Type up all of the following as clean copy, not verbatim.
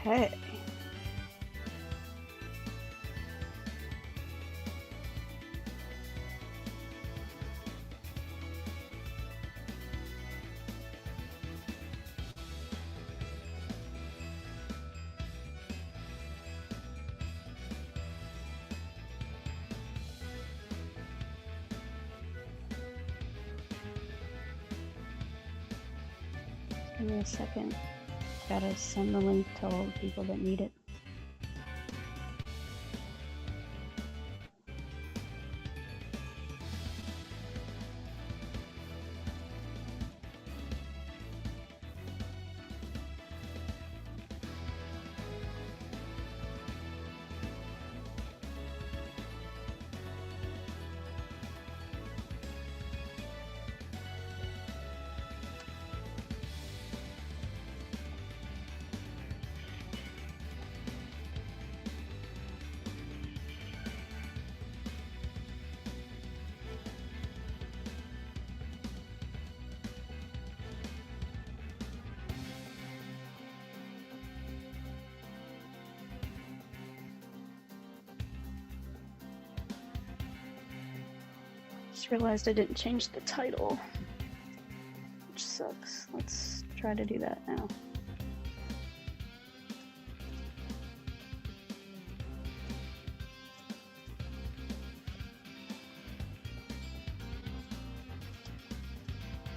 Okay. Give me a second. Gotta send the link to all the people that need it. Just realized I didn't change the title, which sucks. Let's try to do that now.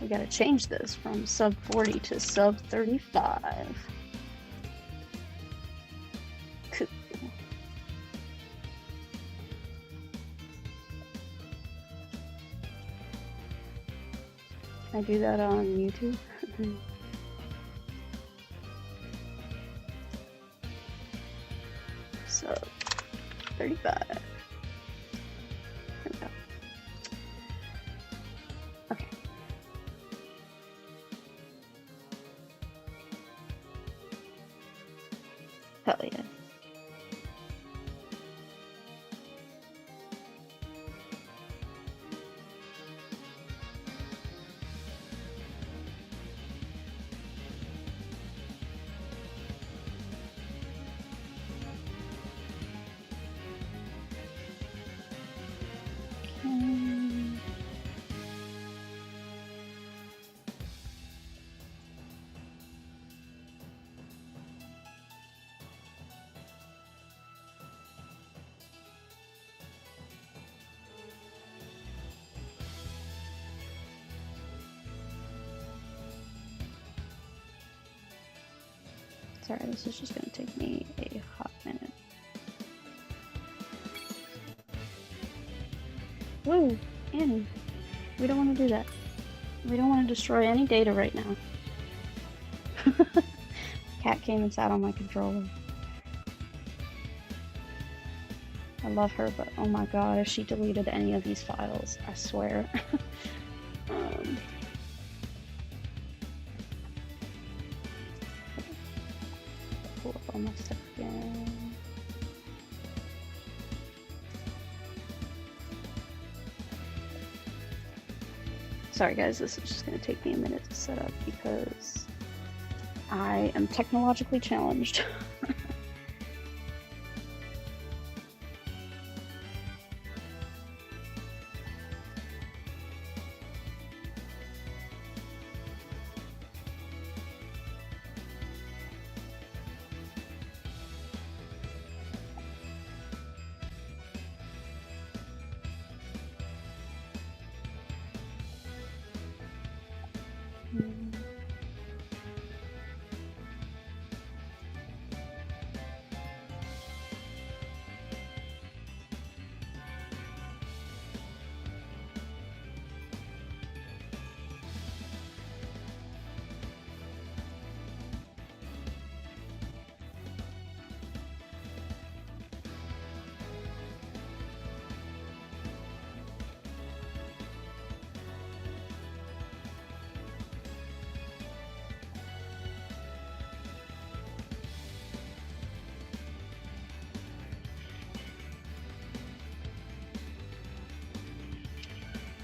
We gotta change this from sub 40 to sub 35. Cool. Can I do that on YouTube? Sub 35. There we go. Okay. Hell yeah. Sorry, this is just gonna take me a hot minute. Whoa, Annie. We don't want to do that. We don't want to destroy any data right now. Cat came and sat on my controller. I love her, but oh my god, if she deleted any of these files, I swear. Pull up all my stuff again. Sorry guys, this is just going to take me a minute to set up because I am technologically challenged.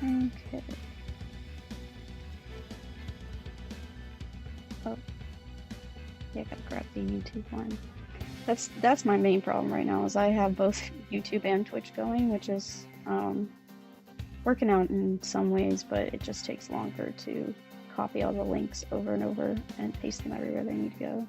Okay. Oh. Yeah, I gotta grab the YouTube one. That's my main problem right now, is I have both YouTube and Twitch going, which is working out in some ways, but it just takes longer to copy all the links over and over and paste them everywhere they need to go.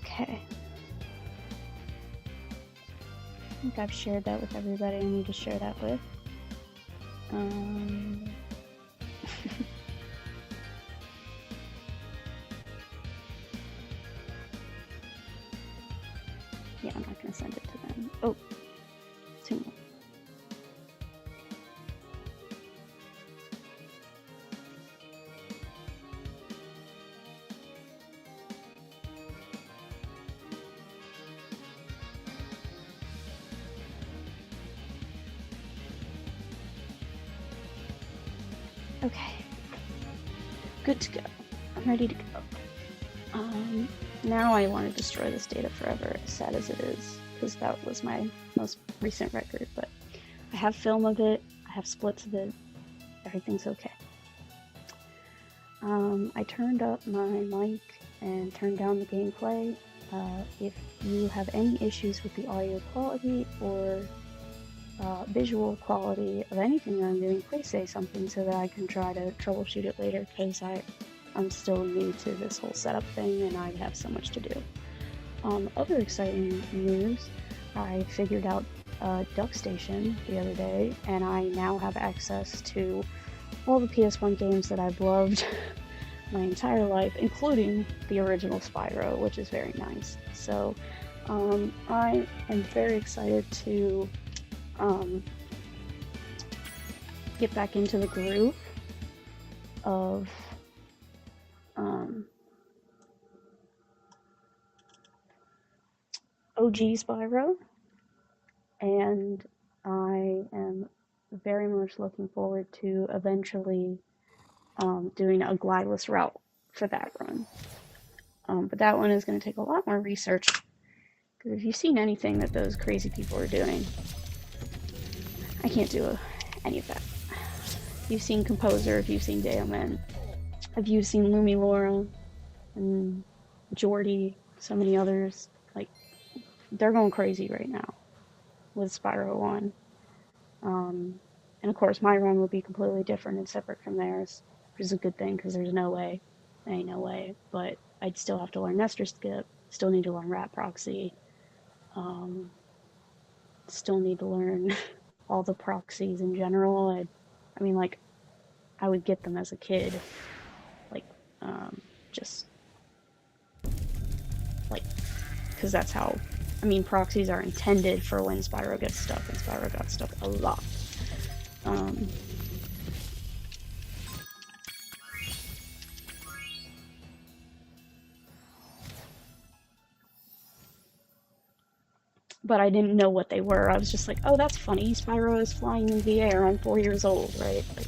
Okay. I think I've shared that with everybody I need to share that with. Yeah, I'm not gonna send it to them. Oh, 2 more. Okay, good to go. I'm ready to go. Now I want to destroy this data forever, as sad as it is, because that was my most recent record, but I have film of it, I have splits of it, everything's okay. I turned up my mic and turned down the gameplay. If you have any issues with the audio quality or visual quality of anything I'm doing, please say something so that I can try to troubleshoot it later, because I'm still new to this whole setup thing and I have so much to do. Other exciting news, I figured out Duck Station the other day, and I now have access to all the PS1 games that I've loved my entire life, including the original Spyro, which is very nice. So I am very excited to get back into the groove of OG Spyro, and I am very much looking forward to eventually doing a Glideless route for that run. But that one is going to take a lot more research, because if you've seen anything that those crazy people are doing, I can't do any of that. If you've seen Composer, if you've seen Daemon, if you've seen Lumi Laura and Jordy, so many others, like, they're going crazy right now with Spyro 1. And of course, my run will be completely different and separate from theirs, which is a good thing, because there's no way, ain't no way, but I'd still have to learn Nestor Skip, still need to learn Rat Proxy, still need to learn all the proxies in general. I mean, like, I would get them as a kid, like, just, like, because that's how, I mean, proxies are intended for when Spyro gets stuck, and Spyro got stuck a lot. But I didn't know what they were. I was just like, oh, that's funny. Spyro is flying in the air. I'm 4 years old, right? Like,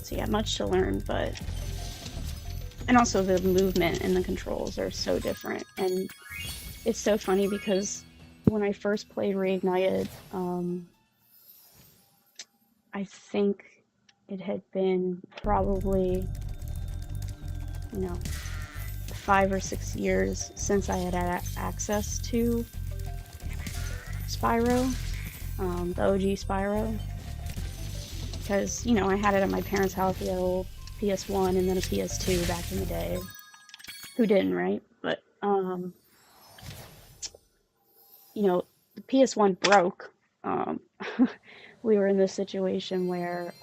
so yeah, much to learn, but... And also the movement and the controls are so different. And it's so funny because when I first played Reignited, I think it had been probably, 5 or 6 years since I had access to Spyro, the OG Spyro. Because, I had it at my parents' house, the old PS1 and then a PS2 back in the day. Who didn't, right? But, the PS1 broke. We were in this situation where,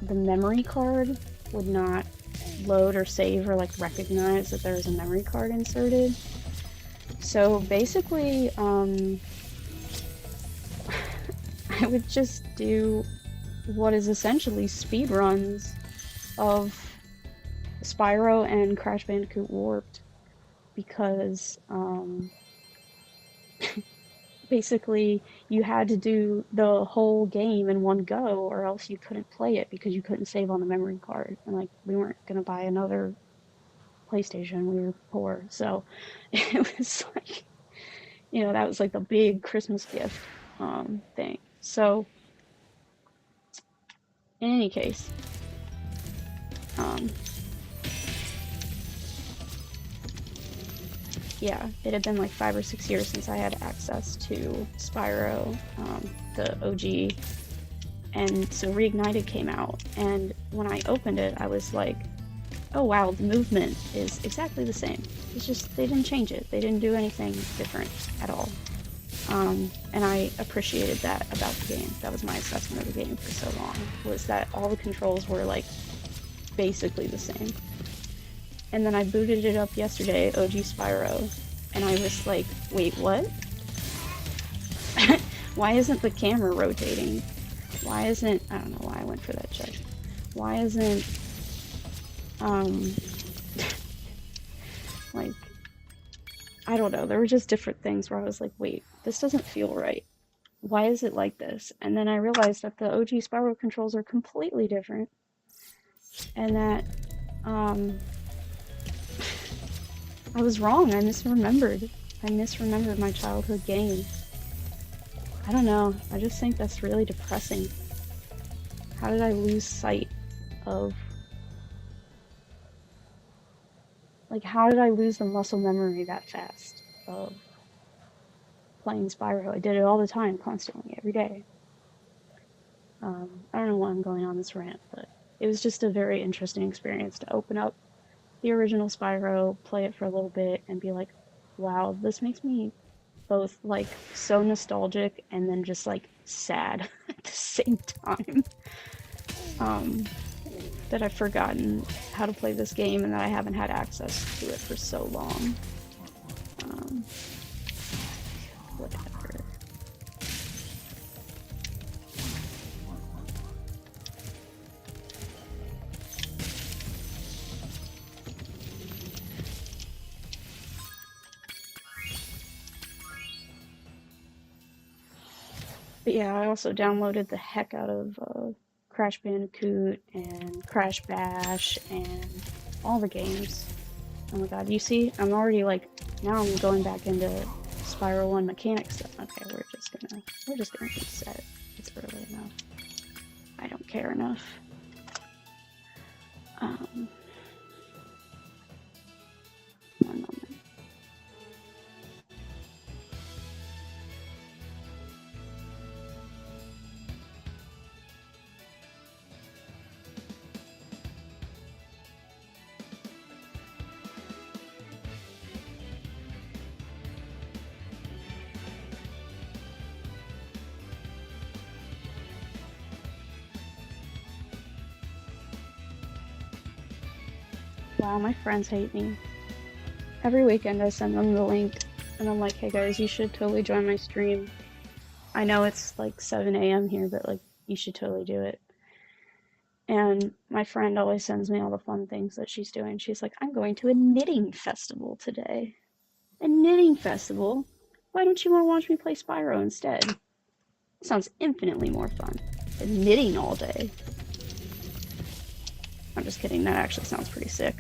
the memory card would not load or save or like recognize that there's a memory card inserted. So basically, I would just do what is essentially speedruns of Spyro and Crash Bandicoot Warped, because basically you had to do the whole game in one go, or else you couldn't play it because you couldn't save on the memory card. And like, we weren't gonna buy another PlayStation, we were poor, so it was like, that was like the big Christmas gift thing. So in any case, um, yeah, it had been like 5 or 6 years since I had access to Spyro, the OG, and so Reignited came out, and when I opened it, I was like, oh wow, the movement is exactly the same. It's just, they didn't change it. They didn't do anything different at all. And I appreciated that about the game. That was my assessment of the game for so long, was that all the controls were like basically the same. And then I booted it up yesterday, OG Spyro, and I was like, wait, what? Why isn't the camera rotating? Why isn't, I don't know why I went for that check. Why isn't, like, I don't know, there were just different things where I was like, wait, this doesn't feel right. Why is it like this? And then I realized that the OG Spyro controls are completely different, and that, I was wrong. I misremembered. I misremembered my childhood game. I don't know. I just think that's really depressing. How did I lose sight of... Like, how did I lose the muscle memory that fast of playing Spyro? I did it all the time, constantly, every day. I don't know why I'm going on this rant, but it was just a very interesting experience to open up the original Spyro, play it for a little bit, and be like, wow, this makes me both like so nostalgic and then just like sad at the same time. That I've forgotten how to play this game and that I haven't had access to it for so long. Whatever. But yeah, I also downloaded the heck out of Crash Bandicoot and Crash Bash and all the games. Oh my god, you see? I'm already like, now I'm going back into Spyro 1 mechanics stuff. Okay, we're just gonna reset. It's early enough. I don't care enough. One moment. Wow, my friends hate me. Every weekend I send them the link and I'm like, hey guys, you should totally join my stream. I know it's like 7 a.m. here, but like, you should totally do it. And my friend always sends me all the fun things that she's doing. She's like, I'm going to a knitting festival today. A knitting festival? Why don't you want to watch me play Spyro instead? It sounds infinitely more fun than knitting all day. I'm just kidding, that actually sounds pretty sick.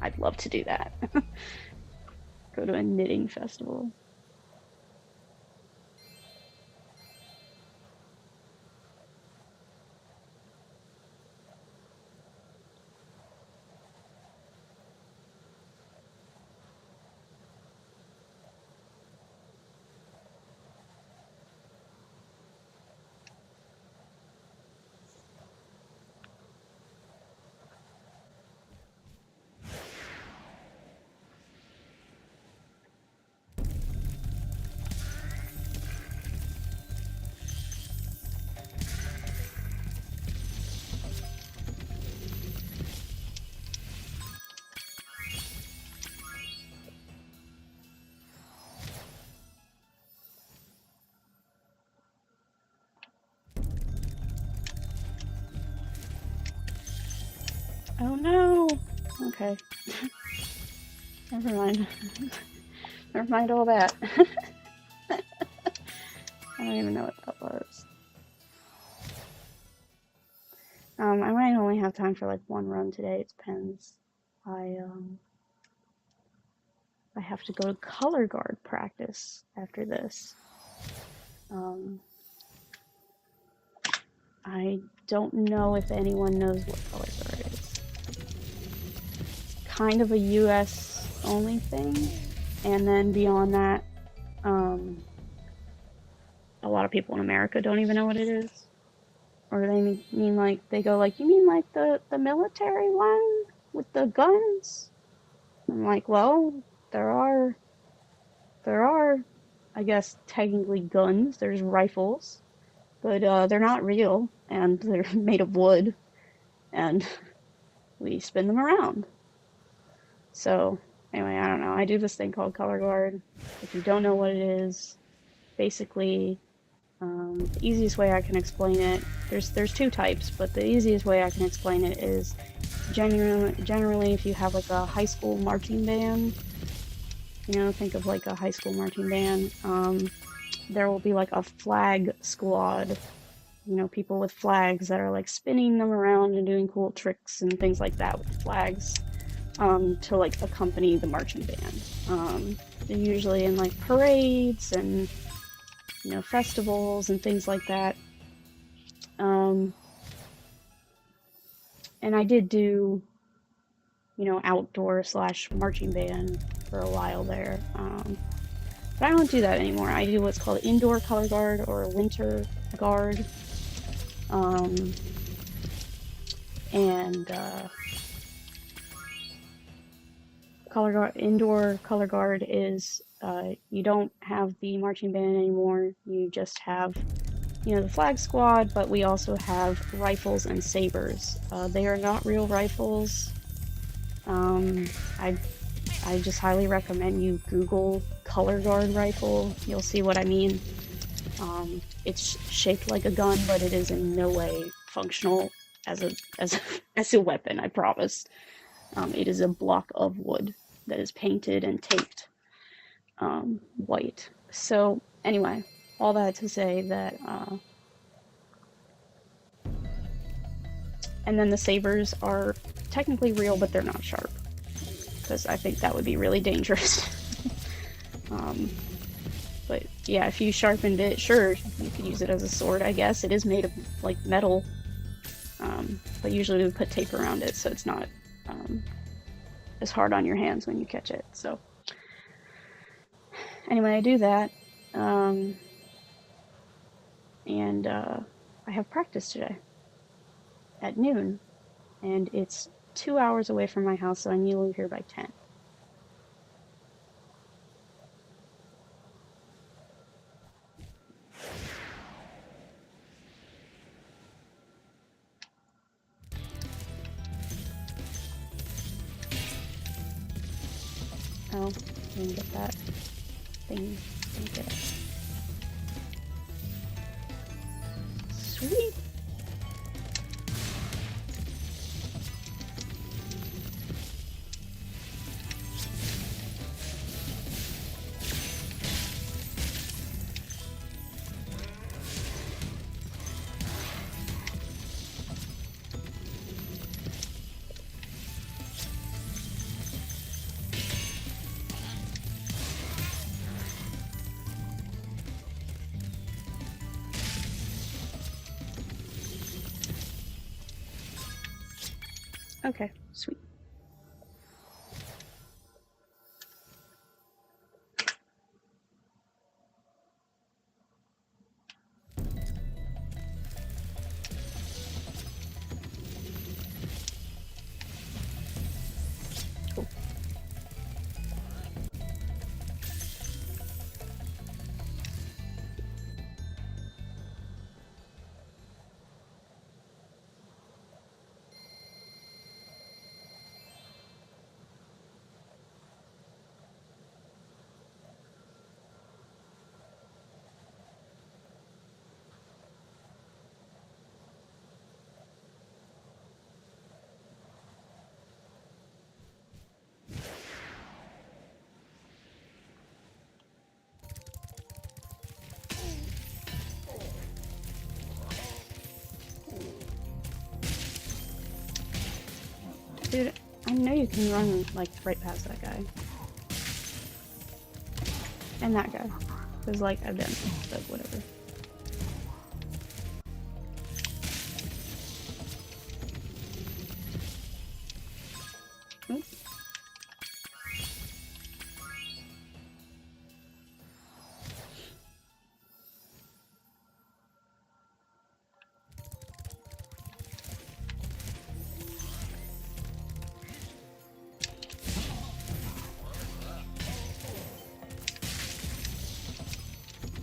I'd love to do that. Go to a knitting festival. Oh no! Okay. Never mind. Never mind all that. I don't even know what that was. I might only have time for like one run today. It depends. I have to go to color guard practice after this. I don't know if anyone knows what color guard is. It's kind of a US only thing, and then beyond that, a lot of people in America don't even know what it is. Or they mean like, they go like, you mean like the military one with the guns? I'm like, well, there are, I guess, technically guns. There's rifles, but they're not real, and they're made of wood, and we spin them around. So, anyway, I don't know. I do this thing called color guard. If you don't know what it is, basically, the easiest way I can explain it, there's two types, but the easiest way I can explain it is generally if you have like a high school marching band, think of like a high school marching band, there will be like a flag squad, people with flags that are like spinning them around and doing cool tricks and things like that with the flags, to like accompany the marching band. They're usually in like parades and festivals and things like that. And I did do, outdoor / marching band for a while there. But I don't do that anymore. I do what's called indoor color guard or winter guard. And indoor color guard is you don't have the marching band anymore. You just have the flag squad, but we also have rifles and sabers. They are not real rifles. I just highly recommend you Google color guard rifle. You'll see what I mean. It's shaped like a gun, but it is in no way functional as a weapon. I promise. It is a block of wood that is painted and taped white. So anyway, all that to say that. And then the sabers are technically real, but they're not sharp, because I think that would be really dangerous. But yeah, if you sharpened it, sure, you could use it as a sword, I guess. It is made of like metal, but usually we put tape around it so it's not as hard on your hands when you catch it. So anyway, I do that, and I have practice today at noon, and it's 2 hours away from my house, so I need to leave here by 10. Oh, I didn't get that thing. Didn't get it. Sweet. Okay, sweet. Cool. Dude, I know you can run, like, right past that guy. And that guy. Because, like, I've done it, but whatever. Oops.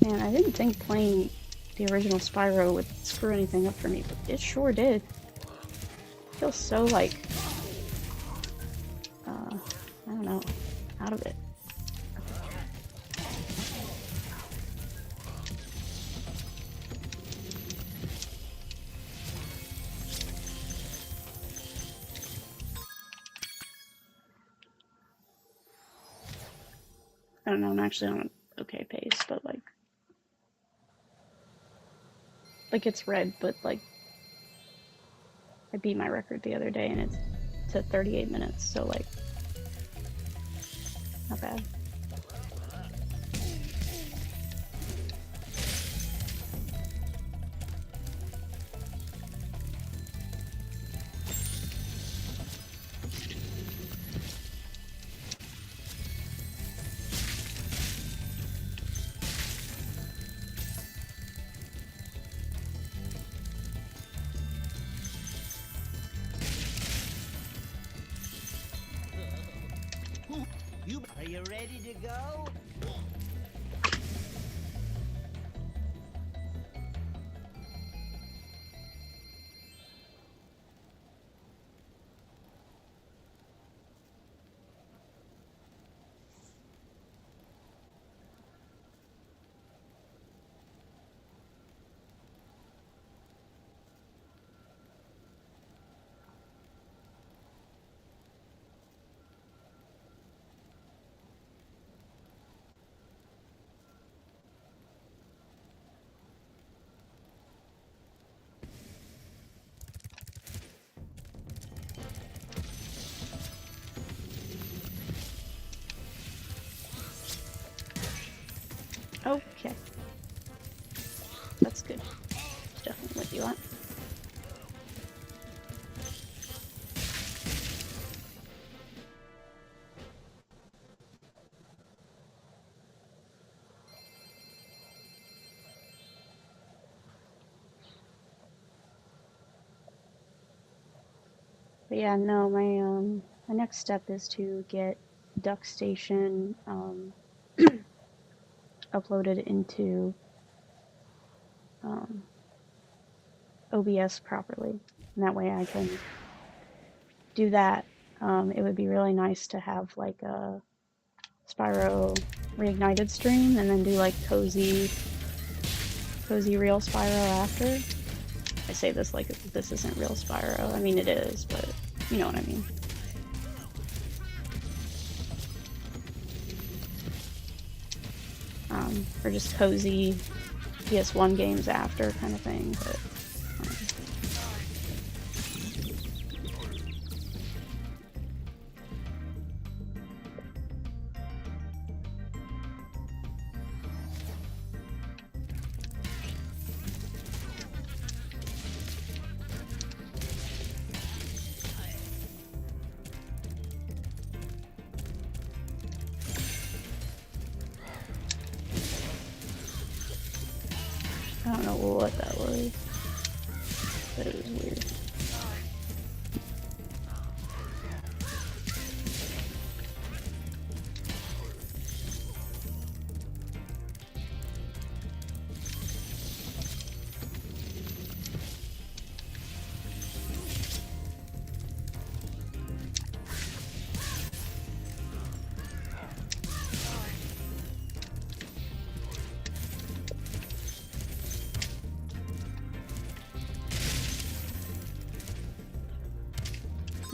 Man, I didn't think playing the original Spyro would screw anything up for me, but it sure did. It feels so, like, I don't know, out of it. I don't know, I'm actually on an okay pace, but, like, it's red, but, like, I beat my record the other day and it's to 38 minutes, so, like, not bad. Are you ready to go? Okay. That's good. That's definitely what you want. But yeah, no, my next step is to get Duck Station uploaded into OBS properly. And that way I can do that. It would be really nice to have like a Spyro Reignited stream and then do like cozy real Spyro after. I say this like this isn't real Spyro. I mean it is, but you know what I mean. Or just cozy PS1 games after kind of thing, but I don't know what that was, but it was weird.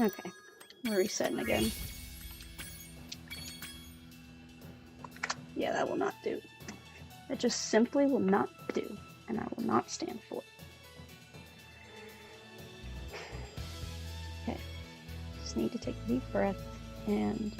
Okay, we're resetting again. Yeah, that will not do. It just simply will not do, and I will not stand for it. Okay, just need to take a deep breath and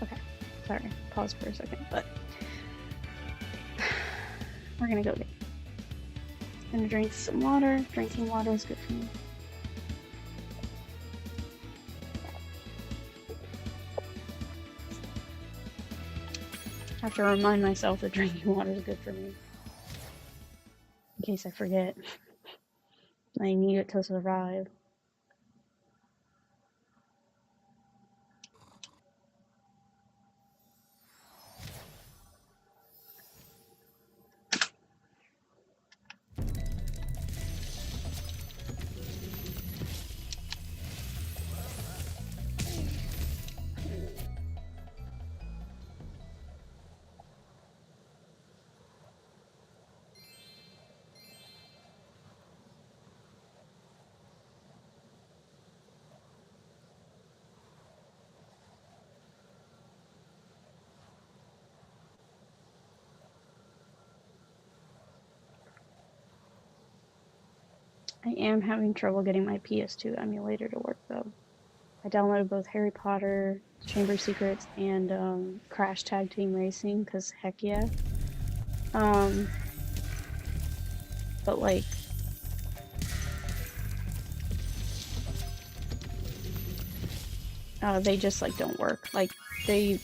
okay, sorry, pause for a second, but we're gonna go get. I'm gonna drink some water. Drinking water is good for me. I have to remind myself that drinking water is good for me. In case I forget. I need it to survive. I am having trouble getting my PS2 emulator to work though. I downloaded both Harry Potter, Chamber of Secrets, and Crash Tag Team Racing, because heck yeah. But like, they just like don't work. Like they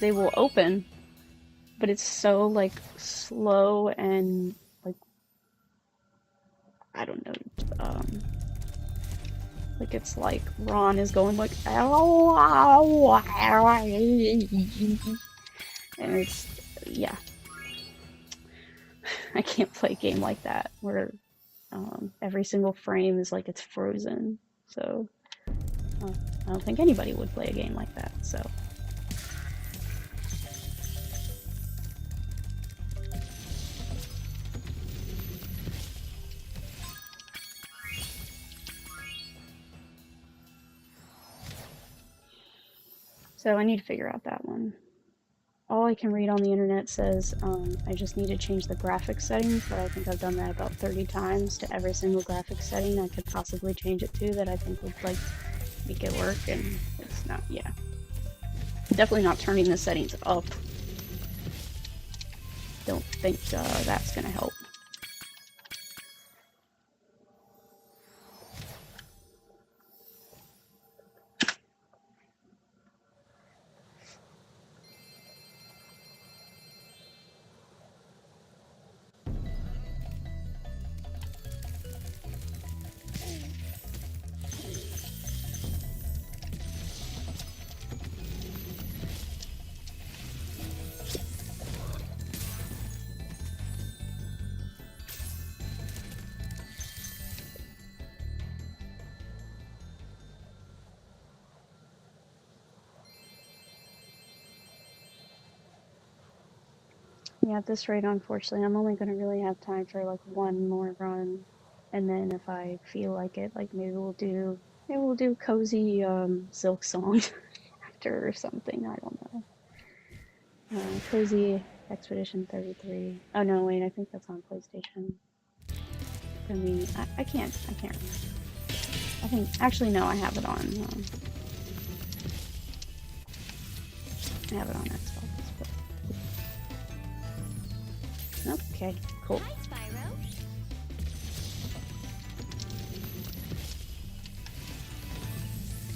will open, but it's so like slow and like, I don't know, like it's like Ron is going like ow, ow, ow, and it's, yeah. I can't play a game like that where every single frame is like it's frozen. So I don't think anybody would play a game like that. So I need to figure out that one. All I can read on the internet says I just need to change the graphics settings, but I think I've done that about 30 times to every single graphics setting I could possibly change it to that I think would like make it work, and it's not, yeah. Definitely not turning the settings up. Don't think that's gonna help. Yeah, at this rate, unfortunately, I'm only going to really have time for like one more run, and then if I feel like it, like maybe we'll do cozy Silk Song after or something. I don't know. Cozy Expedition 33. Oh no, wait, I think that's on PlayStation. I mean, I can't remember. I think actually no, I have it on. I have it on Xbox. But... Okay, cool. Hi, Spyro.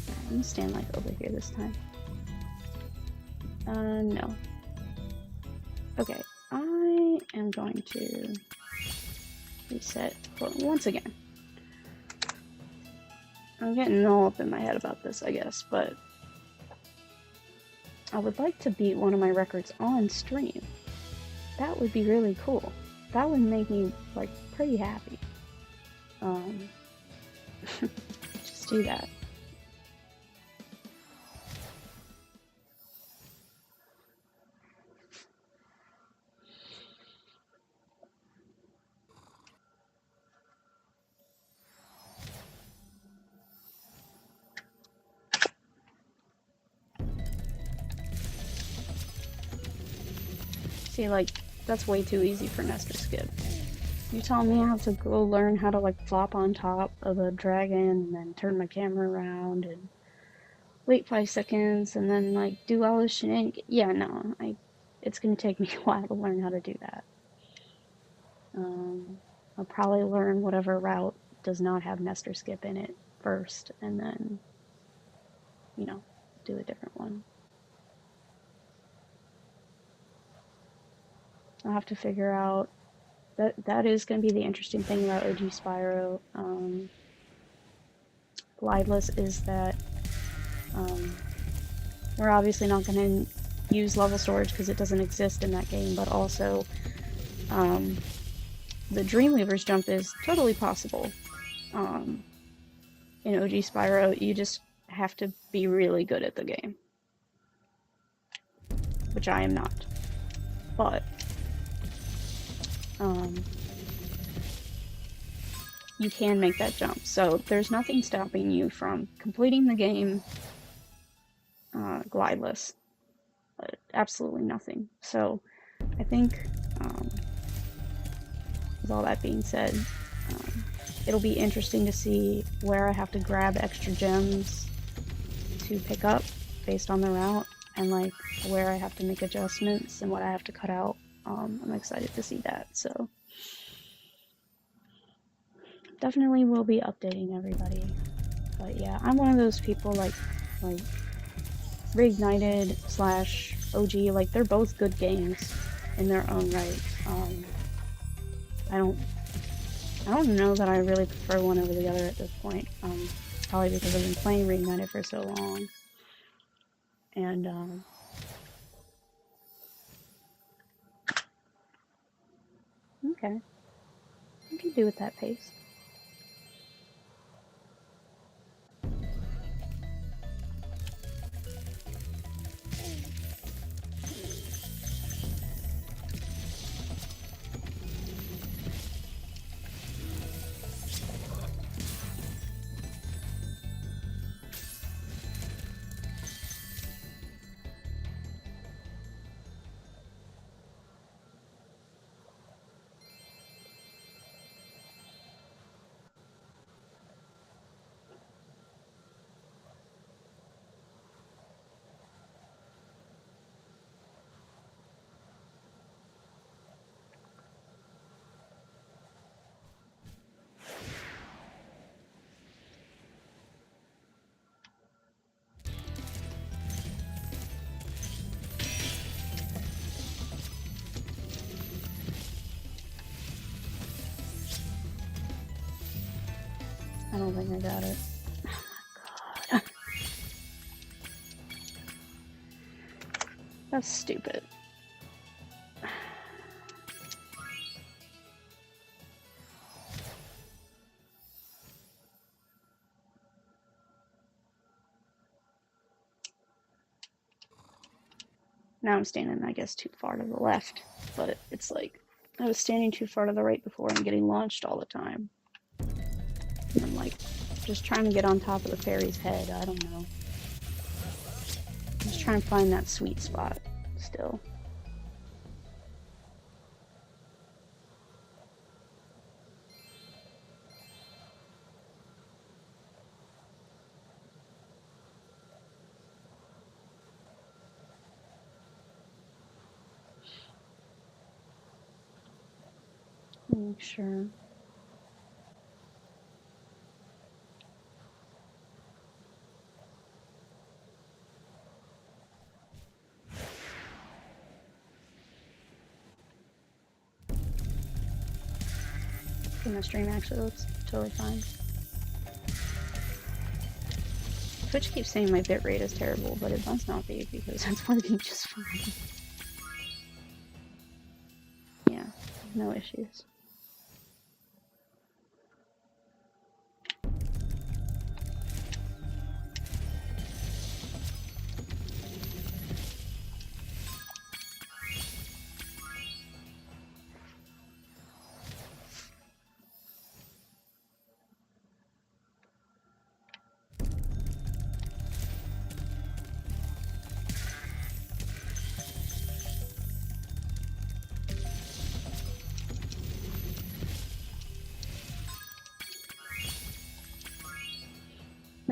I'm gonna stand like over here this time. No. Okay, I am going to reset once again. I'm getting all up in my head about this, I guess, but I would like to beat one of my records on stream. That would be really cool. That would make me, like, pretty happy. Just do that. See, like, that's way too easy for Nestor Skip. You telling me I have to go learn how to, like, flop on top of a dragon and then turn my camera around and wait 5 seconds and then, like, do all this shenanigans? Yeah, no, it's gonna take me a while to learn how to do that. I'll probably learn whatever route does not have Nestor Skip in it first, and then, you know, do a different one. I'll have to figure out that is going to be the interesting thing about OG Spyro. Glideless is that we're obviously not going to use level storage because it doesn't exist in that game, but also the Dreamweaver's jump is totally possible. In OG Spyro, you just have to be really good at the game, which I am not. But you can make that jump, so there's nothing stopping you from completing the game glideless. Absolutely nothing. So I think, with all that being said, it'll be interesting to see where I have to grab extra gems to pick up based on the route, and like where I have to make adjustments and what I have to cut out. I'm excited to see that. So definitely will be updating everybody. But yeah, I'm one of those people like Reignited / OG, like they're both good games in their own right. I don't know that I really prefer one over the other at this point. Probably because I've been playing Reignited for so long. And okay, I can do with that pace. I don't think I got it. Oh my god. That's stupid. Now I'm standing, I guess, too far to the left, but it's like I was standing too far to the right before and getting launched all the time. And I'm like just trying to get on top of the fairy's head. I don't know. I'm just trying to find that sweet spot still. Make sure. Okay, my stream actually looks totally fine. Twitch keeps saying my bitrate is terrible, but it must not be because it's working just fine. Yeah, no issues.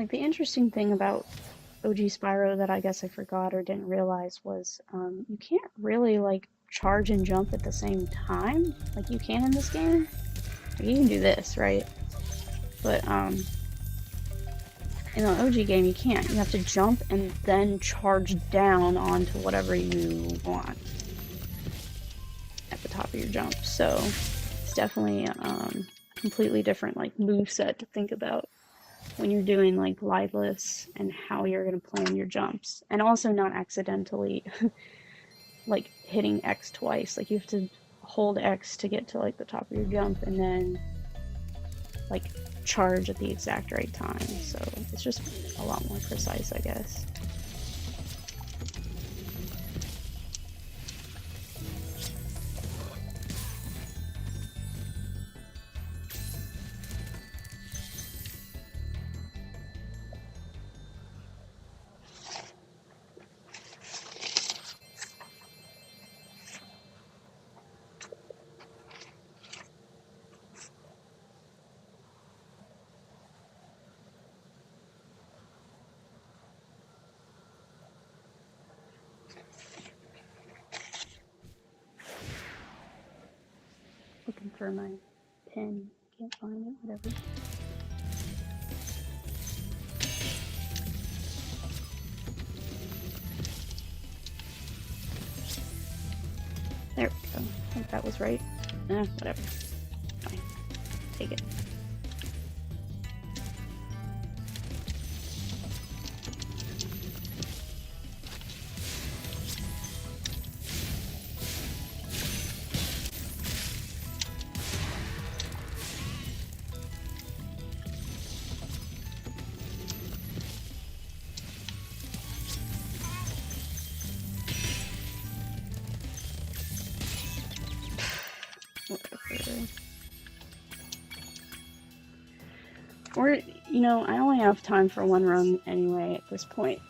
Like, the interesting thing about OG Spyro that I guess I forgot or didn't realize was you can't really, like, charge and jump at the same time like you can in this game. Like, you can do this, right? But in the OG game, you can't. You have to jump and then charge down onto whatever you want at the top of your jump. So it's definitely completely different, like, moveset to think about when you're doing, like, Glideless and how you're going to plan your jumps. And also not accidentally, like, hitting X twice. Like, you have to hold X to get to, like, the top of your jump and then, like, charge at the exact right time. So it's just a lot more precise, I guess. Looking for my pin. Can't find it, whatever. There we go. I think that was right. Whatever. Fine. Take it. Whatever. Or, you know, I only have time for one run anyway at this point,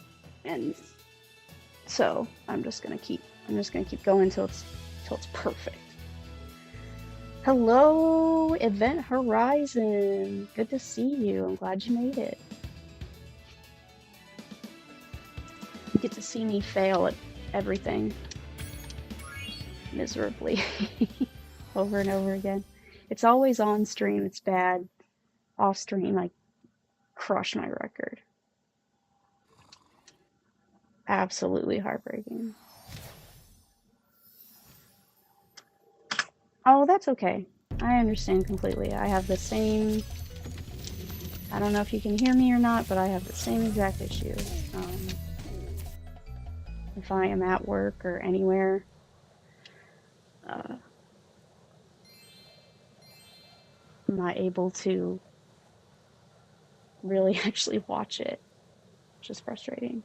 and so I'm just gonna keep going until it's perfect. Hello, Event Horizon. Good to see you. I'm glad you made it. You get to see me fail at everything miserably over and over again. It's always on stream. It's bad. Off stream, I crush my record. Absolutely heartbreaking. Oh, that's okay. I understand completely. I have the same... I don't know if you can hear me or not, but I have the same exact issue. If I am at work or anywhere, I'm not able to really actually watch it, which is frustrating.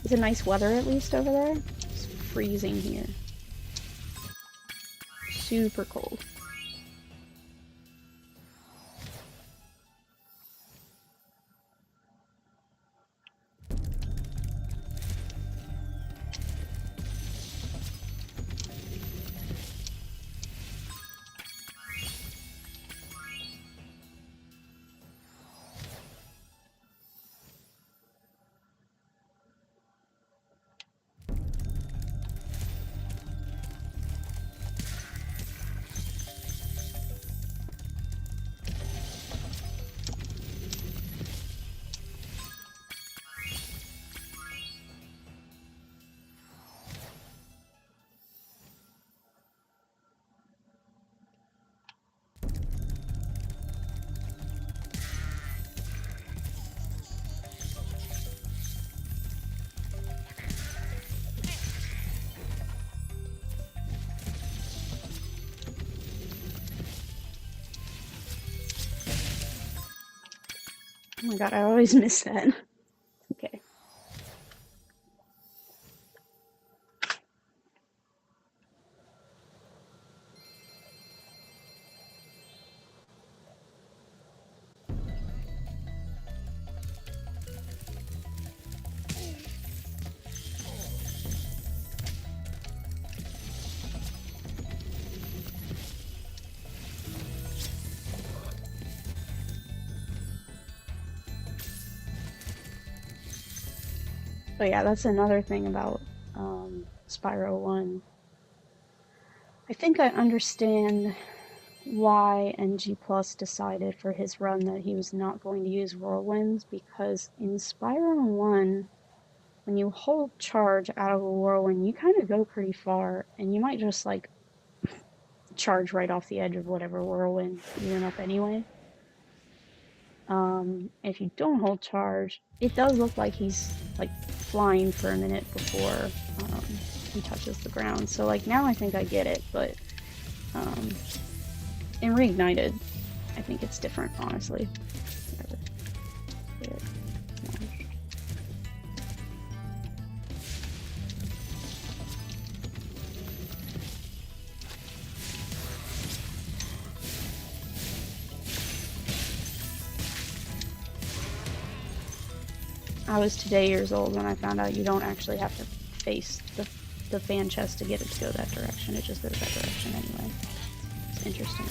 Is it nice weather at least over there? It's freezing here. Super cold. Oh my god, I always miss that. Okay. But yeah, that's another thing about Spyro 1. I think I understand why NG Plus decided for his run that he was not going to use whirlwinds, because in Spyro 1, when you hold charge out of a whirlwind, you kind of go pretty far, and you might just like charge right off the edge of whatever whirlwind you went up anyway. If you don't hold charge, it does look like he's like flying for a minute before he touches the ground. So like now I think I get it, but um, in Reignited, I think it's different, honestly. I was today years old when I found out you don't actually have to face the fan chest to get it to go that direction. It just goes that direction anyway. It's interesting.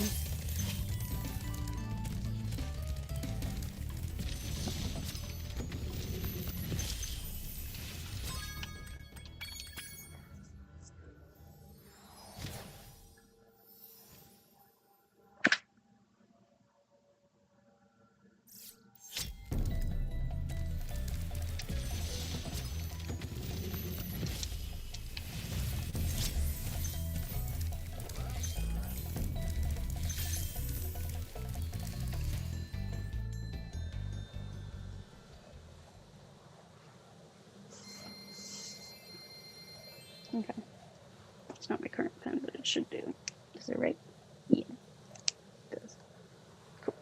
Okay. It's not my current pen, but it should do. Is it right? Yeah, it does. Cool.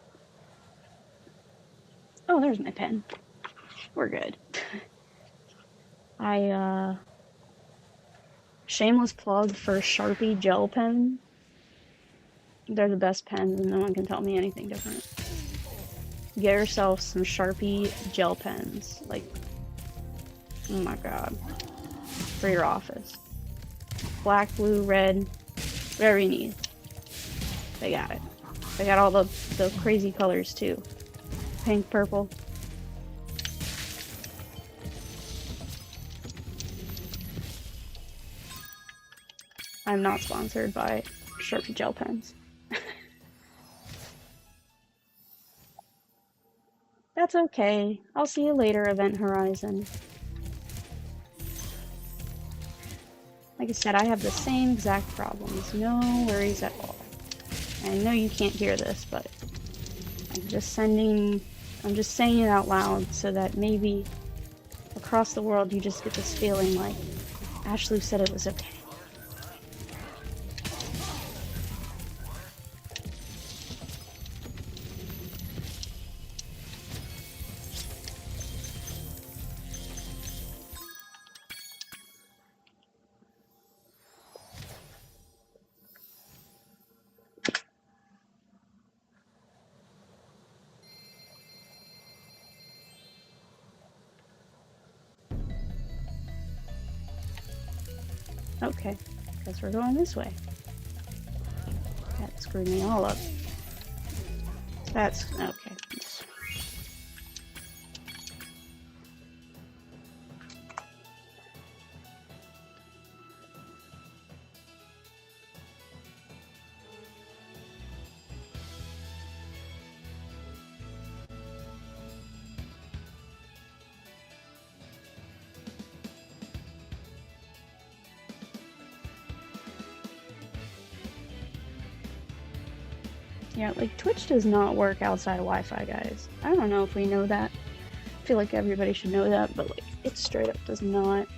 Oh, there's my pen. We're good. Shameless plug for Sharpie gel pen. They're the best pens and no one can tell me anything different. Get yourself some Sharpie gel pens. Like, oh my god. For your office. Black, blue, red, whatever you need. They got it. They got all the crazy colors too. Pink, purple. I'm not sponsored by Sharpie gel pens. That's okay. I'll see you later, Event Horizon. Like I said, I have the same exact problems. No worries at all. I know you can't hear this, but I'm just saying it out loud so that maybe across the world you just get this feeling like Ashley said it was okay. Okay, guess we're going this way. That screwed me all up. That's okay. Yeah, like Twitch does not work outside of Wi-Fi, guys. I don't know if we know that. I feel like everybody should know that, but like it straight up does not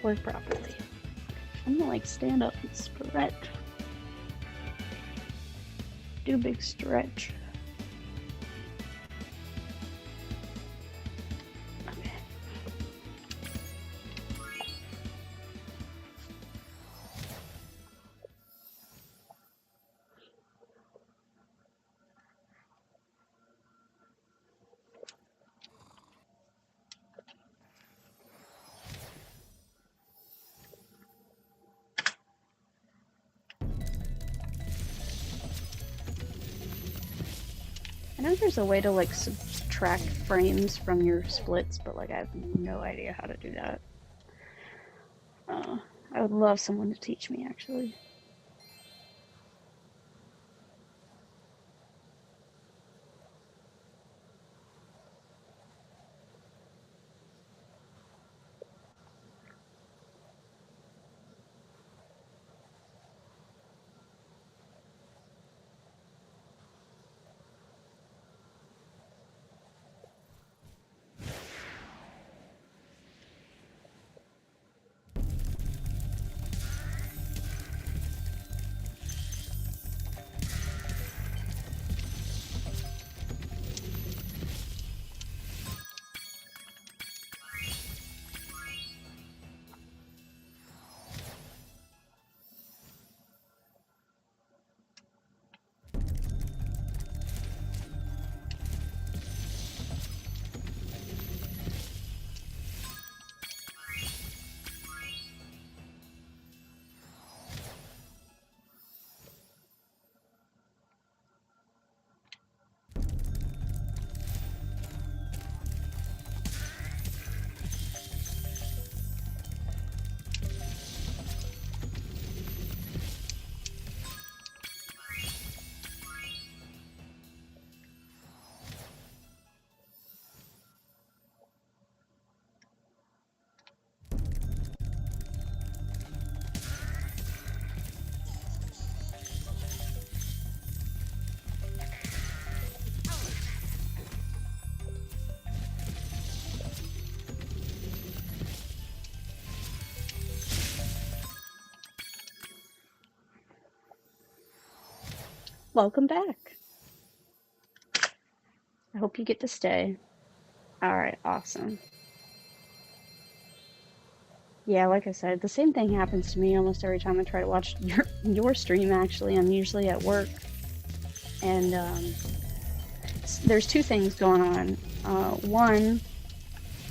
work properly. I'm gonna like stand up and stretch. Do a big stretch. Okay. I know there's a way to like track frames from your splits, but like I have no idea how to do that. I would love someone to teach me, actually. Welcome back. I hope you get to stay. Alright, awesome. Yeah, like I said, the same thing happens to me almost every time I try to watch your stream, actually. I'm usually at work, and there's two things going on. One,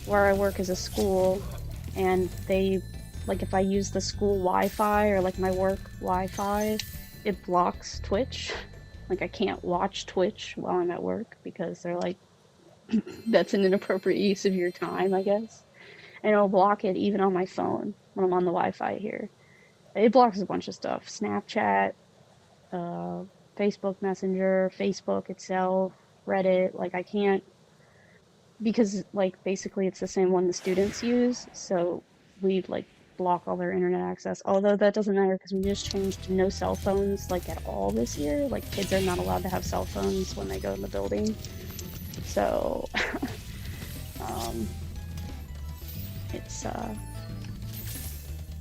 where I work is a school, and they, like, if I use the school Wi-Fi or like my work Wi-Fi, it blocks Twitch. Like, I can't watch Twitch while I'm at work because they're like, that's an inappropriate use of your time, I guess. And it'll block it even on my phone when I'm on the Wi-Fi here. It blocks a bunch of stuff. Snapchat, uh, Facebook Messenger, Facebook itself, Reddit. Like, I can't, because like basically it's the same one the students use, so we like block all their internet access. Although that doesn't matter because we just changed to no cell phones like at all this year. Like, kids are not allowed to have cell phones when they go in the building. So um,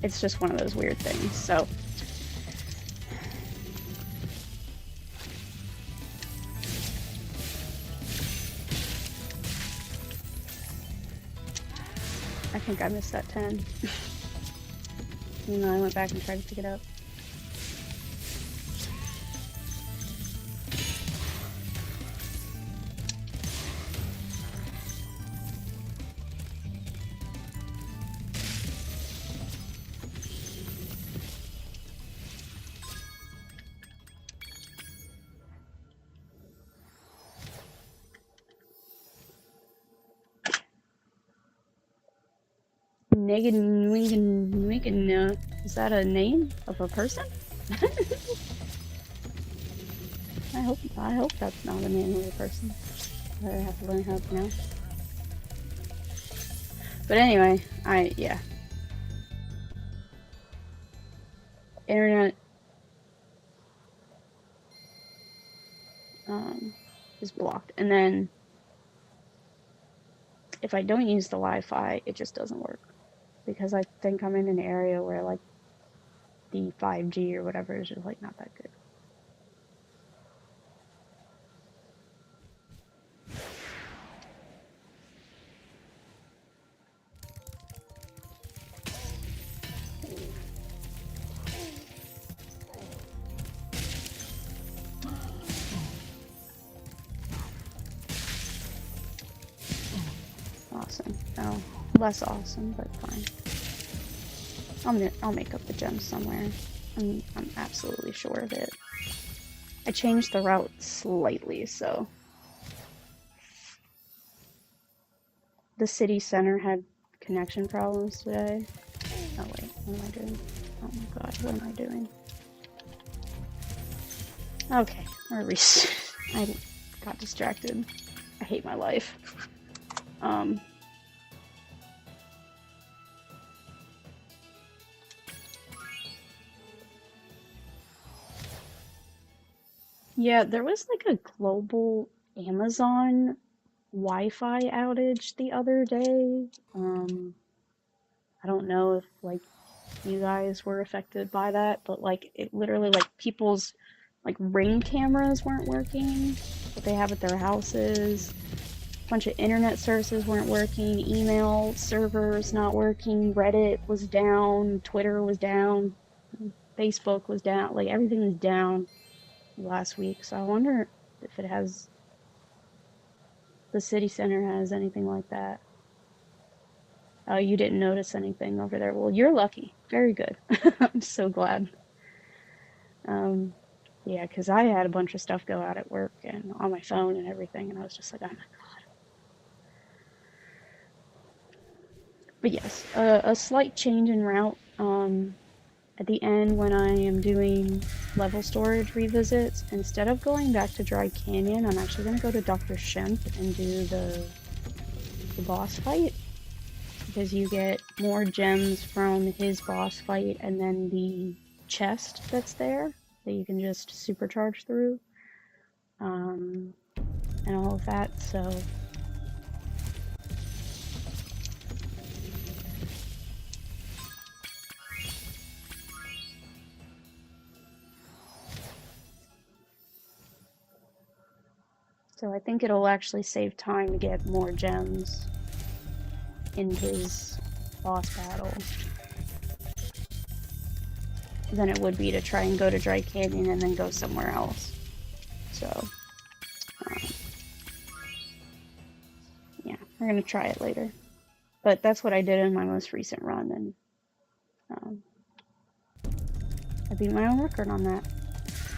it's just one of those weird things. So I think I missed that 10. Even though I went back and tried to pick it up. Is that a name of a person? I hope that's not a name of a person. I have to learn how to pronounce. But anyway, yeah. Internet is blocked, and then if I don't use the Wi-Fi, it just doesn't work because I think I'm in an area where like the 5G or whatever is just like not that good. Awesome. Oh, less awesome, but fine. I'll make up the gems somewhere. I'm absolutely sure of it. I changed the route slightly, so the city center had connection problems today. Oh wait, what am I doing? Oh my god, what am I doing? Okay, I got distracted. I hate my life. Yeah, there was like a global Amazon Wi-Fi outage the other day. I don't know if like you guys were affected by that, but like it literally like people's like Ring cameras weren't working that they have at their houses. A bunch of internet services weren't working, email servers not working, Reddit was down, Twitter was down, Facebook was down, like everything was down last week. So I wonder if it has the city center has anything like that. Oh, you didn't notice anything over there. Well, you're lucky. Very good. I'm so glad. Um, yeah, because I had a bunch of stuff go out at work and on my phone and everything, and I was just like, oh my god. But yes, a slight change in route. At the end, when I am doing level storage revisits, instead of going back to Dry Canyon, I'm actually going to go to Dr. Shemp and do the boss fight. Because you get more gems from his boss fight and then the chest that's there that you can just supercharge through. And all of that, so I think it'll actually save time to get more gems in his boss battle than it would be to try and go to Dry Canyon and then go somewhere else. So, yeah, we're gonna try it later. But that's what I did in my most recent run, and I beat my own record on that.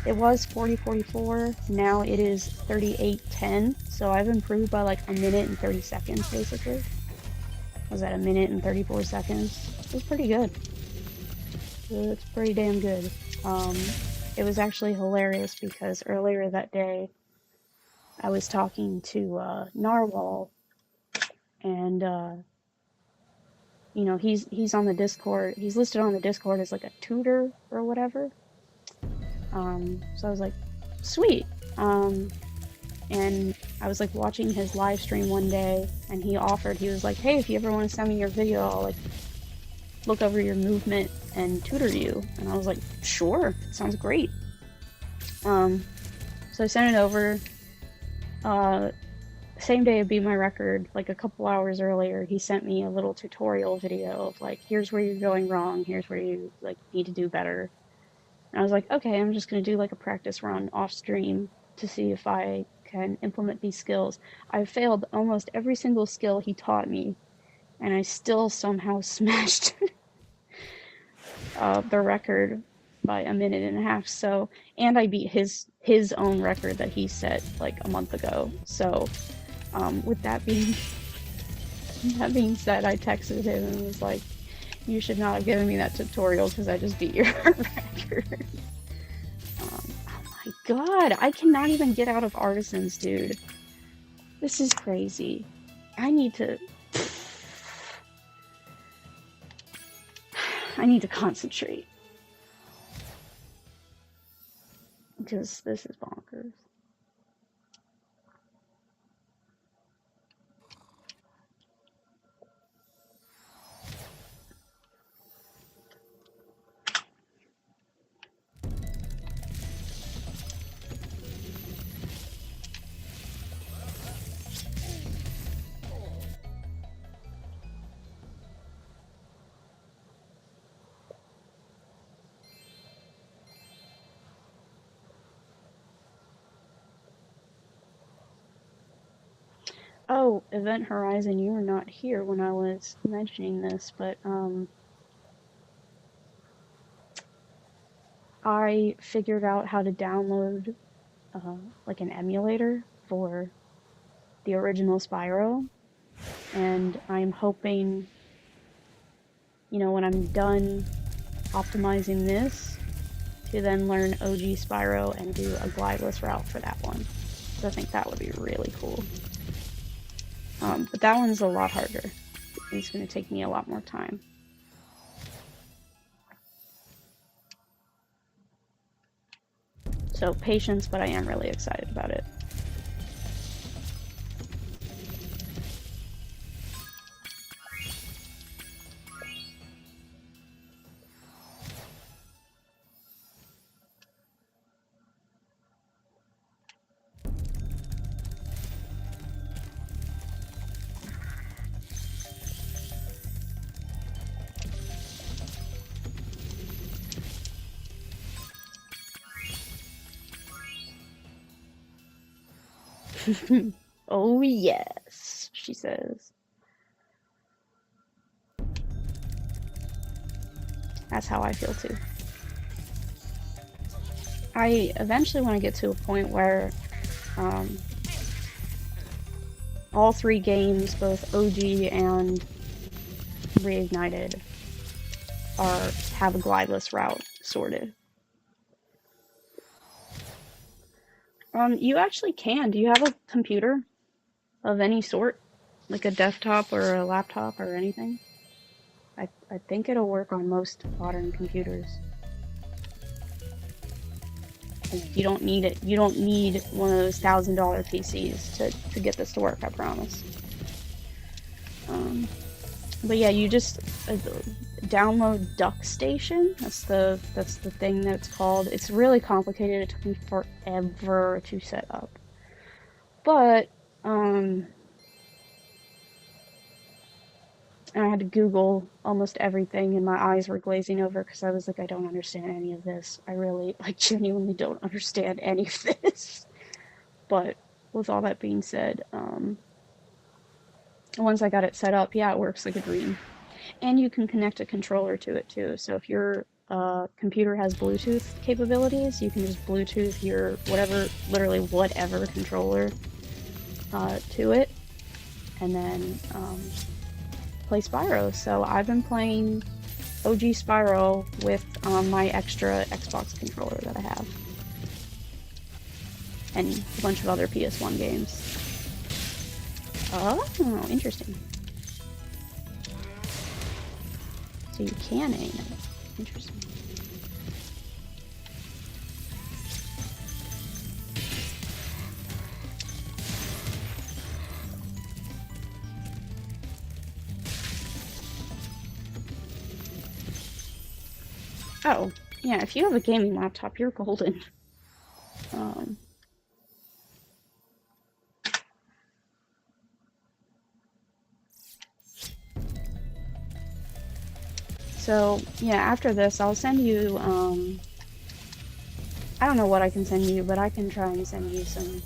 It was 40:44, now it is 38:10, so I've improved by like a minute and 30 seconds basically. Was that a minute and 34 seconds? It was pretty good. It's pretty damn good. It was actually hilarious because earlier that day I was talking to Narwhal, and you know, he's on the Discord. He's listed on the Discord as like a tutor or whatever. So I was like, sweet. And I was like watching his live stream one day, and he was like, hey, if you ever want to send me your video, I'll like look over your movement and tutor you. And I was like, sure, sounds great. So I sent it over. Same day I beat my record, like a couple hours earlier, he sent me a little tutorial video of like, here's where you're going wrong, here's where you like need to do better. And I was like, okay, I'm just gonna do like a practice run off stream to see if I can implement these skills. I failed almost every single skill he taught me, and I still somehow smashed the record by a minute and a half. So, and I beat his own record that he set like a month ago. So, with that being said, I texted him and was like, you should not have given me that tutorial because I just beat your record. Oh my god, I cannot even get out of Artisans, dude. This is crazy. I need to concentrate. Because this is bonkers. Oh, Event Horizon, you were not here when I was mentioning this, but I figured out how to download like an emulator for the original Spyro. and I'm hoping, you know, when I'm done optimizing this, to then learn OG Spyro and do a glideless route for that one. So I think that would be really cool. But that one's a lot harder. It's going to take me a lot more time. So patience, but I am really excited about it. Oh yes, she says. That's how I feel too. I eventually want to get to a point where all three games, both OG and Reignited, have a glideless route sorted. You actually can. Do you have a computer of any sort? Like a desktop or a laptop or anything? I think it'll work on most modern computers. Like, you don't need it. You don't need one of those $1,000 PCs to get this to work, I promise. But yeah, you just download DuckStation. That's the thing that it's called. It's really complicated. It took me forever to set up. But and I had to Google almost everything, and my eyes were glazing over because I was like, I don't understand any of this. I really, like, genuinely don't understand any of this. But with all that being said, once I got it set up, yeah, it works like a dream. And you can connect a controller to it too. So if your computer has Bluetooth capabilities, you can just Bluetooth your literally whatever controller to it, and then play Spyro. So I've been playing OG Spyro with my extra Xbox controller that I have, and a bunch of other PS1 games. Oh, interesting. So you can aim it. Interesting. Oh, yeah, if you have a gaming laptop, you're golden. So, yeah, after this, I'll send you, I don't know what I can send you, but I can try and send you some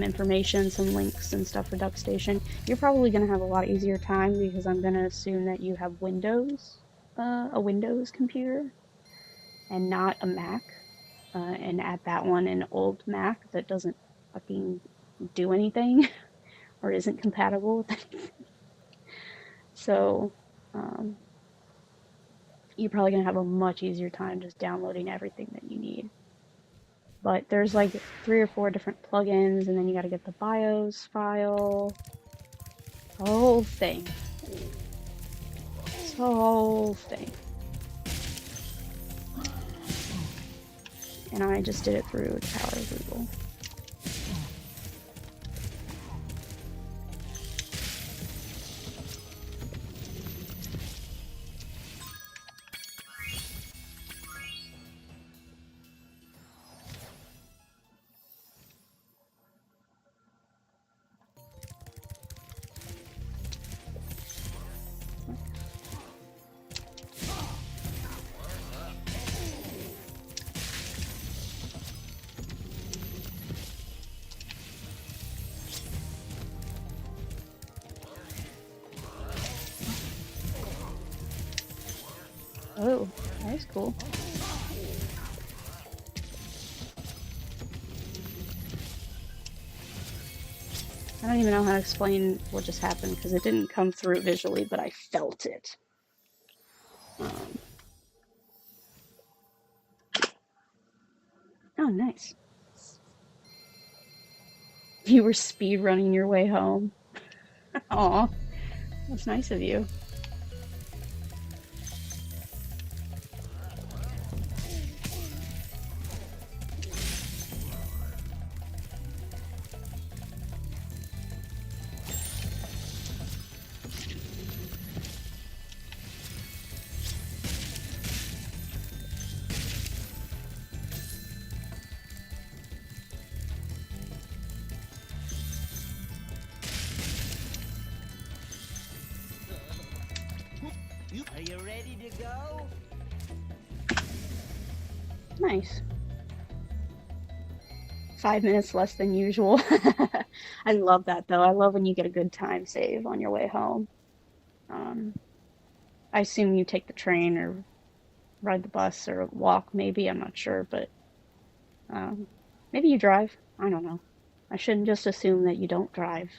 information, some links and stuff for DuckStation. You're probably going to have a lot easier time because I'm going to assume that you have Windows, a Windows computer, and not a Mac. And at that one, an old Mac that doesn't fucking do anything or isn't compatible with anything. So, you're probably going to have a much easier time just downloading everything that you need. But there's like 3 or 4 different plugins, and then you got to get the BIOS file. The whole thing. It's the whole thing. And I just did it through the power of Google. Oh, that's cool. I don't even know how to explain what just happened because it didn't come through visually, but I felt it. Oh, nice. You were speed running your way home. Aw, that's nice of you. Are you ready to go? Nice. 5 minutes less than usual. I love that though. I love when you get a good time save on your way home. Um, I assume you take the train or ride the bus or walk, maybe. I'm not sure, but um, maybe you drive. I don't know. I shouldn't just assume that you don't drive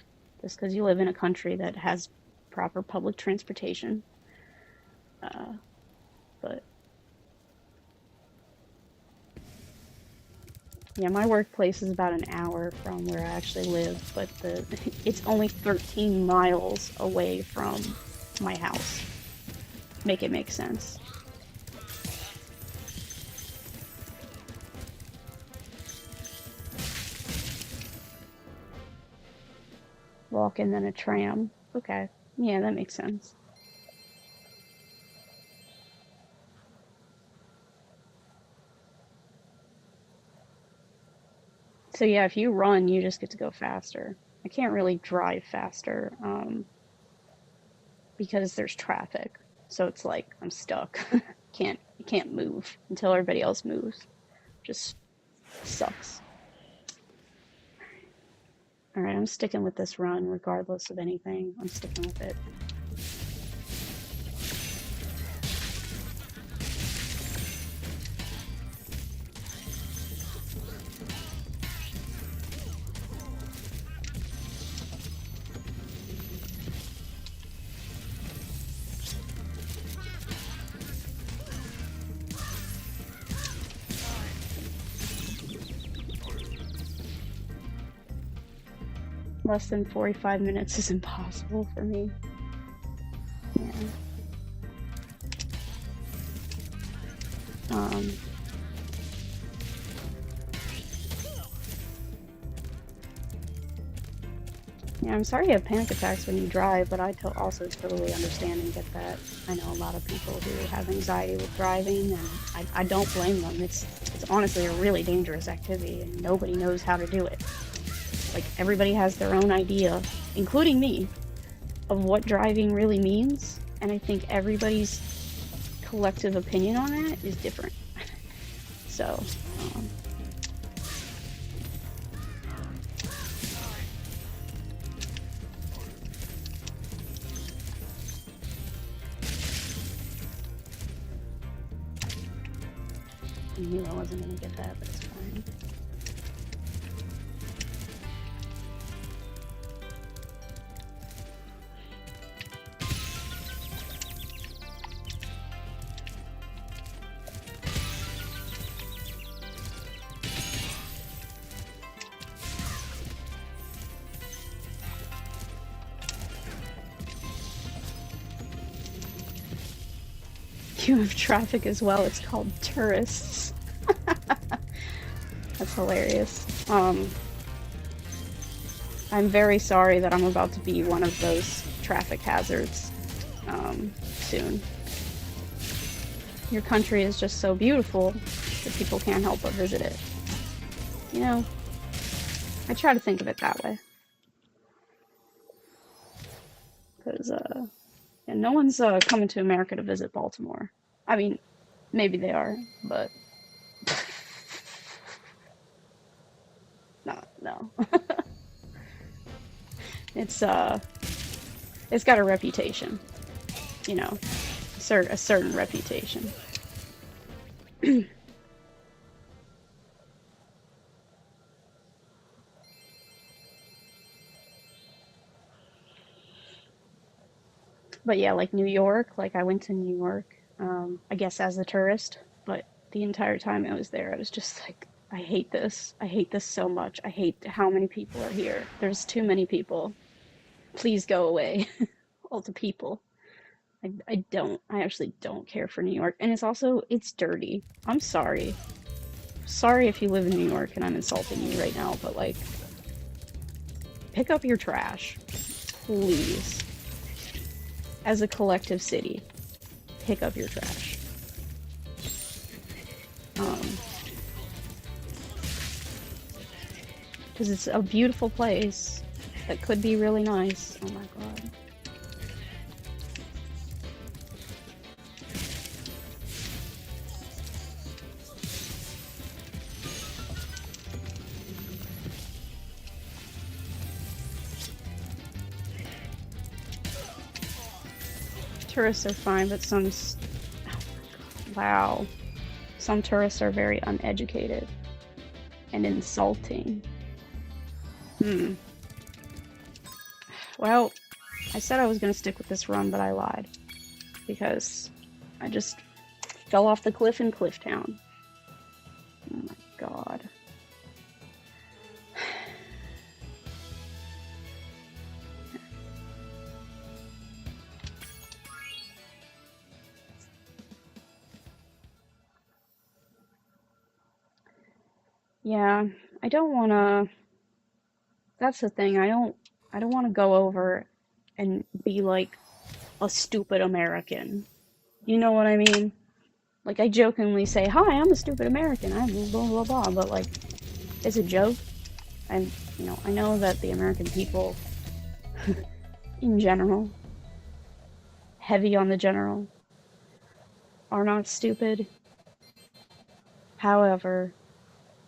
just because you live in a country that has proper public transportation. Uh, but yeah, my workplace is about an hour from where I actually live, but it's only 13 miles away from my house. Make it make sense. Walk and then a tram. Okay. Yeah, that makes sense. So yeah, if you run, you just get to go faster. I can't really drive faster, because there's traffic. So it's like I'm stuck. Can't move until everybody else moves. Just sucks. All right, I'm sticking with this run regardless of anything. I'm sticking with it. Less than 45 minutes is impossible for me. Yeah. Um, yeah, I'm sorry you have panic attacks when you drive, but I also totally understand and get that. I know a lot of people who have anxiety with driving, and I don't blame them. It's honestly a really dangerous activity, and nobody knows how to do it. Like, everybody has their own idea, including me, of what driving really means, and I think everybody's collective opinion on that is different. So, um, I knew I wasn't going to get that, but it's fine. You have traffic as well. It's called tourists. That's hilarious. I'm very sorry that I'm about to be one of those traffic hazards soon. Your country is just so beautiful that people can't help but visit it. You know, I try to think of it that way. Because, yeah, no one's coming to America to visit Baltimore. I mean, maybe they are, but no, no. It's it's got a reputation, you know, a certain reputation. But yeah, like New York, like I went to New York, I guess as a tourist, but the entire time I was there, I was just like, I hate this. I hate this so much. I hate how many people are here. There's too many people. Please go away. All the people. I actually don't care for New York. And it's dirty. I'm sorry. Sorry if you live in New York and I'm insulting you right now, but like, pick up your trash. Please. As a collective city, pick up your trash. Because it's a beautiful place that could be really nice. Oh my god. Tourists are fine, but oh my god, wow. Some tourists are very uneducated and insulting. Well, I said I was going to stick with this run, but I lied. Because I just fell off the cliff in Clifftown. Oh my god. Yeah, I don't want to. That's the thing. I don't want to go over and be like a stupid American. You know what I mean? Like I jokingly say, "Hi, I'm a stupid American. I'm blah blah blah," but like it's a joke. And I know that the American people in general, heavy on the general, are not stupid. However,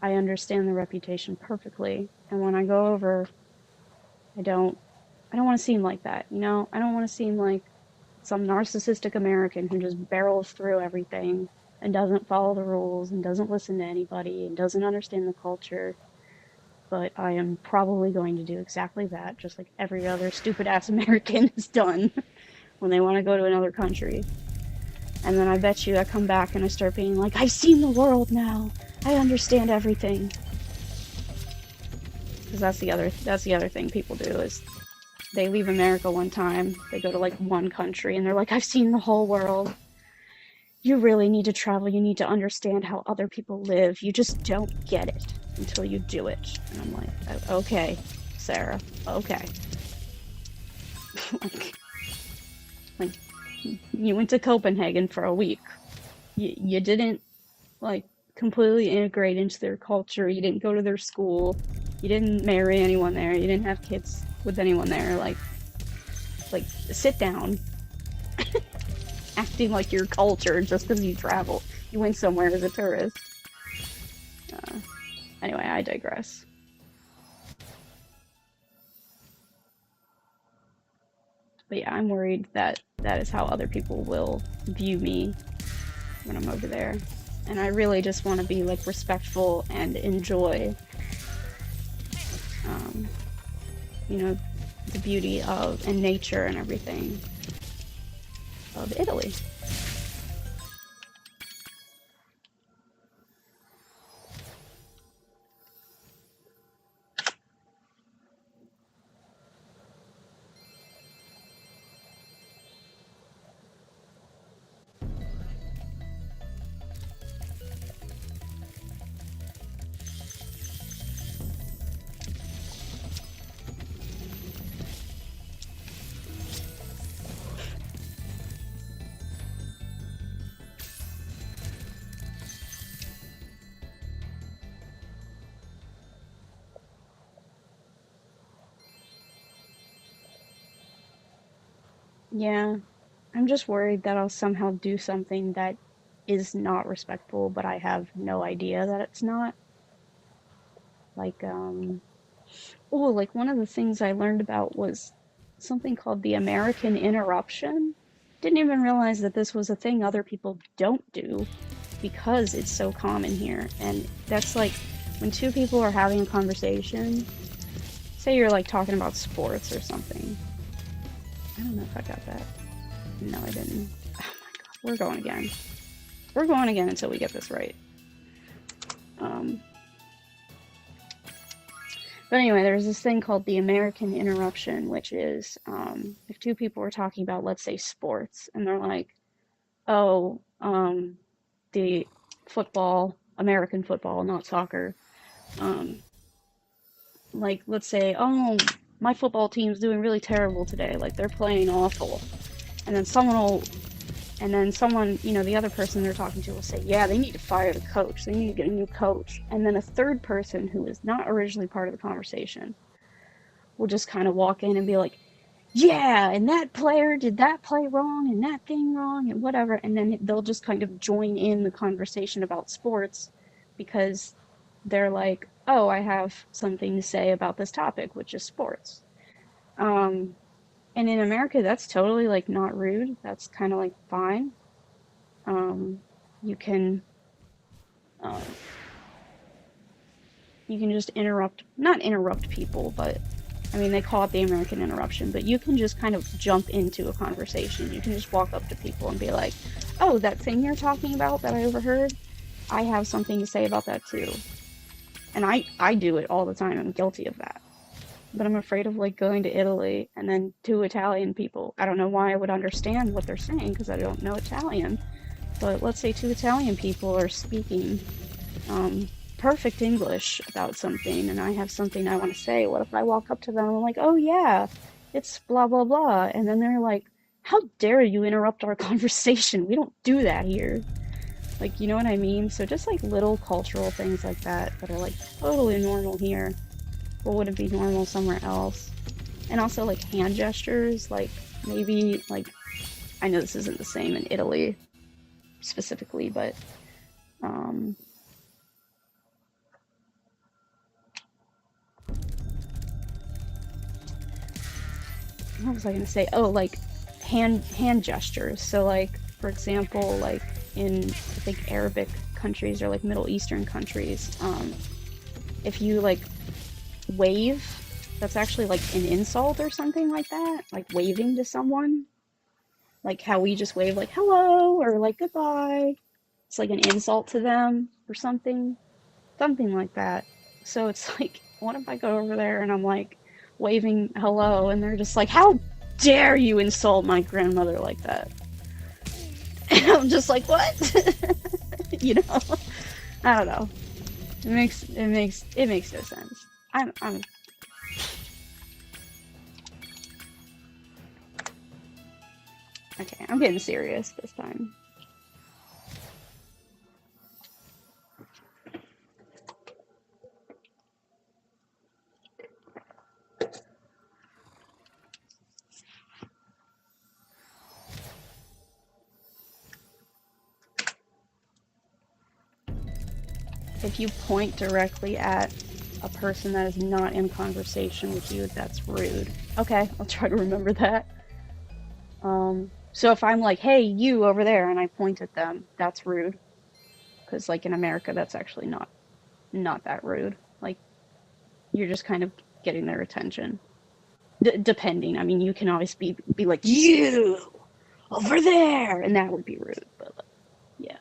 I understand the reputation perfectly, and when I go over, I don't I don't want to seem like that, I don't want to seem like some narcissistic American who just barrels through everything and doesn't follow the rules and doesn't listen to anybody and doesn't understand the culture. But I am probably going to do exactly that, just like every other stupid ass American has done when they want to go to another country. And then I bet you I come back and I start being like, I've seen the world now. I understand everything. Because that's the other thing people do is they leave America one time, they go to like one country and they're like, I've seen the whole world. You really need to travel, you need to understand how other people live. You just don't get it until you do it. And I'm like, okay, Sarah, okay. like, you went to Copenhagen for a week. You didn't like completely integrate into their culture. You didn't go to their school. You didn't marry anyone there. You didn't have kids with anyone there. Like sit down. Acting like you're cultured just because you travel. You went somewhere as a tourist. Anyway, I digress. But yeah, I'm worried that that is how other people will view me when I'm over there. And I really just want to be like respectful and enjoy, the beauty of and nature and everything of Italy. Yeah, I'm just worried that I'll somehow do something that is not respectful, but I have no idea that it's not. Like, like one of the things I learned about was something called the American interruption. Didn't even realize that this was a thing other people don't do because it's so common here. And that's like when two people are having a conversation, say you're like talking about sports or something. I don't know if I got that. No, I didn't. Oh my god, we're going again. We're going again until we get this right. But anyway, there's this thing called the American interruption, which is if two people are talking about, let's say, sports, and they're like, oh, the football, American football, not soccer. Um, like, let's say, oh, my football team's doing really terrible today. Like, they're playing awful. And then someone, the other person they're talking to will say, yeah, they need to fire the coach. They need to get a new coach. And then a third person who is not originally part of the conversation will just kind of walk in and be like, yeah, and that player did that play wrong and that thing wrong and whatever. And then they'll just kind of join in the conversation about sports because they're like, oh, I have something to say about this topic, which is sports. Um, and in America, that's totally like not rude. That's kind of like fine. Um, you can um, you can just not interrupt people, but I mean, they call it the American interruption, but you can just kind of jump into a conversation. You can just walk up to people and be like, oh, that thing you're talking about that I overheard, I have something to say about that too. And I do it all the time. I'm guilty of that. But I'm afraid of like going to Italy and then two Italian people. I don't know why I would understand what they're saying because I don't know Italian. But let's say two Italian people are speaking perfect English about something and I have something I want to say. What if I walk up to them and I'm like, oh yeah, it's blah blah blah. And then they're like, how dare you interrupt our conversation? We don't do that here. Like, you know what I mean? So just like little cultural things like that that are like totally normal here, but wouldn't be normal somewhere else. And also like hand gestures, like maybe like I know this isn't the same in Italy specifically, but um what was I gonna say? Oh, like hand gestures. So like for example, like in I think Arabic countries or like Middle Eastern countries, if you like wave, that's actually like an insult or something like that. Like waving to someone, like how we just wave like hello or like goodbye. It's like an insult to them or something like that. So it's like, what if I go over there and I'm like waving hello and they're just like, how dare you insult my grandmother like that? And I'm just like, what? You know? I don't know. It makes no sense. I'm okay, I'm getting serious this time. If you point directly at a person that is not in conversation with you, that's rude. Okay, I'll try to remember that. So if I'm like, hey, you over there, and I point at them, that's rude. Because like in America, that's actually not that rude. Like you're just kind of getting their attention. Depending, I mean, you can always be like, you over there, and that would be rude. But like, yeah,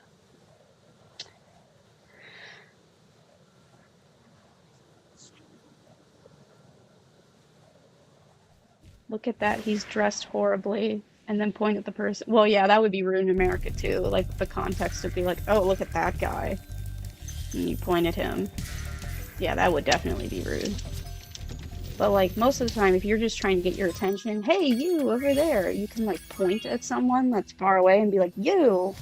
look at that. He's dressed horribly. And then point at the person. Well, yeah, that would be rude in America too. Like the context would be like, oh, look at that guy. And you point at him. Yeah, that would definitely be rude. But like most of the time, if you're just trying to get your attention, hey, you over there, you can like point at someone that's far away and be like, you,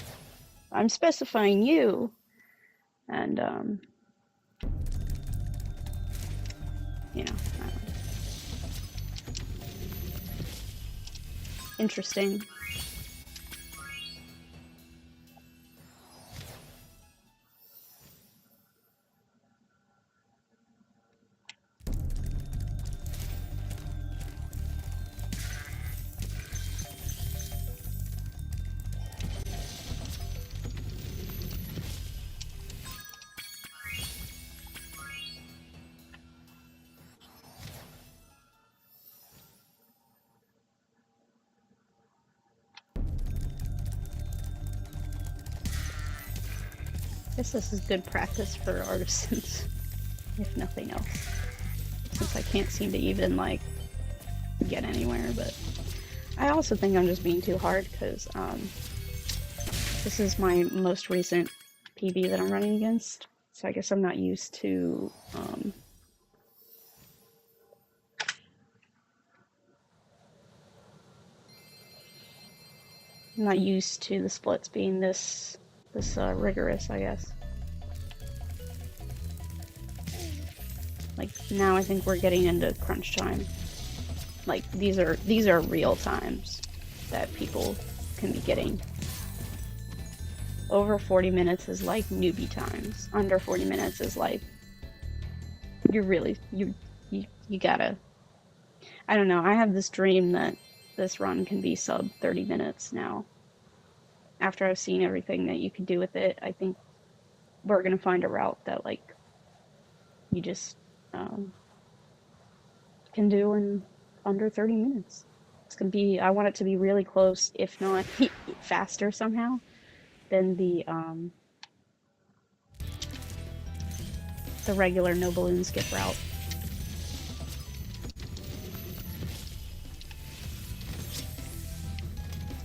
I'm specifying you. And, you know, interesting. guess this is good practice for artisans, if nothing else. Since I can't seem to even, like, get anywhere, but... I also think I'm just being too hard, because, this is my most recent PB that I'm running against, so I guess I'm not used to, I'm not used to the splits being this rigorous, I guess. Like, now I think we're getting into crunch time. Like, these are real times that people can be getting. Over 40 minutes is like newbie times. Under 40 minutes is like, you're really, you gotta, I don't know, I have this dream that this run can be sub 30 minutes now. After I've seen everything that you can do with it, I think we're gonna find a route that, like, you just can do in under 30 minutes. It's gonna be, I want it to be really close, if not faster somehow, than the regular no balloon skip route.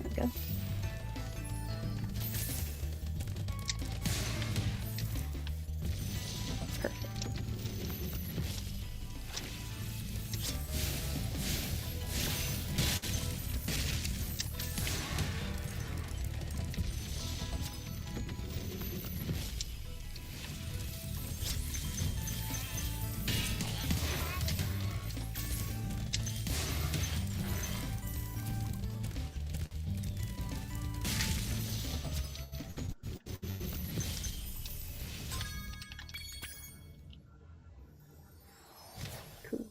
There we go. Perfect. Cool.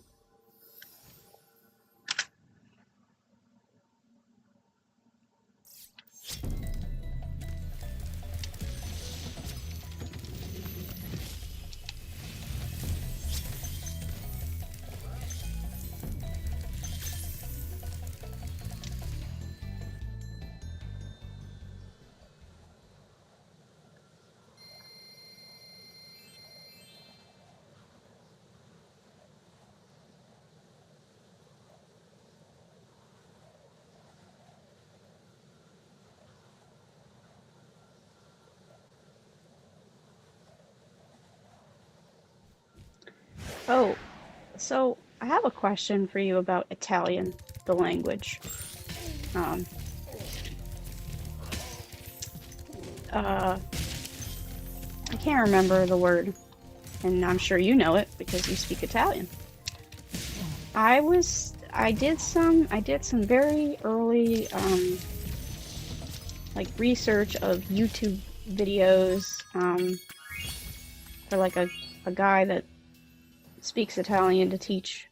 Oh, so I have a question for you about Italian, the language. Um, I can't remember the word, and I'm sure you know it because you speak Italian. I did some very early, like, research of YouTube videos, for, like, a guy that speaks Italian to teach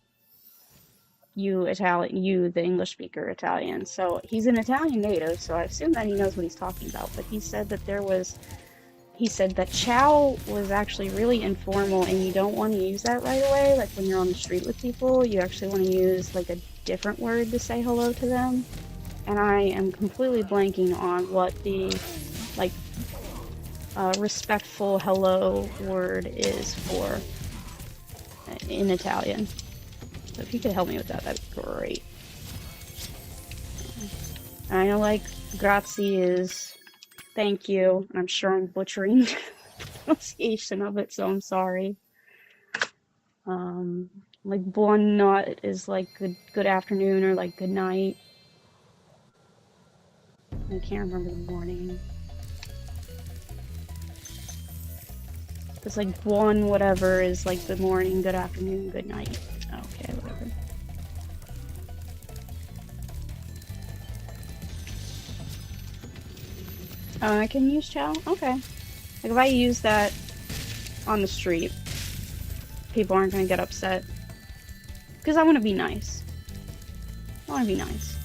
you the English speaker, Italian. So he's an Italian native, so I assume that he knows what he's talking about. But he said that ciao was actually really informal, and you don't want to use that right away. Like, when you're on the street with people, you actually want to use, like, a different word to say hello to them. And I am completely blanking on what the, like, respectful hello word is for in Italian. So if you could help me with that, that'd be great. I know, like, grazie is thank you, and I'm sure I'm butchering the pronunciation of it, so I'm sorry. Like, buonanotte is like good afternoon, or like good night. I can't remember the morning. It's like buon whatever is like good morning, good afternoon, good night. Okay, whatever. Oh, I can use ciao? Okay. Like, if I use that on the street, people aren't gonna get upset. Because I want to be nice. I want to be nice.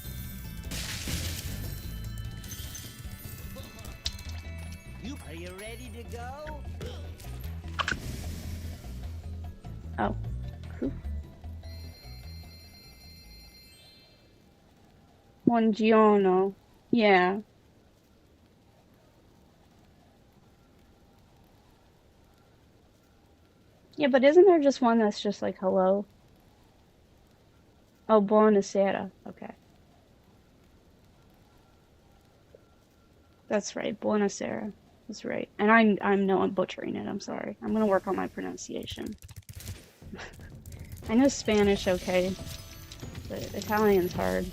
Are you ready to go? Oh, cool. Buongiorno. Yeah. Yeah, but isn't there just one that's just like hello? Oh, buonasera. Okay. That's right. Buonasera. That's right. And I'm butchering it. I'm sorry. I'm gonna work on my pronunciation. I know Spanish okay, but Italian's hard.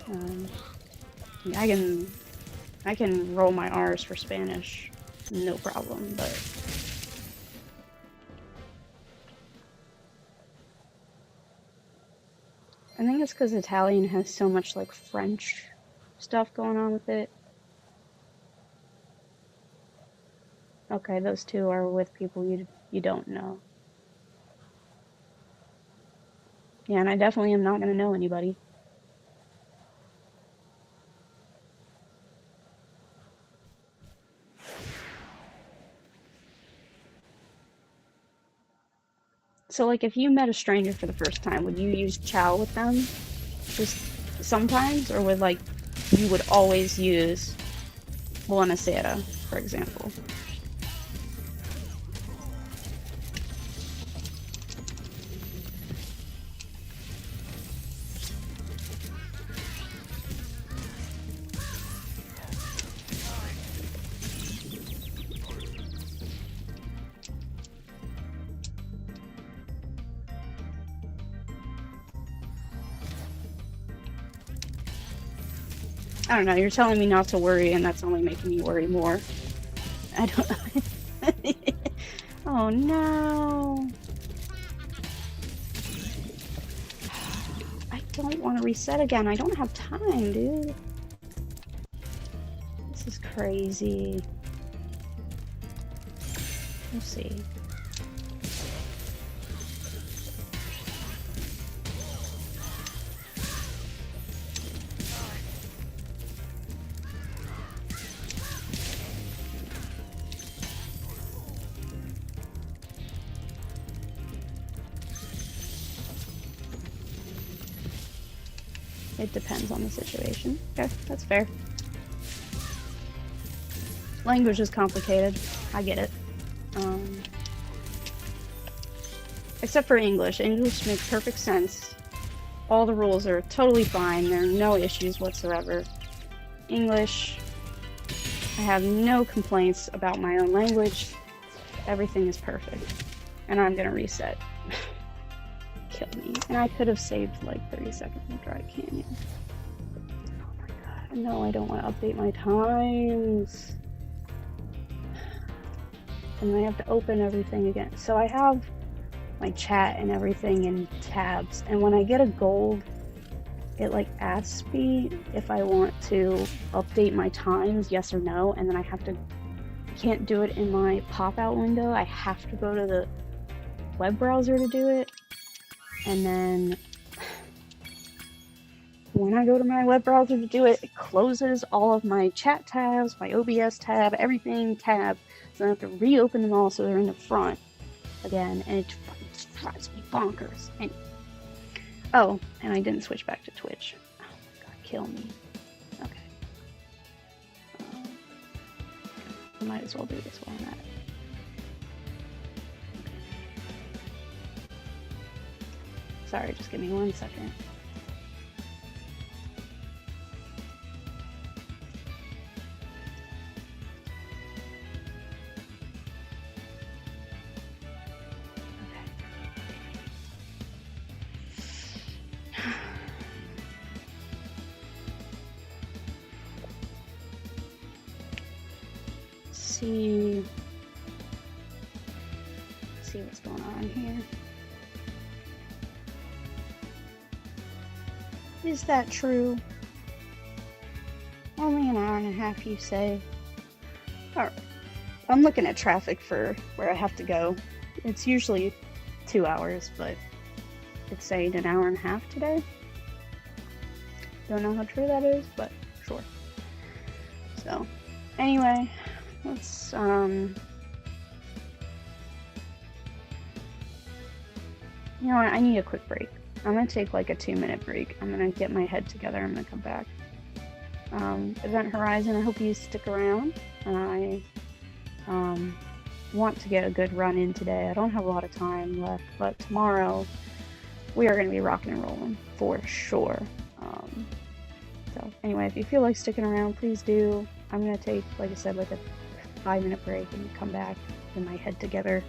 Um, yeah, I can roll my R's for Spanish, no problem. But I think it's because Italian has so much like French stuff going on with it. Okay, those two are with people you don't know. Yeah, and I definitely am not gonna know anybody. So like if you met a stranger for the first time, would you use ciao with them? Just sometimes, or would like you would always use buonasera, for example? I don't know, you're telling me not to worry, and that's only making me worry more. I don't. Oh no. I don't want to reset again. I don't have time, dude. This is crazy. We'll see. It depends on the situation. Okay, that's fair. Language is complicated. I get it. Except for English. English makes perfect sense. All the rules are totally fine. There are no issues whatsoever. English, I have no complaints about my own language. Everything is perfect. And I'm gonna reset. Kill me. And I could have saved like 30 seconds in Dry Canyon. Oh my god. No, I don't want to update my times. And I have to open everything again. So I have my chat and everything in tabs. And when I get a gold, it like asks me if I want to update my times, yes or no. And then I can't do it in my pop-out window. I have to go to the web browser to do it. And then when I go to my web browser to do it, it closes all of my chat tabs, my OBS tab, everything tab. So I have to reopen them all so they're in the front again, and it drives me bonkers. And oh, and I didn't switch back to Twitch. Oh my god, kill me. Okay. I might as well do this while I'm at it. Sorry, just give me 1 second. See what's going on here. Is that true? Only an hour and a half, you say? Alright. I'm looking at traffic for where I have to go. It's usually 2 hours, but it's saying an hour and a half today. Don't know how true that is, but sure. So, anyway, let's, you know what, I need a quick break. I'm gonna take like a 2-minute break. I'm gonna get my head together. I'm gonna come back. Event Horizon, I hope you stick around. I Want to get a good run in today. I don't have a lot of time left, but tomorrow we are going to be rocking and rolling for sure. So anyway, if you feel like sticking around, please do. I'm going to take, like I said, like a 5-minute break and come back in my head together.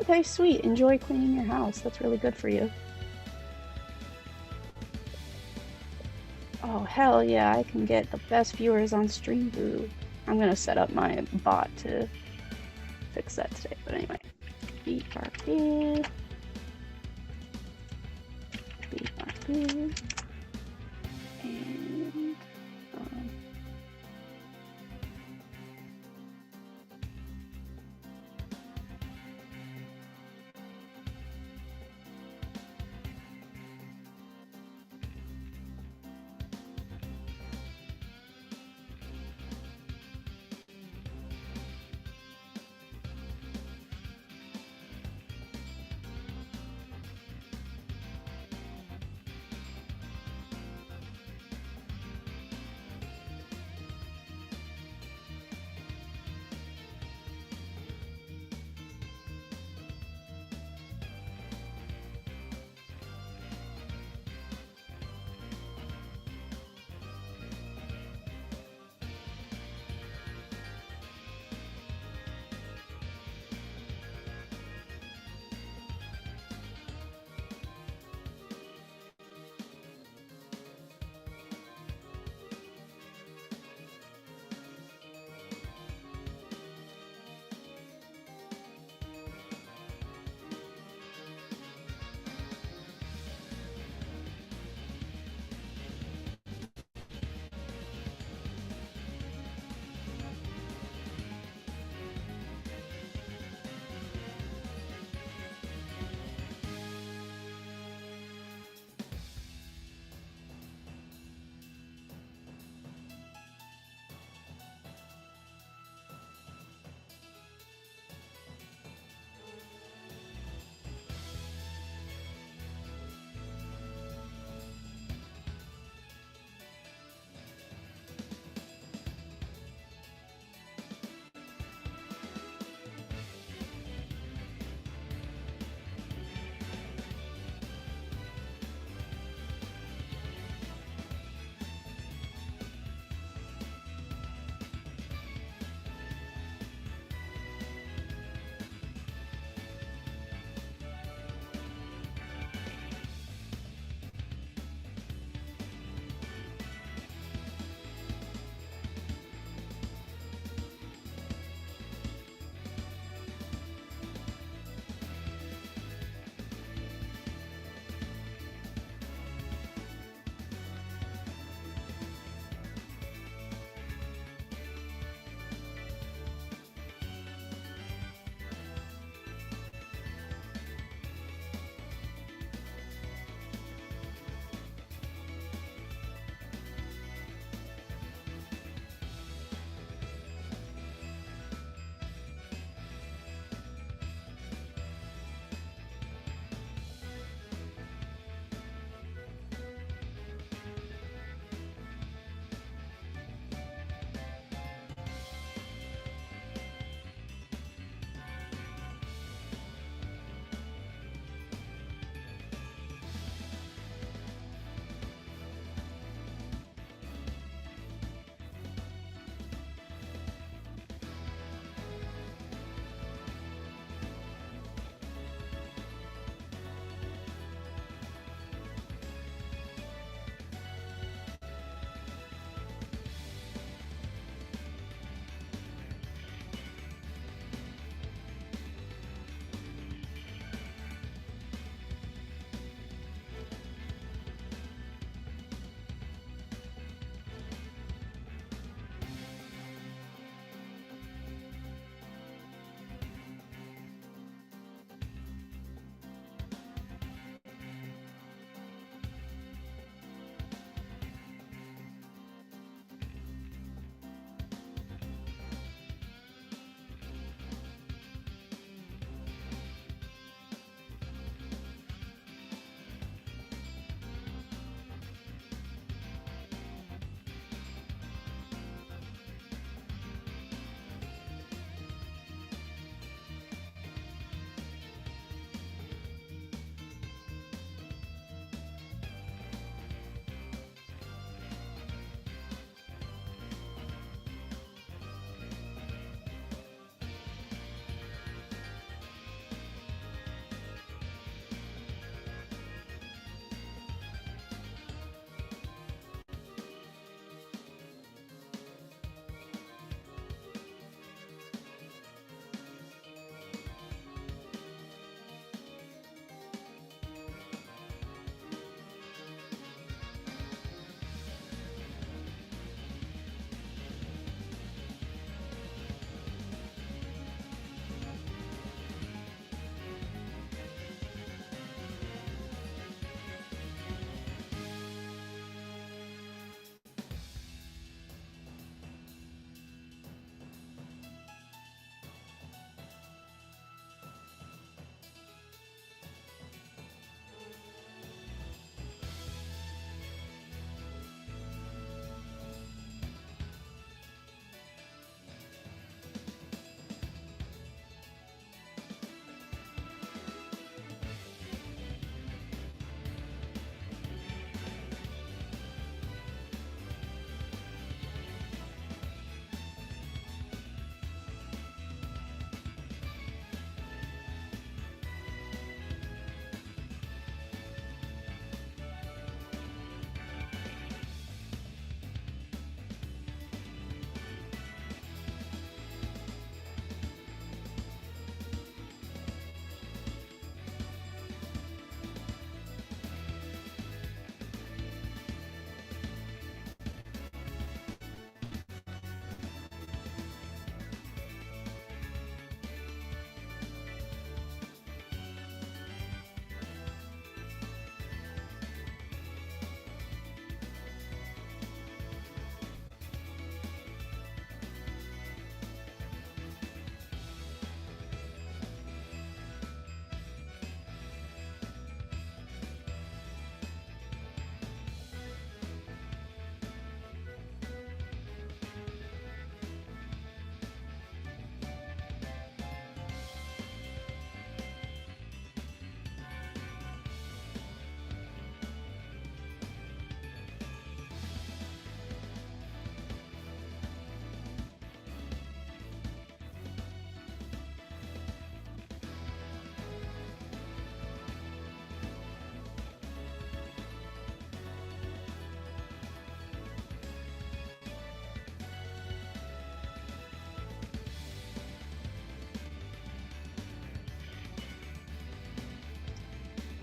Okay, sweet. Enjoy cleaning your house. That's really good for you. Oh, hell yeah, I can get the best viewers on stream. Boo. I'm gonna set up my bot to fix that today, but anyway. BRB. BRB. And,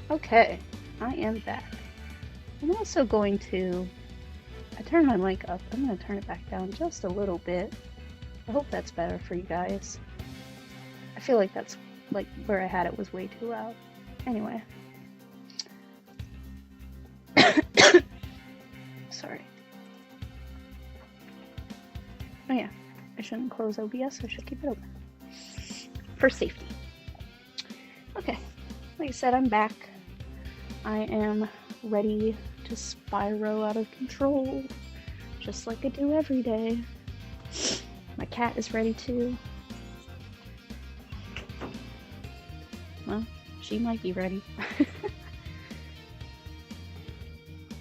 Okay, I am back. I'm also going to... I turned my mic up. I'm going to turn it back down just a little bit. I hope that's better for you guys. I feel like that's, like, where I had it was way too loud. Anyway. Sorry. Oh yeah, I shouldn't close OBS, I should keep it open. For safety. Okay, like I said, I'm back. I am ready to Spyro out of control, just like I do every day. My cat is ready too. Well, she might be ready.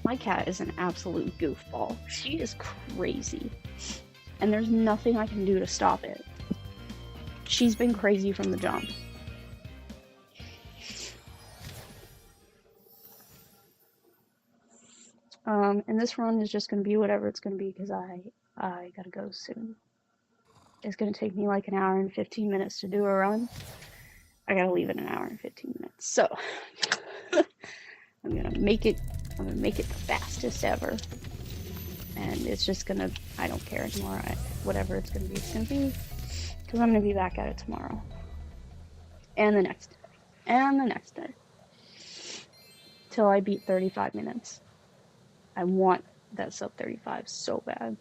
My cat is an absolute goofball. She is crazy. And there's nothing I can do to stop it. She's been crazy from the jump. And this run is just gonna be whatever it's gonna be because I gotta go soon. It's gonna take me like an hour and 15 minutes to do a run. I gotta leave in an hour and 15 minutes. So I'm gonna make it the fastest ever. And it's just gonna, I don't care anymore. Whatever it's gonna be, because I'm gonna be back at it tomorrow. And the next day. And the next day. Till I beat 35 minutes. I want that sub 35 so bad.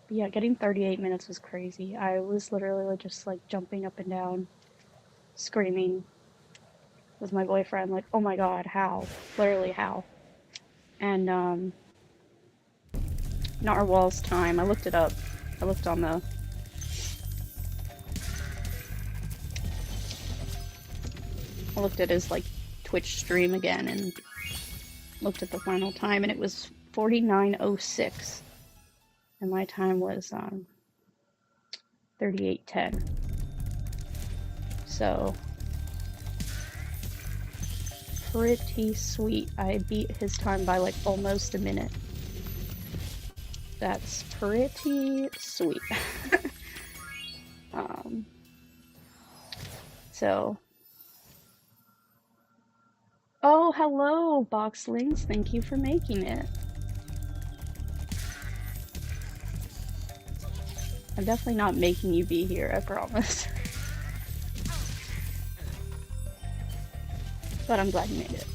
But yeah, getting 38 minutes was crazy. I was literally just like jumping up and down, screaming with my boyfriend, like, oh my god, how? Literally, how? And, Narwhal's time, I looked it up. I looked on the... I looked at his, like, Twitch stream again and looked at the final time, and it was 49:06. And my time was, 38:10. So... pretty sweet. I beat his time by like almost a minute. That's pretty sweet. So. Oh, hello, Boxlings. Thank you for making it. I'm definitely not making you be here, I promise. But I'm glad you made it.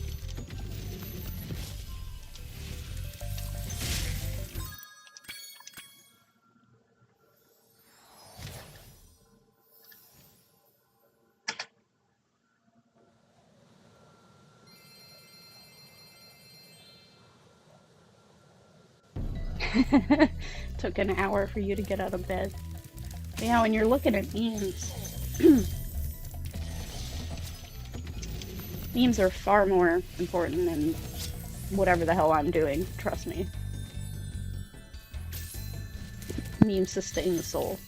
Took an hour for you to get out of bed. But yeah, when you're looking at memes, memes are far more important than whatever the hell I'm doing, trust me. Memes sustain the soul.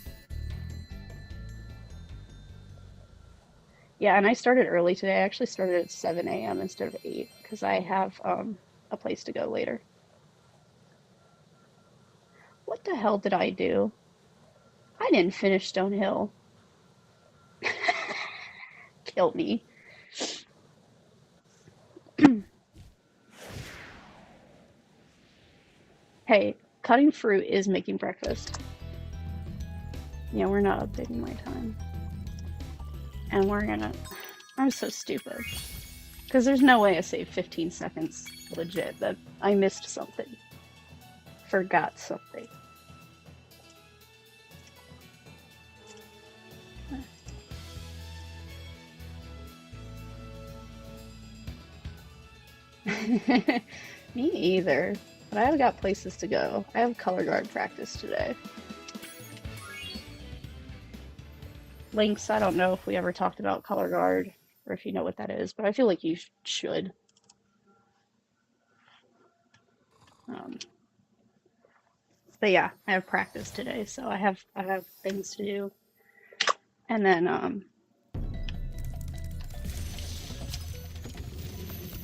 Yeah, and I started early today. I actually started at 7 a.m. instead of 8 because I have a place to go later. What the hell did I do? I didn't finish Stonehill. Kill me. Hey, cutting fruit is making breakfast. Yeah, we're not updating my time. And we're gonna... I'm so stupid. Because there's no way I saved 15 seconds legit. That I missed something. Forgot something. Me either. But I've got places to go. I have color guard practice today. Lynx, I don't know if we ever talked about color guard or if you know what that is, but I feel like you should. But yeah, I have practice today, so I have things to do. And then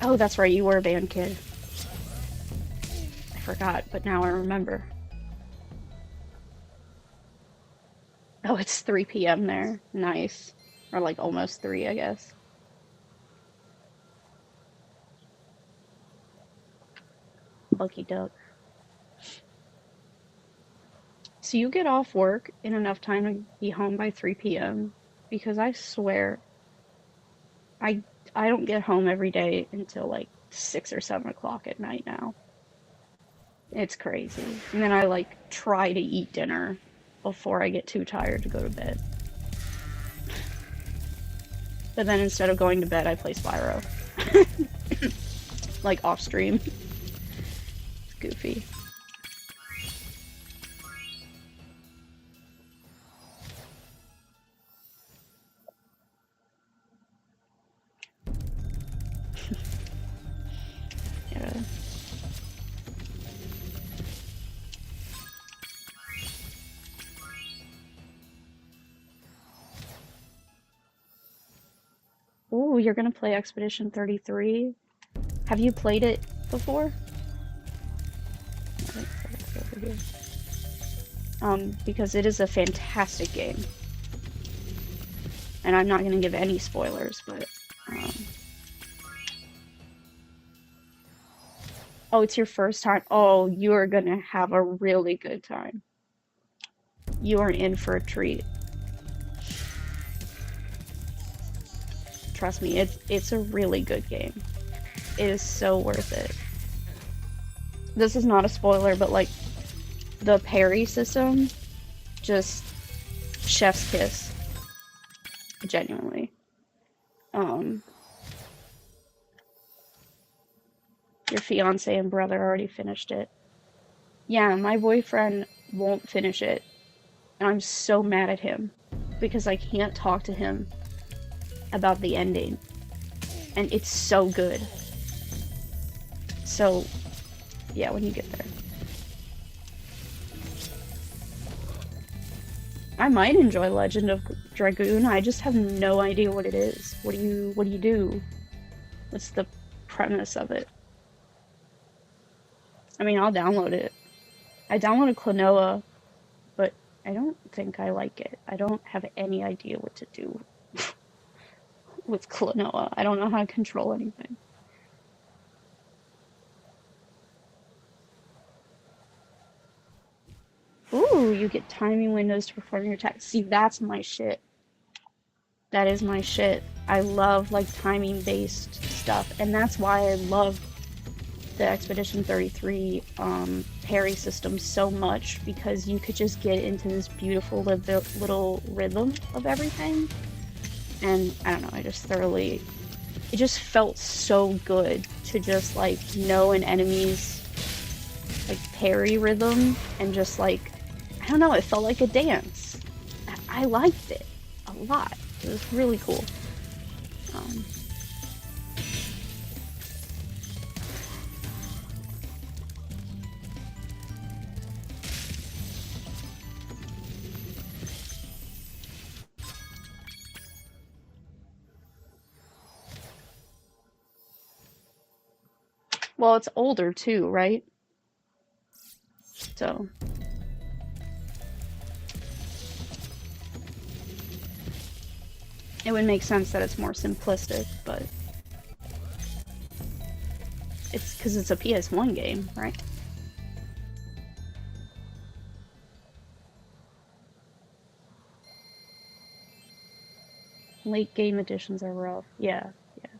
oh, that's right, you were a band kid. I forgot, but now I remember. Oh, it's 3 p.m. there. Nice. Or like almost 3, I guess. Lucky duck. So you get off work in enough time to be home by 3 p.m. Because I swear I I don't get home every day until like 6 or 7 o'clock at night now. It's crazy. And then I like try to eat dinner before I get too tired to go to bed. But then instead of going to bed, I play Spyro. Like off stream. It's goofy. Yeah. Ooh, you're gonna play Expedition 33? Have you played it before? Because it is a fantastic game. And I'm not gonna give any spoilers, but um... Oh, it's your first time? Oh, you are gonna have a really good time. You are in for a treat. Trust me, it's a really good game. It is so worth it. This is not a spoiler, but like the parry system, just chef's kiss. Genuinely. Your fiance and brother already finished it. Yeah, my boyfriend won't finish it, and I'm so mad at him because I can't talk to him about the ending, and it's so good. So, yeah, when you get there. I might enjoy Legend of Dragoon, I just have no idea what it is. What do you do? What's the premise of it? I mean, I'll download it. I downloaded Klonoa, but I don't think I like it. I don't have any idea what to do with Klonoa. I don't know how to control anything. Ooh, you get timing windows to perform your attacks. See, that's my shit. That is my shit. I love like timing based stuff, and that's why I love the Expedition 33 parry system so much, because you could just get into this beautiful little rhythm of everything. And I don't know, I just thoroughly, it just felt so good to just like know an enemy's like parry rhythm and just like, I don't know, it felt like a dance. I liked it a lot. It was really cool. Well, it's older too, right? So it would make sense that it's more simplistic, but it's because it's a PS1 game, right? Late game editions are rough. Yeah, yeah.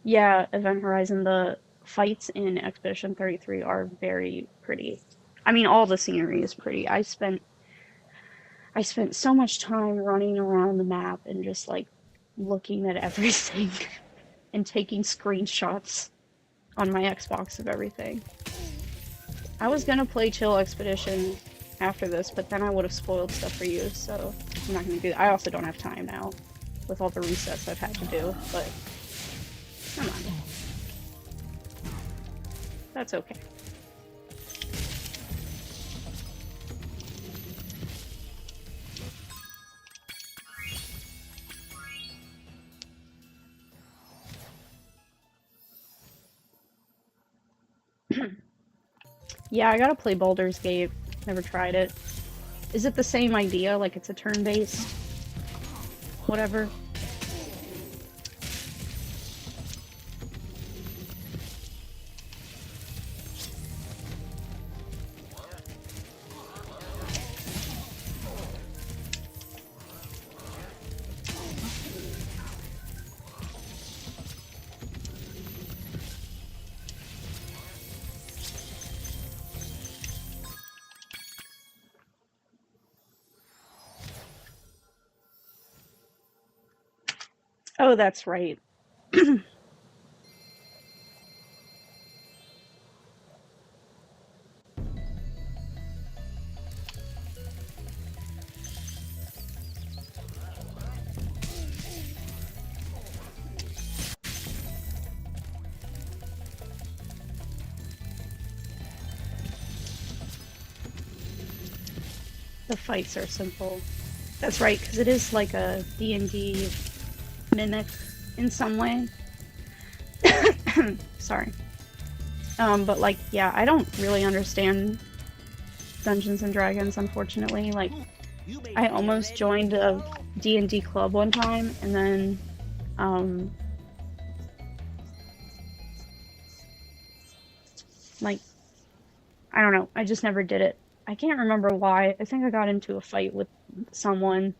Yeah, Event Horizon, the fights in Expedition 33 are very pretty. I mean, all the scenery is pretty. I spent so much time running around the map and just like looking at everything and taking screenshots on my Xbox of everything. I was gonna play Chill Expedition after this, but then I would have spoiled stuff for you, so I'm not gonna do that. I also don't have time now with all the resets I've had to do, but come on. That's okay. Yeah, I gotta play Baldur's Gate. Never tried it. Is it the same idea? Like it's a turn-based whatever? Oh, that's right. The fights are simple. That's right, because it is like a D&D mimic in some way. Sorry. But like, yeah, I don't really understand Dungeons and Dragons, unfortunately. Like, I almost joined a D&D club one time, and then, like, I don't know, I just never did it. I can't remember why. I think I got into a fight with someone,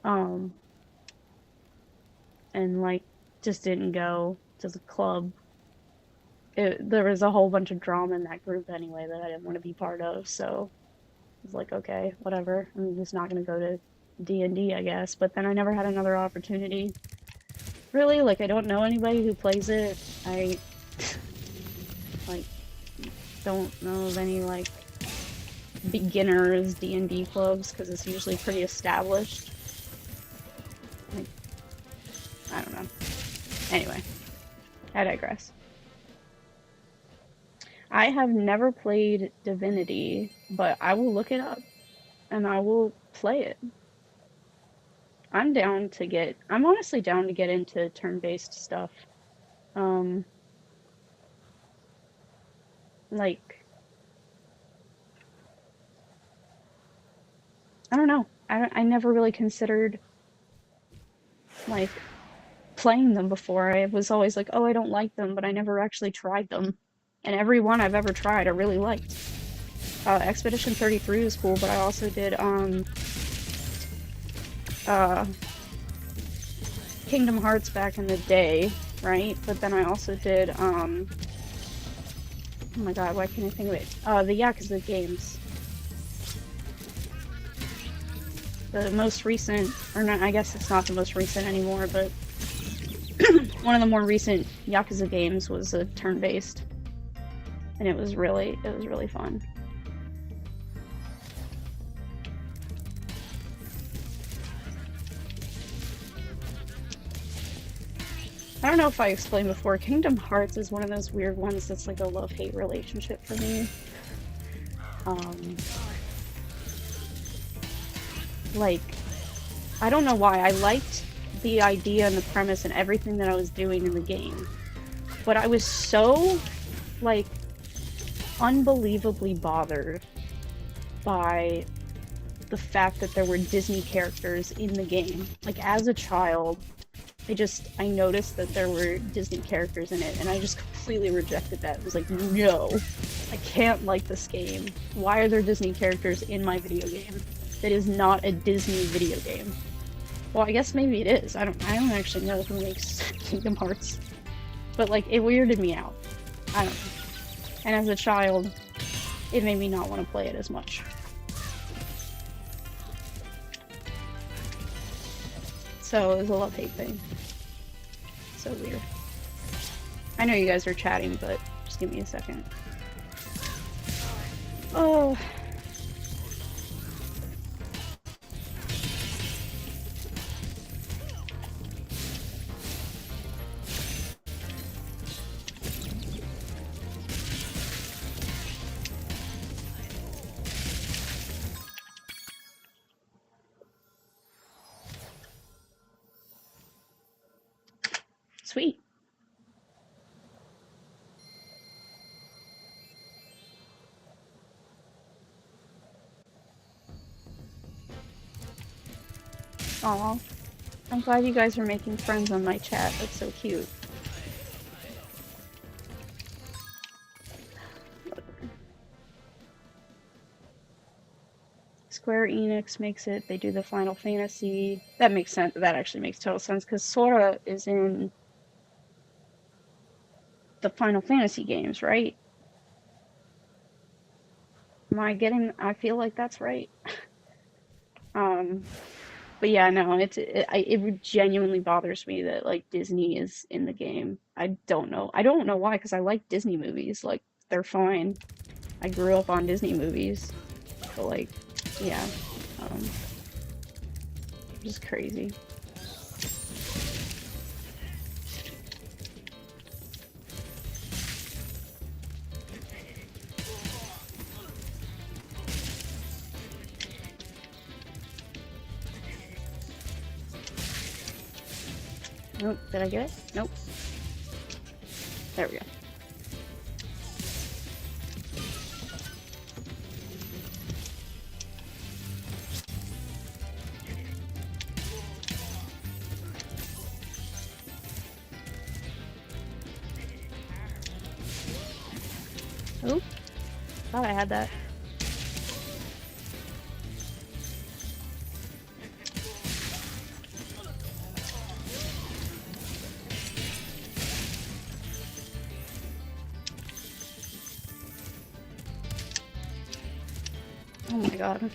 um, and like, just didn't go to the club. There was a whole bunch of drama in that group anyway that I didn't want to be part of, so I was like, okay, whatever. I'm just not gonna go to D&D, I guess. But then I never had another opportunity. Really, like I don't know anybody who plays it. I like don't know of any like beginners D&D clubs because it's usually pretty established. Like, I don't know. Anyway, I digress. I have never played Divinity, but I will look it up and I will play it. I'm honestly down to get into turn-based stuff. Um, like, I don't know. I never really considered, like, playing them before. I was always like, oh, I don't like them, but I never actually tried them. And every one I've ever tried, I really liked. Expedition 33 was cool, but I also did, uh, Kingdom Hearts back in the day, right? But then I also did, oh my god, why can't I think of it? The Yakuza games. The most recent, or not, I guess it's not the most recent anymore, but one of the more recent Yakuza games was a turn-based, and it was really fun. I don't know if I explained before, Kingdom Hearts is one of those weird ones that's like a love-hate relationship for me. Like, I don't know why. I liked the idea and the premise and everything that I was doing in the game. But I was so, like, unbelievably bothered by the fact that there were Disney characters in the game. Like, as a child, I noticed that there were Disney characters in it, and I just completely rejected that. It was like, no, I can't like this game. Why are there Disney characters in my video game? That is not a Disney video game. Well, I guess maybe it is. I don't actually know who makes Kingdom Hearts. But like, it weirded me out. I don't know. And as a child, it made me not want to play it as much. So it was a love-hate thing. So weird. I know you guys are chatting, but just give me a second. Oh. Sweet. Aw, I'm glad you guys are making friends on my chat. That's so cute. Square Enix makes it. They do the Final Fantasy. That makes sense. That actually makes total sense because Sora is in the Final Fantasy games, right? Am I getting? I feel like that's right. Um, but yeah, no, it genuinely bothers me that like Disney is in the game. I don't know. I don't know why, because I like Disney movies. Like they're fine. I grew up on Disney movies, but like, yeah, um, just crazy. Nope. Did I get it? Nope. There we go. Oop. Thought I had that. Oh my god.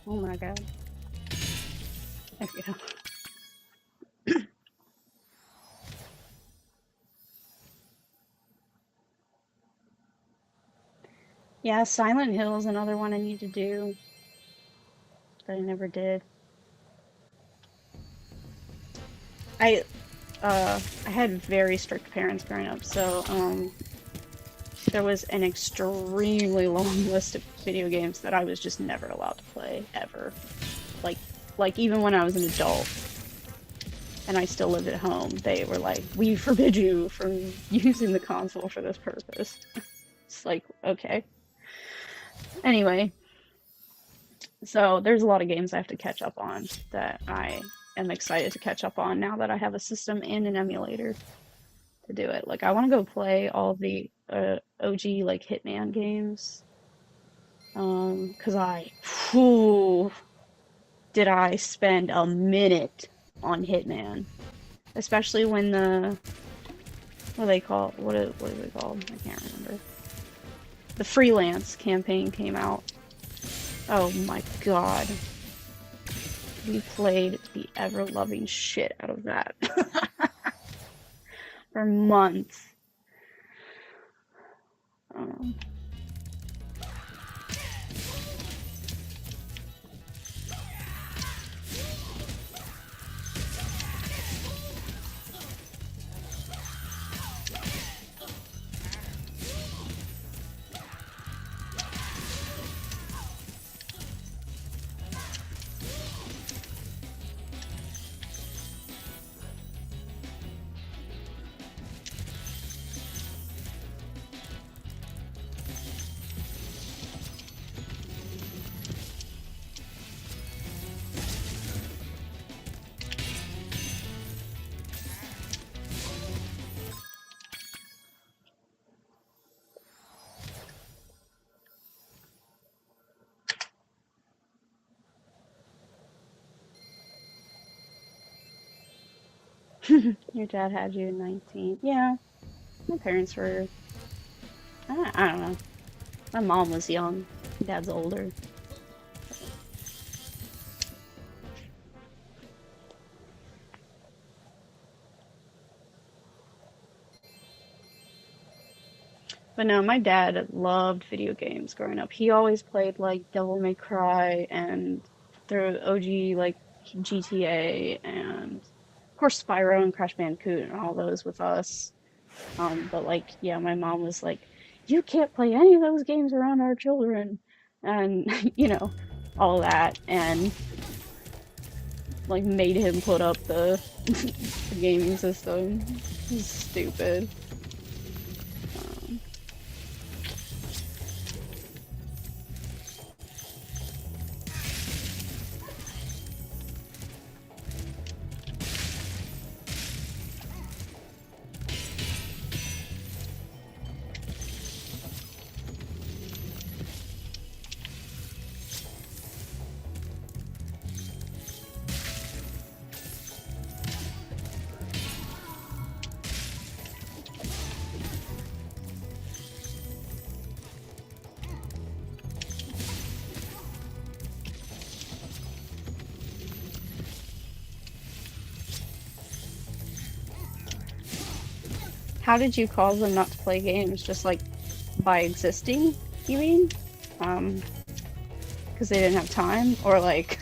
Oh my god. There we go. Yeah, Silent Hill is another one I need to do that I never did. I I had very strict parents growing up, so there was an extremely long list of video games that I was just never allowed to play ever. Like like even when I was an adult and I still lived at home, they were like, "We forbid you from using the console for this purpose." It's like, okay. Anyway, so there's a lot of games I have to catch up on that I am excited to catch up on now that I have a system and an emulator to do it. Like I want to go play all the OG like Hitman games. 'Cause whew, did I spend a minute on Hitman, especially when what do they call what is it called? I can't remember. The freelance campaign came out. Oh my god. We played the ever-loving shit out of that for months. Um, Your dad had you in 19. Yeah, my parents were, I don't know. My mom was young. Dad's older. But no, my dad loved video games growing up. He always played like Devil May Cry and the OG like GTA and of course Spyro and Crash Bandicoot and all those with us. But like, yeah, my mom was like, you can't play any of those games around our children, and you know, all that, and like made him put up the gaming system. It's stupid. Um, how did you cause them not to play games? Just like by existing, you mean? Um, because they didn't have time, or like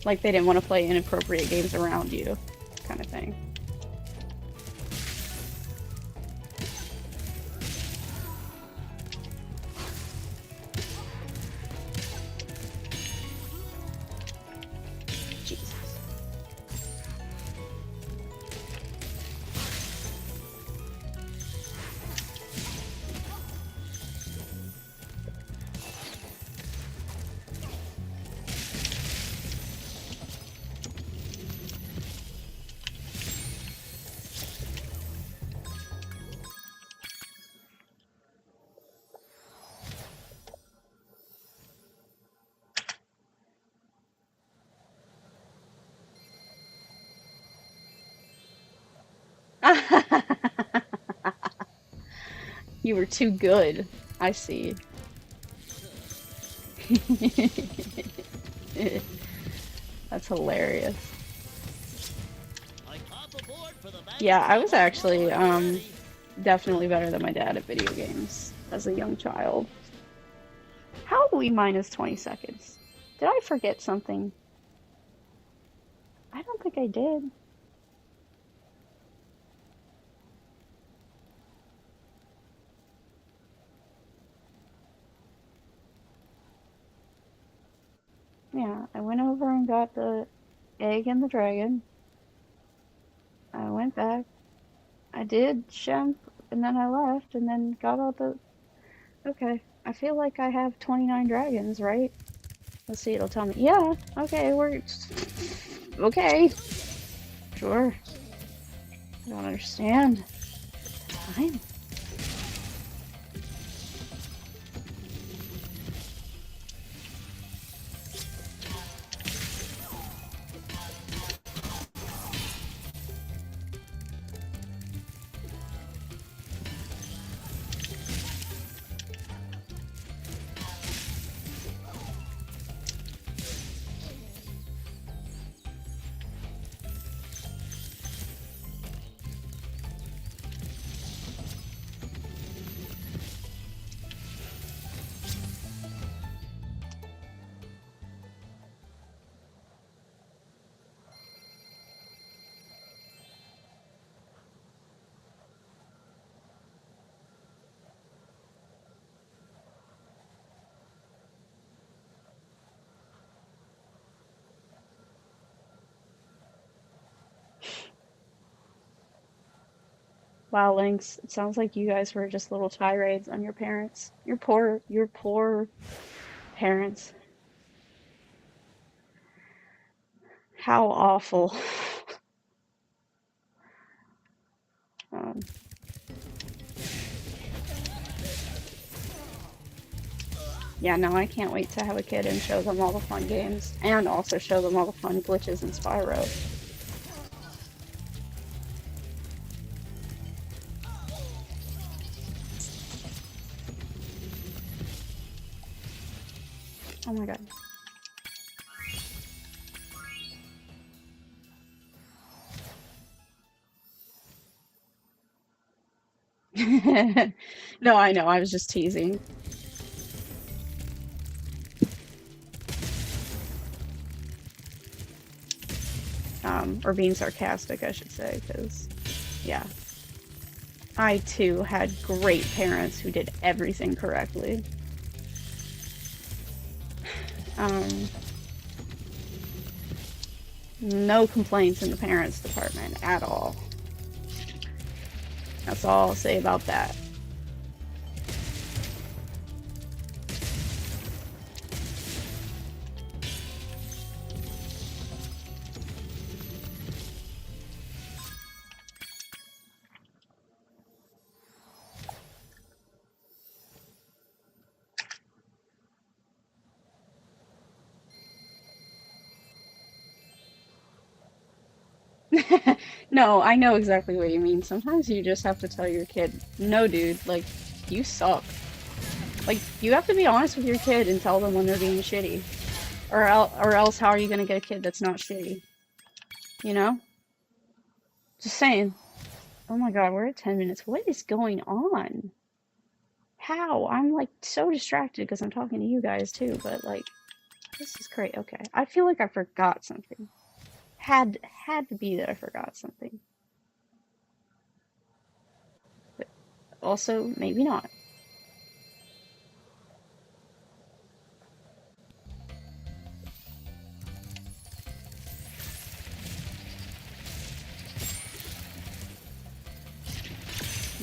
like they didn't want to play inappropriate games around you, kind of thing. Jesus. You were too good. I see. That's hilarious. Yeah, I was actually definitely better than my dad at video games as a young child. How are we minus 20 seconds? Did I forget something? I don't think I did. Yeah, I went over and got the egg and the dragon. I went back. I did Shemp, and then I left, and then got all the... Okay, I feel like I have 29 dragons, right? Let's see, it'll tell me. Yeah, okay, we're... Okay, sure. I don't understand. Fine. Wow, Lynx, it sounds like you guys were just little tirades on your parents. Your poor parents. How awful. Um, yeah, no, I can't wait to have a kid and show them all the fun games, and also show them all the fun glitches in Spyro. Oh my god. No, I know, I was just teasing. Or being sarcastic, I should say, because, yeah. I, too, had great parents who did everything correctly. Um, no complaints in the parents department at all. That's all I'll say about that. No, I know exactly what you mean. Sometimes you just have to tell your kid, no, dude, like, you suck. Like, you have to be honest with your kid and tell them when they're being shitty. Or else how are you gonna get a kid that's not shitty? You know? Just saying. Oh my god, we're at 10 minutes. What is going on? How? I'm like so distracted because I'm talking to you guys too, but like, this is great. Okay. I feel like I forgot something. Had to be that I forgot something. But also, maybe not.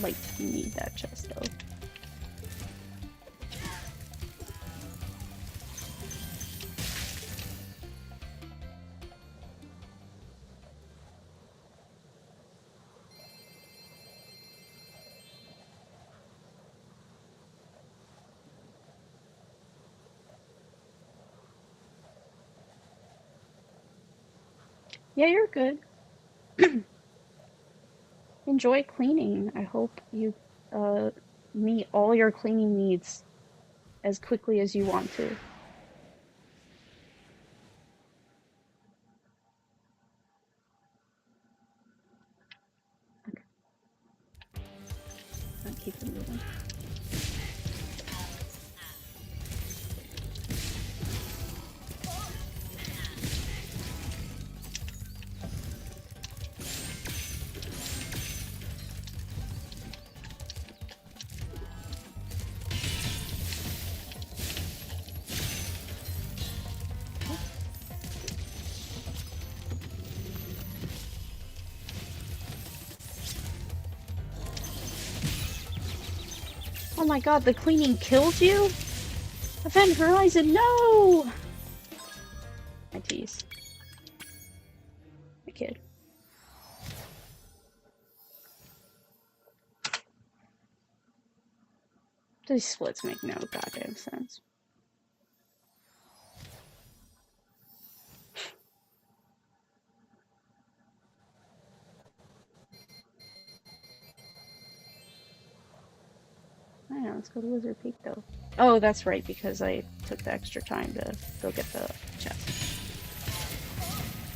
Like, you need that chest though. Yeah, you're good. Enjoy cleaning. I hope you uh meet all your cleaning needs as quickly as you want to. Okay, I'll keep it moving. Oh my god, the cleaning kills you? Event Horizon, no! I tease. I kid. These splits make no goddamn sense. I know, let's go to Wizard Peak though. Oh, that's right, because I took the extra time to go get the chest.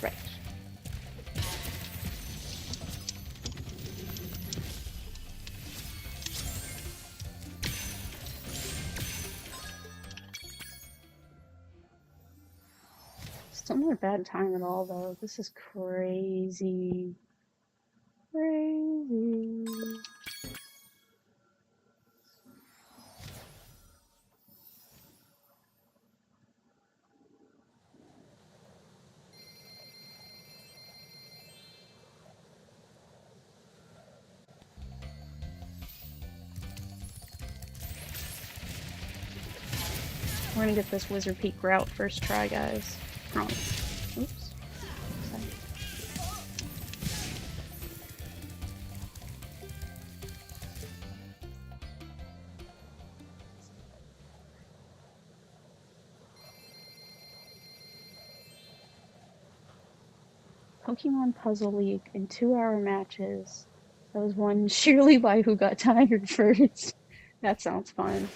Right. Still not a bad time at all though. This is crazy. Crazy. We're gonna get this Wizard Peak route first try, guys. Promise. Oops. Sorry. Pokemon Puzzle League in 2-hour matches. That was won sheerly by who got tired first. That sounds fun.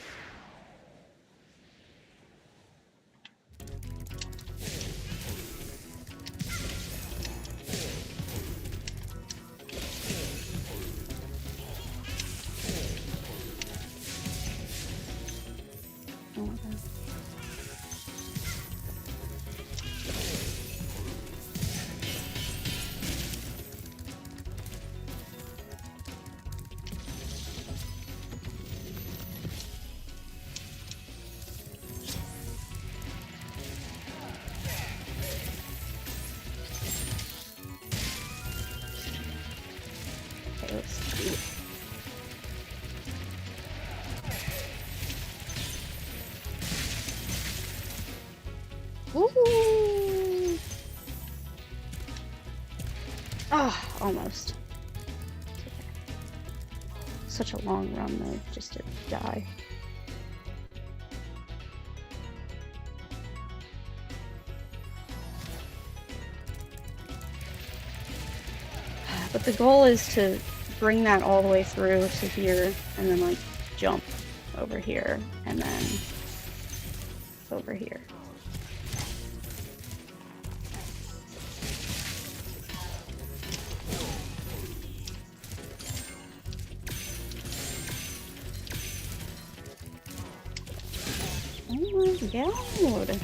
Let's do it. Woo! Ah, almost. Such a long run though, just to die. But the goal is to bring that all the way through to here, and then like jump over here, and then over here. Oh my god.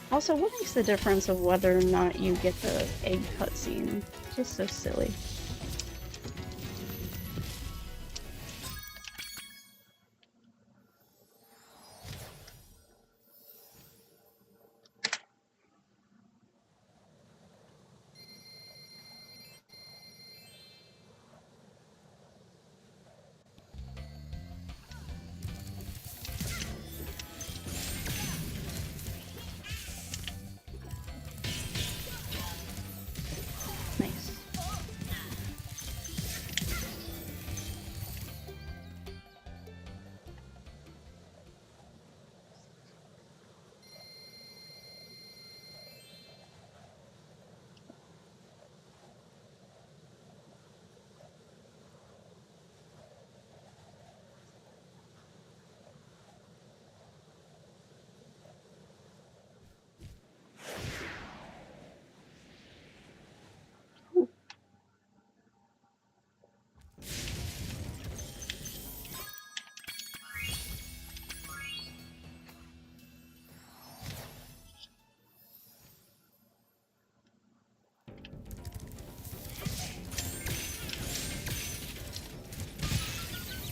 Also, what makes the difference of whether or not you get the egg cutscene? Just so silly. Nice.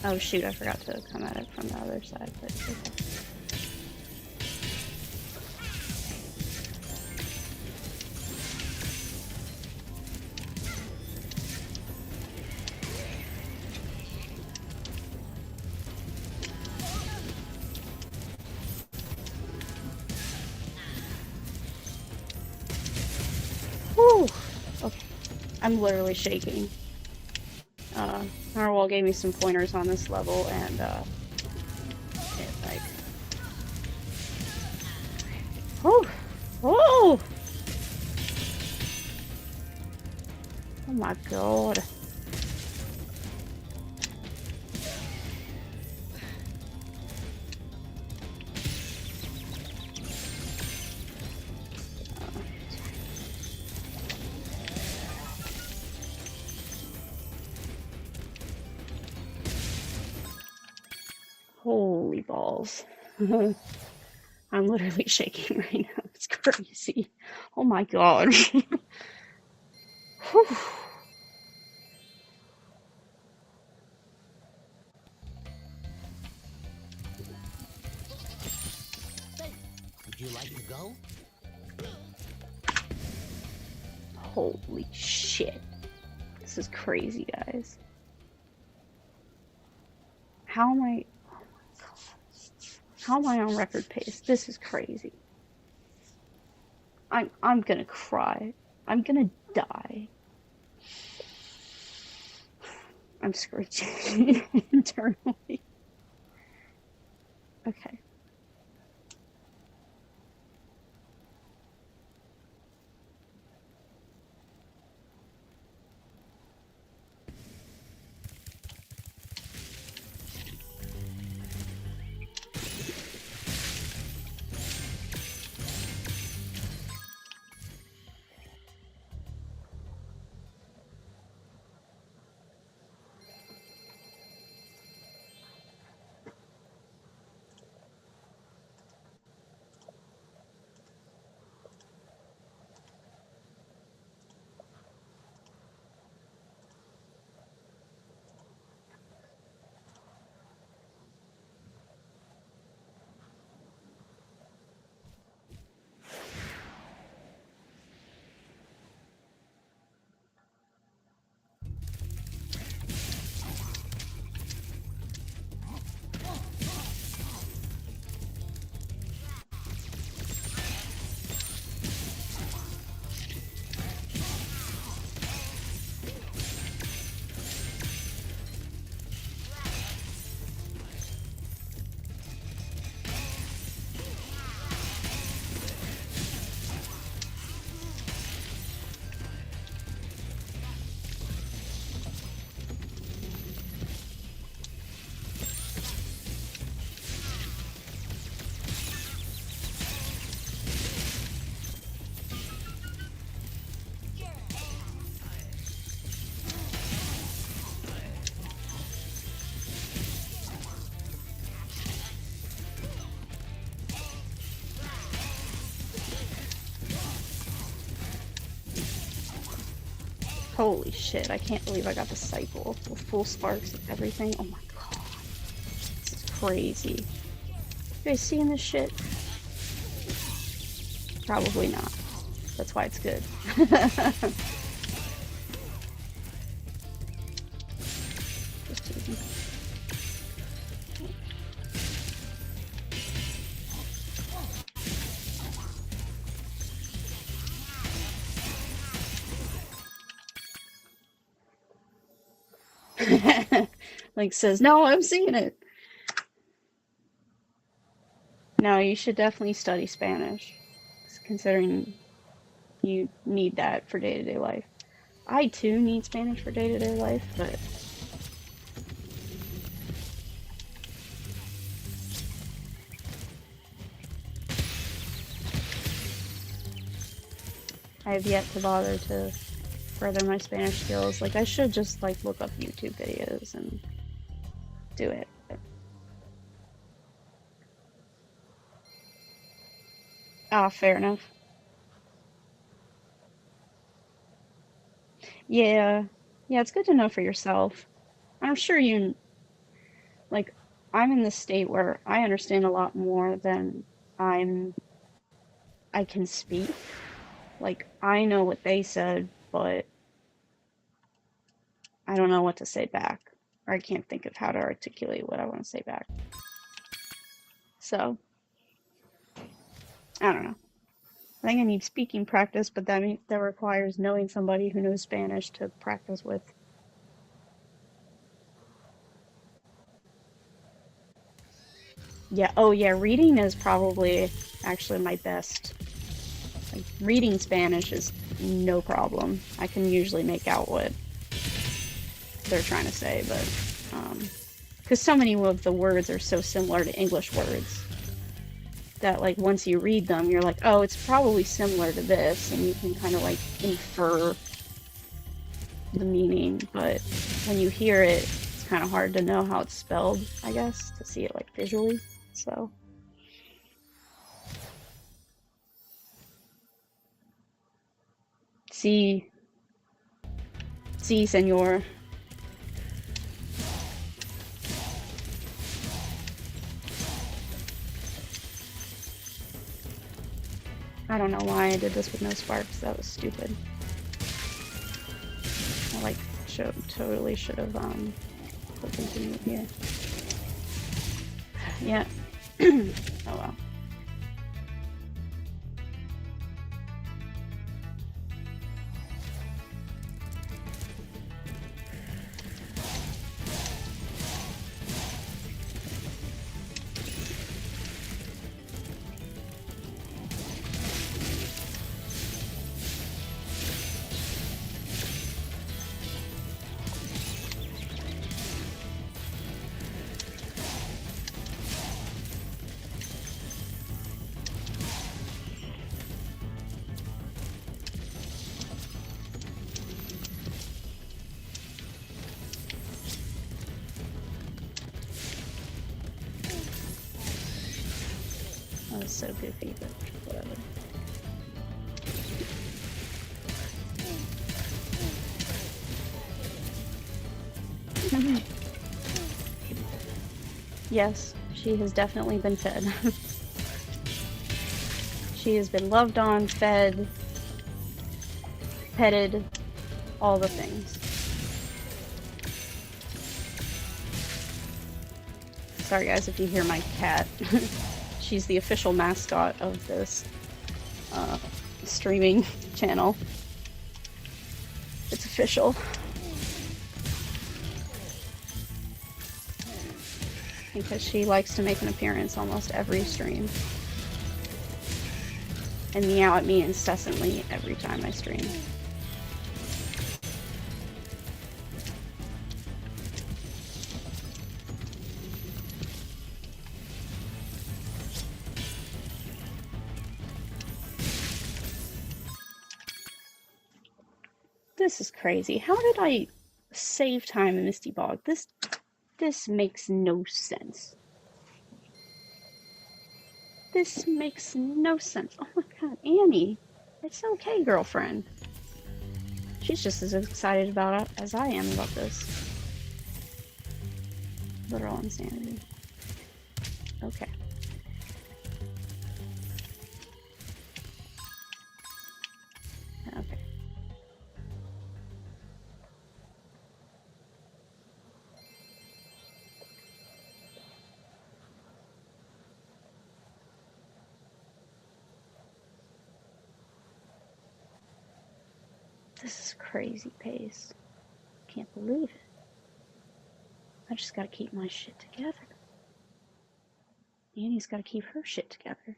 Oh shoot, I forgot to come at it from the other side, but okay. Whew! Okay. I'm literally shaking. Narwhal gave me some pointers on this level, and, it, like... Whew! Whoa! Oh my god. Holy balls. I'm literally shaking right now. It's crazy. Oh my god. Whew. Would you like to go? Holy shit. This is crazy, guys. How am I... How am I on record pace? This is crazy. I'm gonna cry. I'm gonna die. I'm screeching internally. Okay. Holy shit, I can't believe I got the cycle with full sparks and everything. Oh my god. This is crazy. You guys seeing this shit? Probably not. That's why it's good. Just teasing. Like says, no, I'm seeing it. No, you should definitely study Spanish, considering you need that for day-to-day life. I too need Spanish for day-to-day life, but I have yet to bother to further my Spanish skills. Like, I should just, like, look up YouTube videos and do it. Ah, fair enough. Yeah. Yeah, it's good to know for yourself. I'm sure you, like, I'm in this state where I understand a lot more than I can speak. Like, I know what they said, but I don't know what to say back. Or I can't think of how to articulate what I want to say back. So, I don't know. I think I need speaking practice, but that requires knowing somebody who knows Spanish to practice with. Yeah, oh yeah, reading is probably actually my best. Like, reading Spanish is no problem. I can usually make out what they're trying to say, but because so many of the words are so similar to English words that, like, once you read them, you're like, oh, it's probably similar to this, and you can kind of like infer the meaning. But when you hear it, it's kind of hard to know how it's spelled, I guess, to see it like visually. So. Sí, sí, señor. I don't know why I did this with no sparks. That was stupid. I like totally should have continued here. Yeah. Oh well. That was so goofy, but whatever. Yes, she has definitely been fed. She has been loved on, fed, petted, all the things. Sorry guys if you hear my cat. She's the official mascot of this streaming channel. It's official. Because she likes to make an appearance almost every stream. And meow at me incessantly every time I stream. This is crazy. How did I save time in Misty Bog? This makes no sense. This makes no sense. Oh my god, Annie. It's okay, girlfriend. She's just as excited about it as I am about this. Literal insanity. Okay. Okay. This is crazy pace. Can't believe it. I just gotta keep my shit together. Annie's gotta keep her shit together.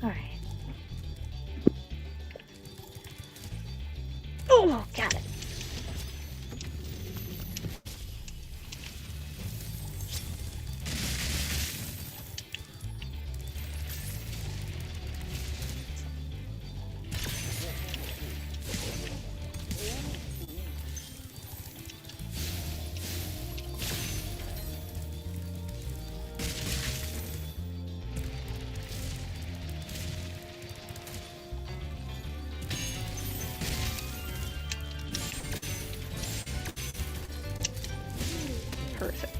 Alright. Oh, got it. Perfect.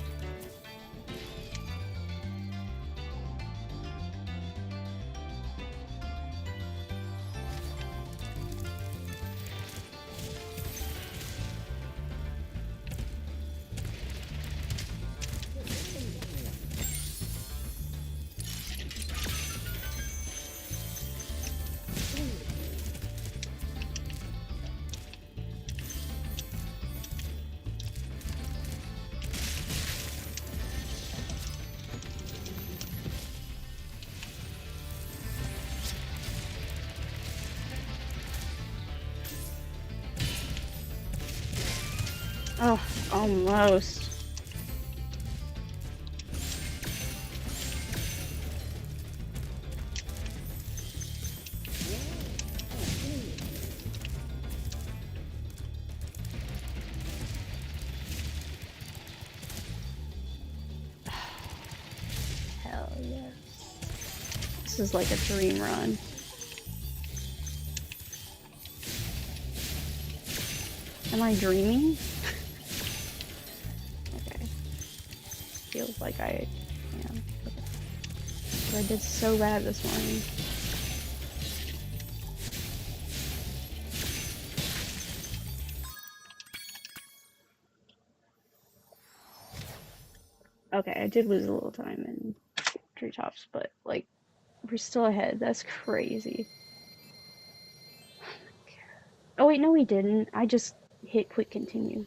Oh, almost. Hell yes. This is like a dream run. Am I dreaming? Okay. Feels like I am. Okay. But I did so bad this morning. Okay, I did lose a little time in treetops, but like, we're still ahead. That's crazy. Oh wait, no we didn't. I just hit quick continue.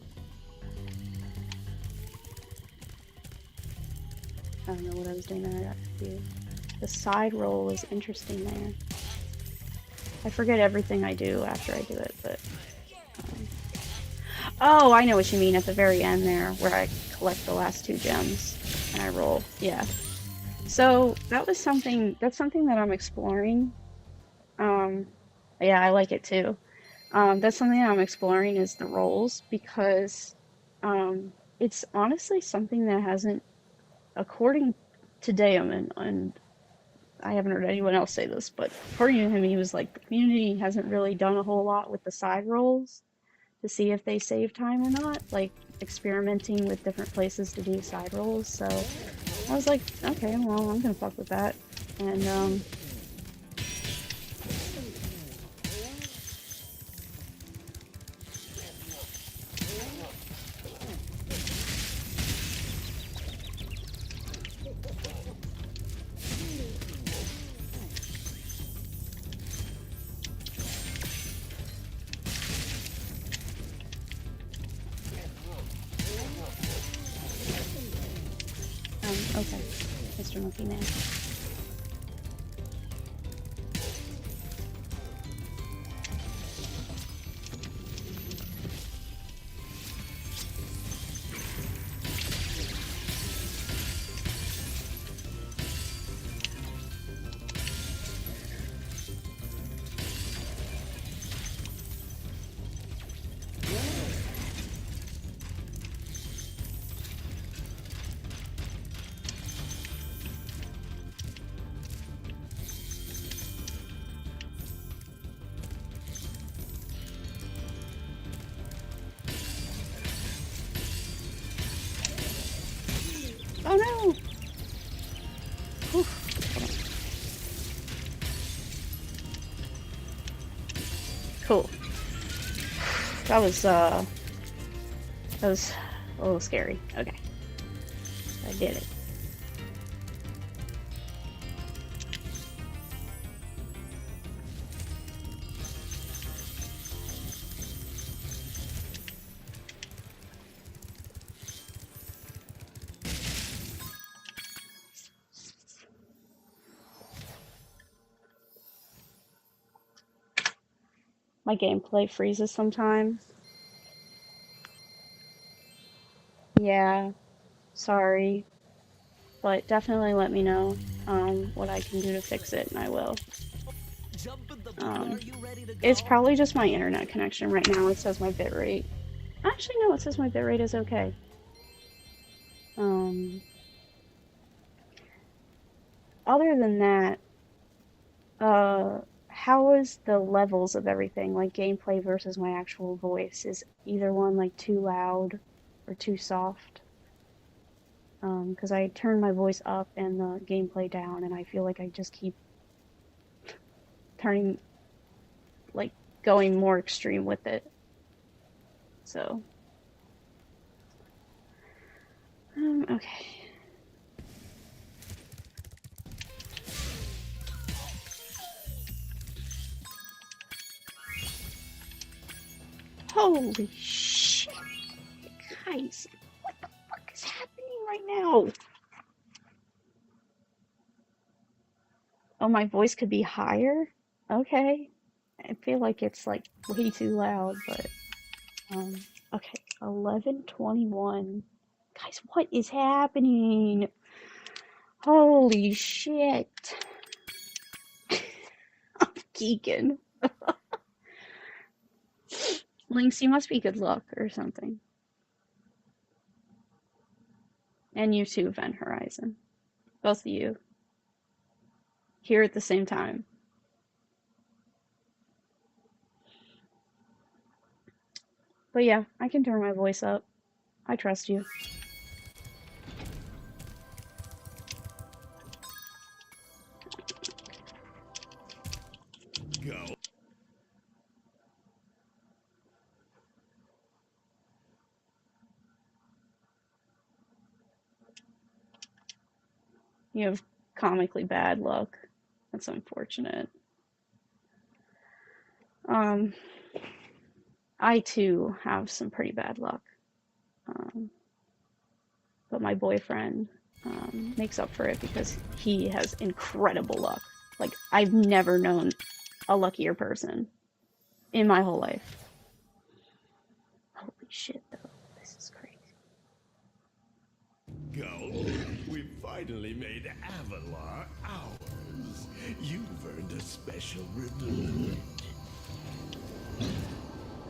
I don't know what I was doing there. I got confused. The side roll is interesting there. I forget everything I do after I do it, but... Oh, I know what you mean at the very end there, where I collect the last 2 gems and I roll. Yeah. So, that's something that I'm exploring. Yeah, I like it too. That's something I'm exploring is the rolls, because it's honestly something that hasn't, according to Daemon, and I haven't heard anyone else say this, but according to him, he was like, the community hasn't really done a whole lot with the side rolls to see if they save time or not, like experimenting with different places to do side rolls. So I was like, okay, well, I'm gonna fuck with that. And okay, Mr. Monkey Man. Cool. That was a little scary. Okay. I did it. My gameplay freezes sometimes. Yeah, sorry. But definitely let me know what I can do to fix it, and I will. It's probably just my internet connection right now. It says my bitrate. Actually, no, it says my bitrate is okay. Other than that, how is the levels of everything, like gameplay versus my actual voice? Is either one like too loud or too soft? Because I turn my voice up and the gameplay down, and I feel like I just keep turning, like, going more extreme with it. So, okay. Holy shit, guys, what the fuck is happening right now? Oh, my voice could be higher? Okay. I feel like it's like way too loud, but okay, 11:21. Guys, what is happening? Holy shit. I'm geeking. Lynx, you must be good luck or something. And you too, Event Horizon. Both of you. Here at the same time. But yeah, I can turn my voice up. I trust you. Go. You have comically bad luck. That's unfortunate. I too have some pretty bad luck. But my boyfriend makes up for it because he has incredible luck. Like, I've never known a luckier person in my whole life. Holy shit, though. This is crazy. Go. We finally made Avalar ours. You've earned a special reward.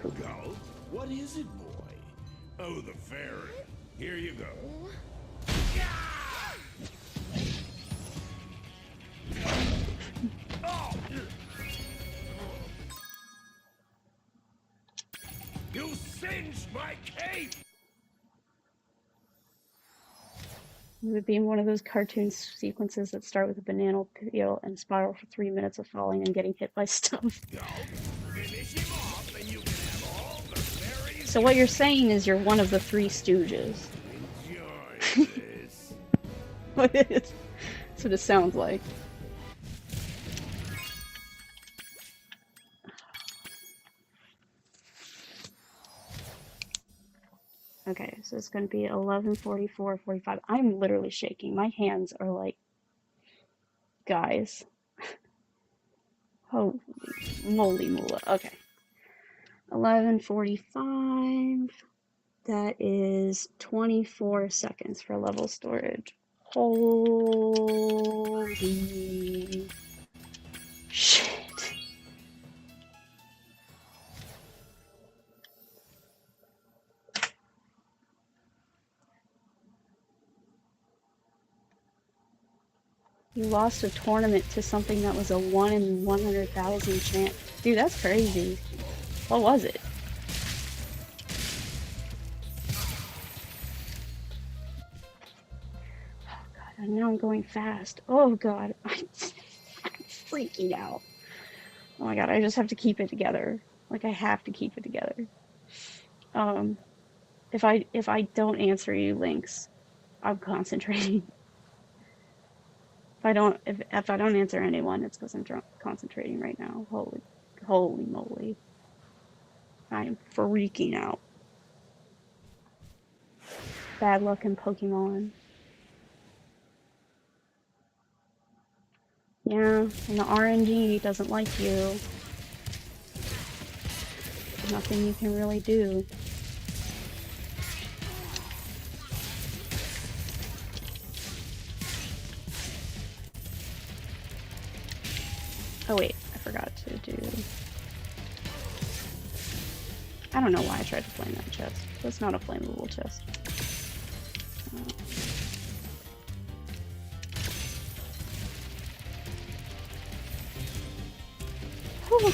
Go. What is it, boy? Oh, the fairy. Here you go. You singed my cape! It would be in one of those cartoon sequences that start with a banana peel and spiral for 3 minutes of falling and getting hit by stuff. Go. Finish him off and you can have all the fairies. So what you're saying is you're one of the Three Stooges. Enjoy this. That's what it sounds like. Okay, so it's going to be 11:44:45. I'm literally shaking. My hands are like, guys. Holy moly moolah. Okay. 11:45. That is 24 seconds for level storage. Holy shit. You lost a tournament to something that was a 1 in 100,000 chance. Dude, that's crazy. What was it? Oh god, and now I'm going fast. Oh god, I'm freaking out. Oh my god, I just have to keep it together. Like I have to keep it together. Um, if I don't answer you, Links, I'm concentrating. If I don't answer anyone, it's because I'm concentrating right now. Holy moly. I'm freaking out. Bad luck in Pokemon. Yeah, and the RNG doesn't like you. There's nothing you can really do. Oh wait, I forgot to do... I don't know why I tried to flame that chest. That's not a flammable chest. Whew.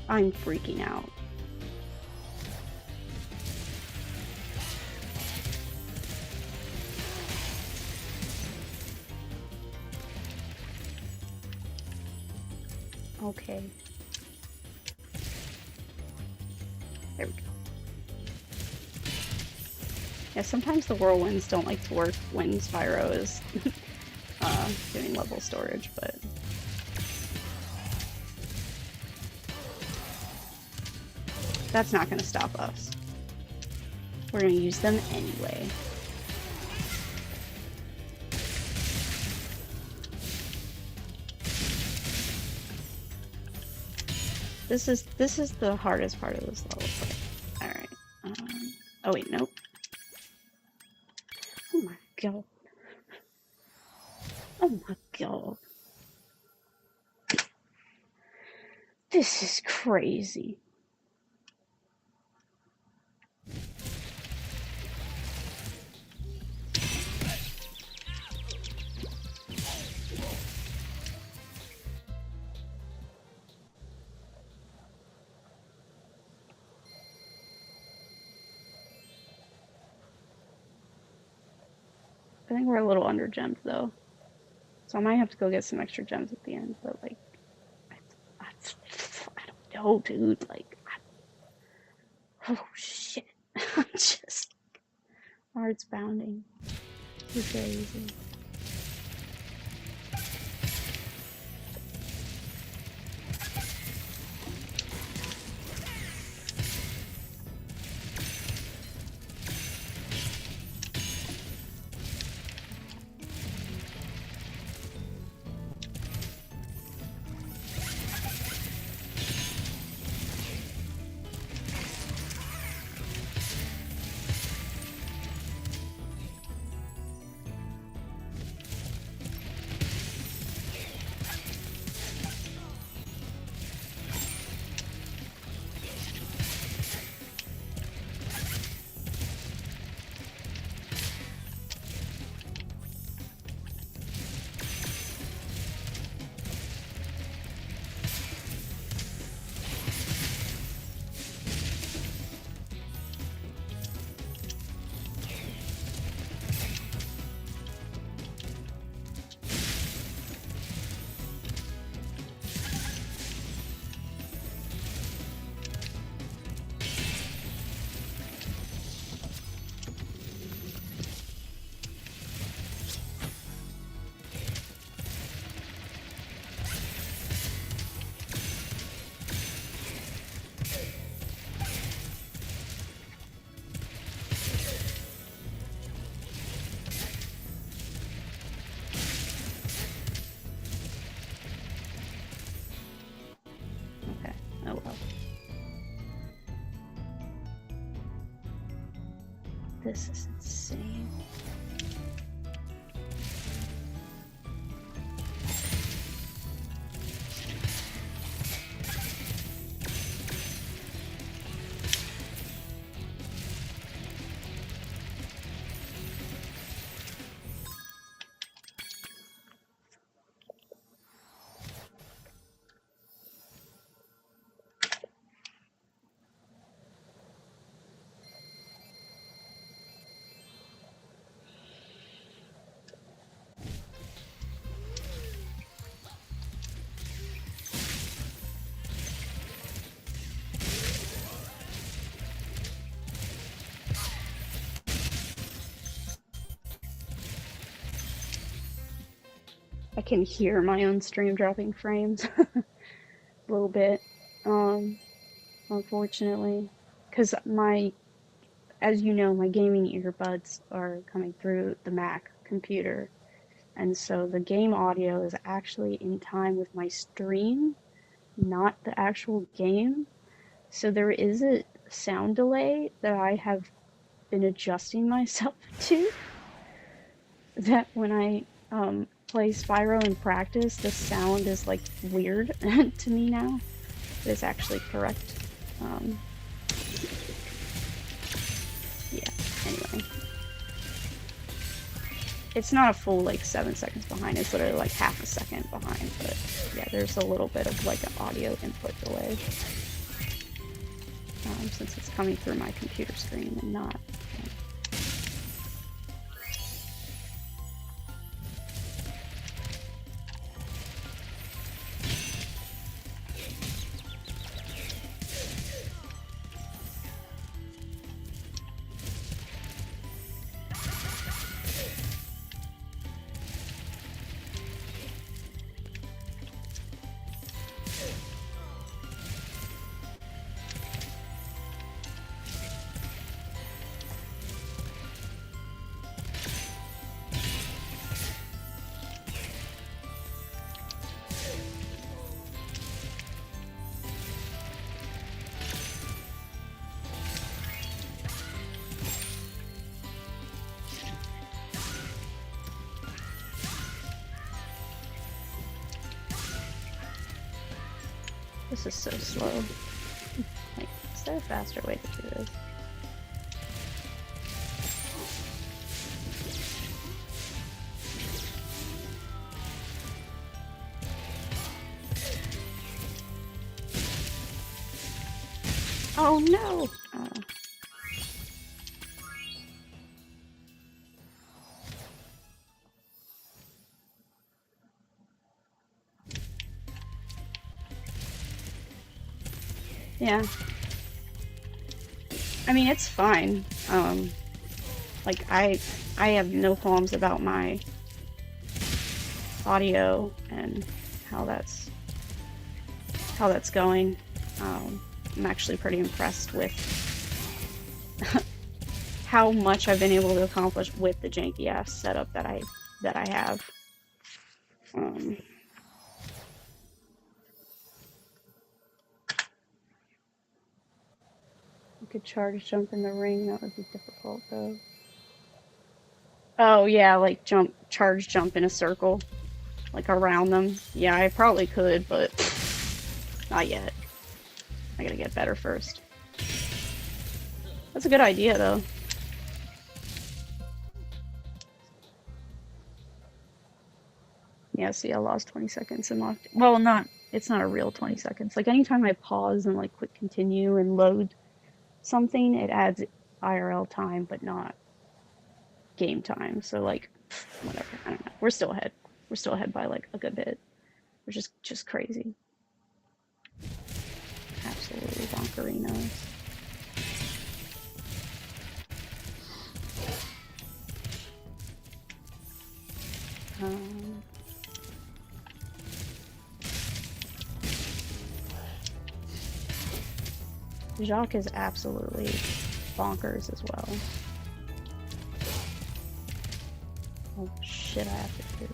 I'm freaking out. Okay. There we go. Yeah, sometimes the whirlwinds don't like to work when Spyro is doing level storage, but... that's not gonna stop us. We're gonna use them anyway. This is the hardest part of this level. Alright. Oh wait, nope. Oh my god. Oh my god. This is crazy. I think we're a little under gemmed though. So I might have to go get some extra gems at the end, but like, I don't know, dude. Like, oh shit. I'm just, heart's pounding. It's crazy. This is insane. I can hear my own stream dropping frames a little bit, unfortunately, because as you know, my gaming earbuds are coming through the Mac computer, and so the game audio is actually in time with my stream, not the actual game. So there is a sound delay that I have been adjusting myself to, that when I play Spyro in practice, the sound is like weird to me now. It's actually correct. Yeah, anyway. It's not a full like 7 seconds behind, it's literally like half a second behind, but yeah, there's a little bit of like an audio input delay. Since it's coming through my computer screen and not. This is so slow. Like, is there a faster way to do this? Oh no! Yeah. I mean, it's fine. Like I have no qualms about my audio and how that's going. I'm actually pretty impressed with how much I've been able to accomplish with the janky ass setup that I have. You could charge jump in the ring, that would be difficult though. Oh yeah, like charge jump in a circle, like around them. Yeah, I probably could, but not yet. I gotta get better first. That's a good idea though. Yeah, see, I lost 20 seconds and locked. Well, it's not a real 20 seconds. Like anytime I pause and like click continue and load something, it adds IRL time, but not game time. So like, whatever. I don't know. We're still ahead. We're still ahead by like a good bit. Which is just crazy. Absolutely bonkerinos. Jacques is absolutely bonkers as well. Oh shit, I have to do.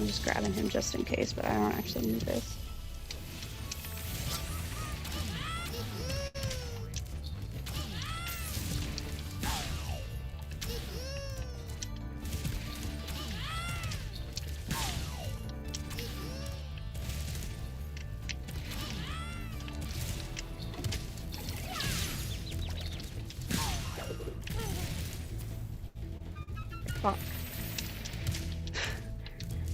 I'm just grabbing him just in case, but I don't actually need this. Fuck.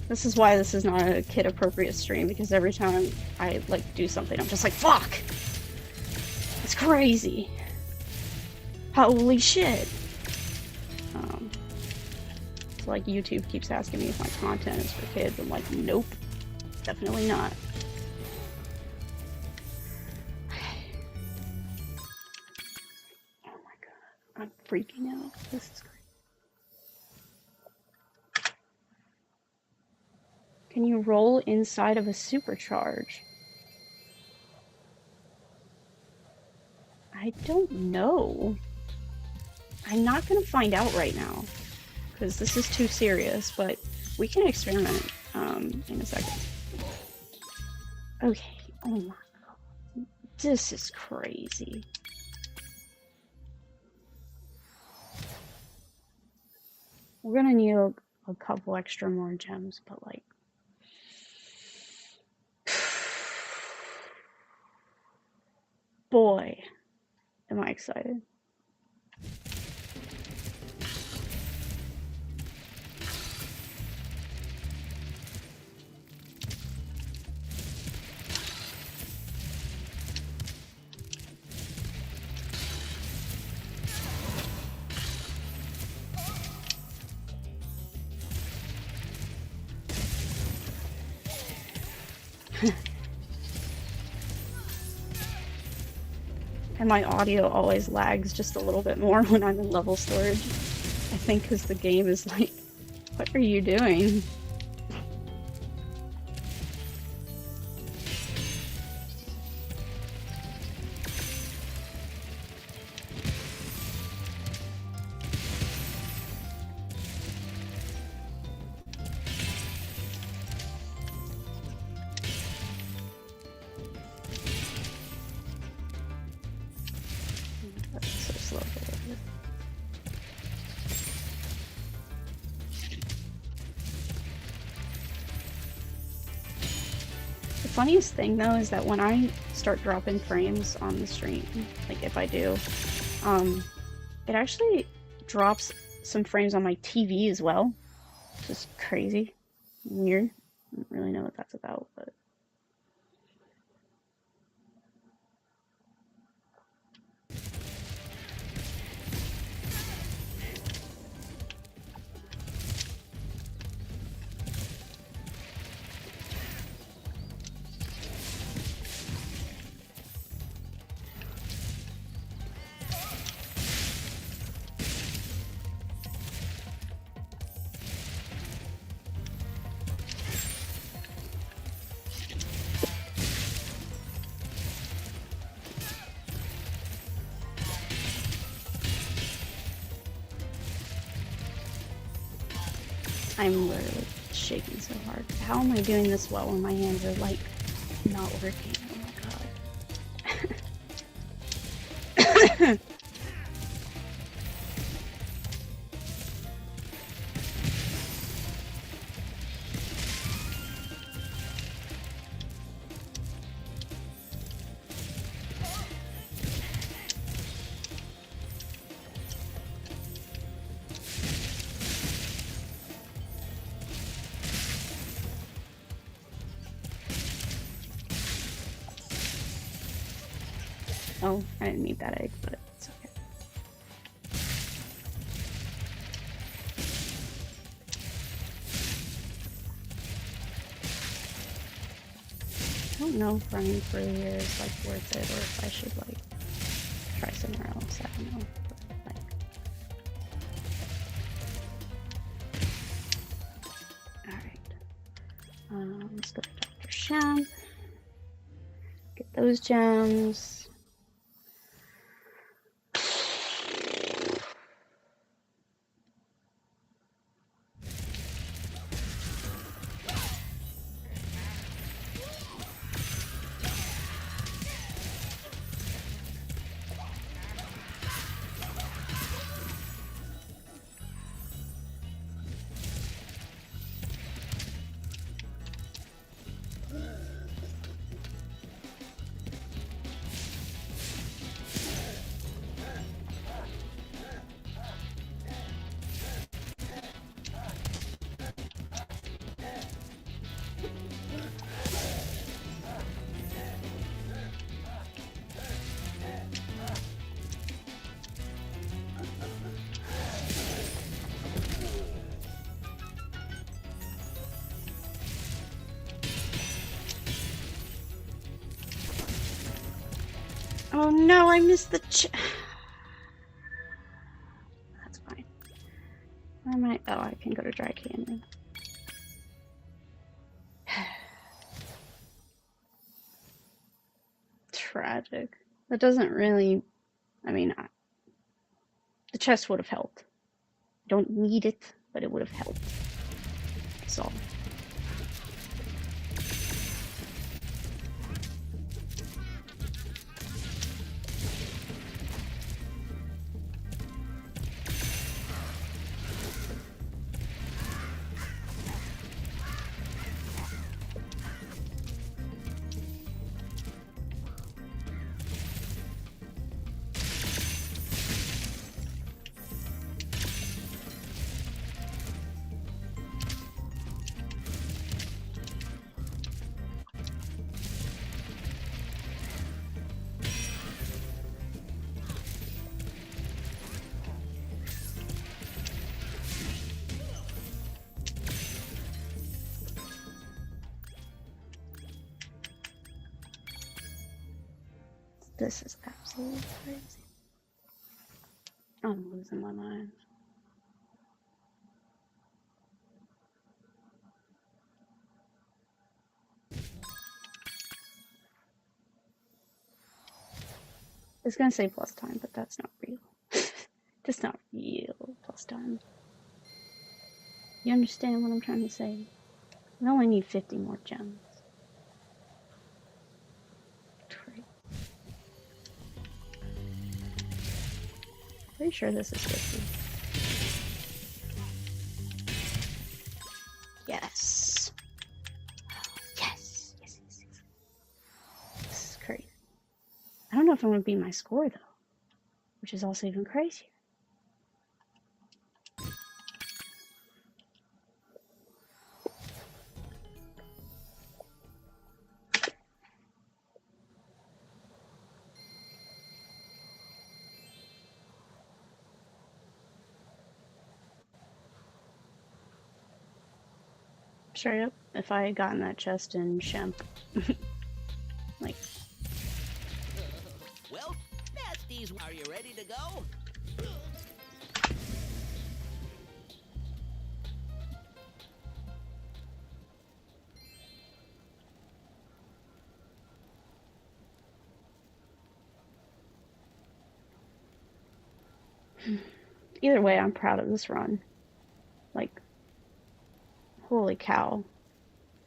This is why this is not a kid-appropriate stream, because every time I, like, do something, I'm just like, fuck! It's crazy! Holy shit! So, like, YouTube keeps asking me if my content is for kids. I'm like, nope. Definitely not. Oh my god. I'm freaking out. This is crazy. Can you roll inside of a supercharge? I don't know. I'm not gonna find out right now, because this is too serious, but we can experiment in a second. Okay, oh my god. This is crazy. We're gonna need a couple extra more gems, but like... Boy, am I excited. And my audio always lags just a little bit more when I'm in level storage. I think because the game is like, what are you doing? That's so slow. The funniest thing though is that when I start dropping frames on the stream, like if I do, it actually drops some frames on my TV as well, which is crazy, weird. I don't really know what that's about, but... I'm literally shaking so hard. How am I doing this well when my hands are like not working? Oh my god. Oh, I didn't need that egg, but it's okay. I don't know if running through here is like worth it, or if I should like try somewhere else. I don't know. But, like... Alright. Let's go to Dr. Shem. Get those gems. Oh no, I missed the That's fine. Where am I? Oh, I can go to Dry Canyon. Tragic. That doesn't really... I mean, the chest would have helped. Don't need it, but it would have helped. That's all. This is absolutely crazy. I'm losing my mind. It's gonna say plus time, but that's not real. That's not real plus time. You understand what I'm trying to say? We only need 50 more gems. Pretty sure this is 50. Yes. Yes. Yes, yes, yes. This is crazy. I don't know if I'm going to beat my score, though. Which is also even crazier. Straight up, if I had gotten that chest in Shemp, like... Well, besties, are you ready to go? Either way, I'm proud of this run. Like, holy cow.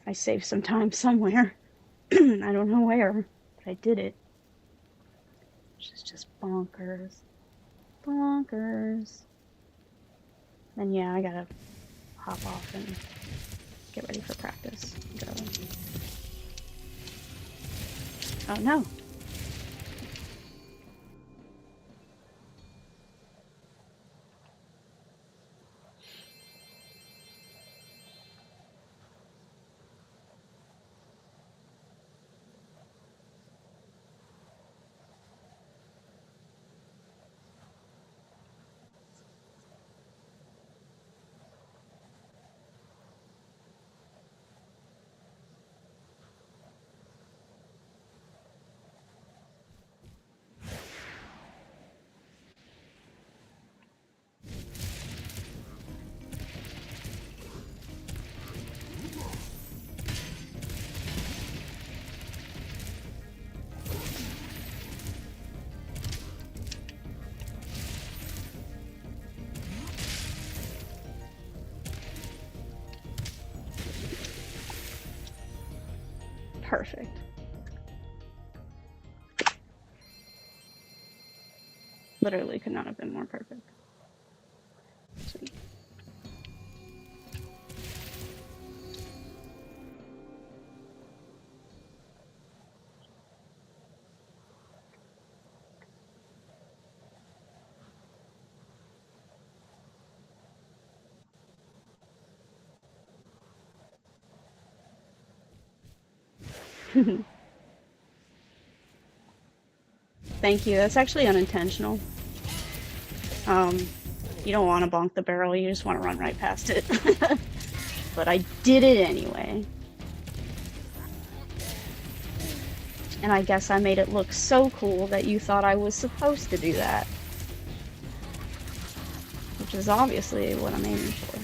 I saved some time somewhere. I don't know where, but I did it. Which is just bonkers. Bonkers. Then yeah, I gotta hop off and get ready for practice. Go. Oh no! Perfect. Literally could not have been more perfect. Sweet. Thank you. That's actually unintentional. You don't want to bonk the barrel, you just want to run right past it. But I did it anyway. And I guess I made it look so cool that you thought I was supposed to do that. Which is obviously what I'm aiming for.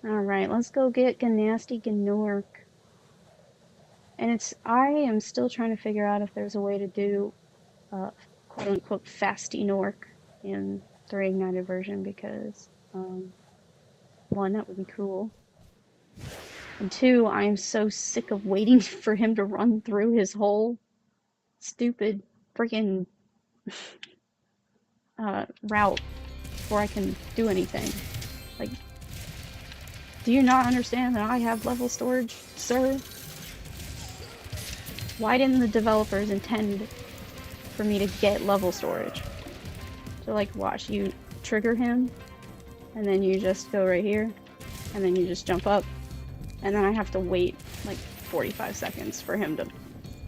Alright, let's go get Gnasty Gnork. And I am still trying to figure out if there's a way to do quote unquote Fasty Gnork in the Reignited version because, one, that would be cool. And two, I'm so sick of waiting for him to run through his whole stupid freaking route before I can do anything. Like, do you not understand that I have level storage, sir? Why didn't the developers intend for me to get level storage? So like, watch, you trigger him, and then you just go right here, and then you just jump up, and then I have to wait like 45 seconds for him to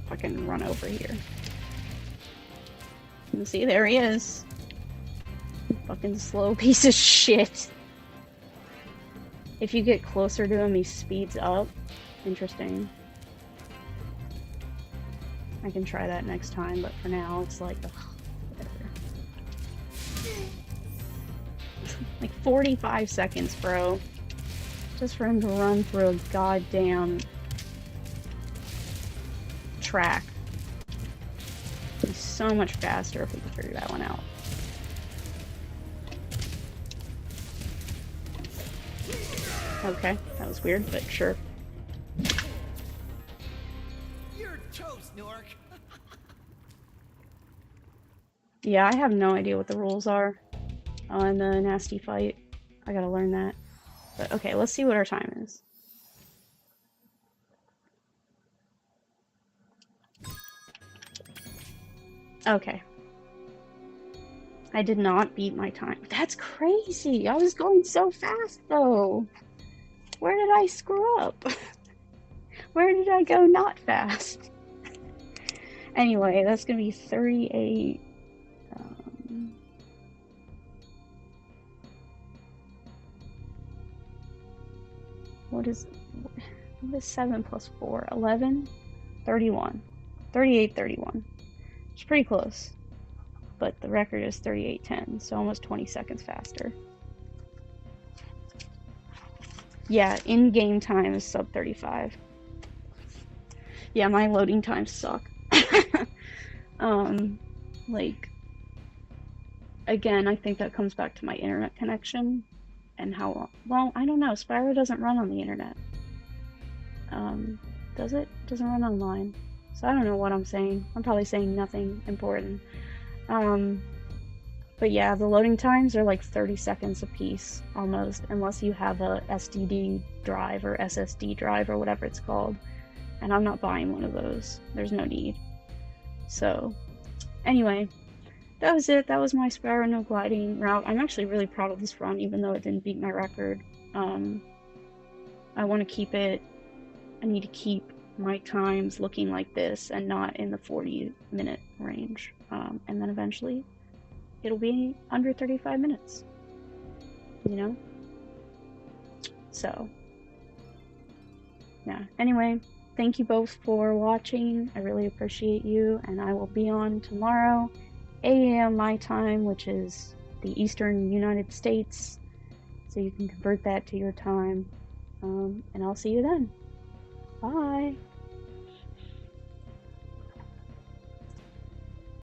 fucking run over here. You see, there he is. Fucking slow piece of shit. If you get closer to him, he speeds up. Interesting. I can try that next time, but for now, it's like, ugh, whatever. Like 45 seconds, bro. Just for him to run through a goddamn track. It'd be so much faster if we could figure that one out. Okay, that was weird, but sure. You're toast, Nork. Yeah, I have no idea what the rules are on the nasty fight. I gotta learn that. But okay, let's see what our time is. Okay. I did not beat my time. That's crazy! I was going so fast, though! Where did I screw up? Where did I go not fast? Anyway, that's gonna be 38. What is 7 plus 4? 11? 31. 38, 31. It's pretty close. But the record is 38:10, so almost 20 seconds faster. Yeah, in-game time is sub 35. Yeah, my loading times suck. Like, again, I think that comes back to my internet connection and how long. Well, I don't know. Spyro doesn't run on the internet. Does it? Doesn't run online. So I don't know what I'm saying. I'm probably saying nothing important. But yeah, the loading times are like 30 seconds a piece, almost, unless you have a SDD drive or SSD drive or whatever it's called. And I'm not buying one of those. There's no need. So, anyway, that was it. That was my Spyro no gliding route. I'm actually really proud of this run, even though it didn't beat my record. I want to keep it. I need to keep my times looking like this and not in the 40-minute range. And then eventually it'll be under 35 minutes, you know? So, yeah. Anyway, thank you both for watching. I really appreciate you, and I will be on tomorrow, 8 a.m. my time, which is the Eastern United States, so you can convert that to your time, and I'll see you then. Bye!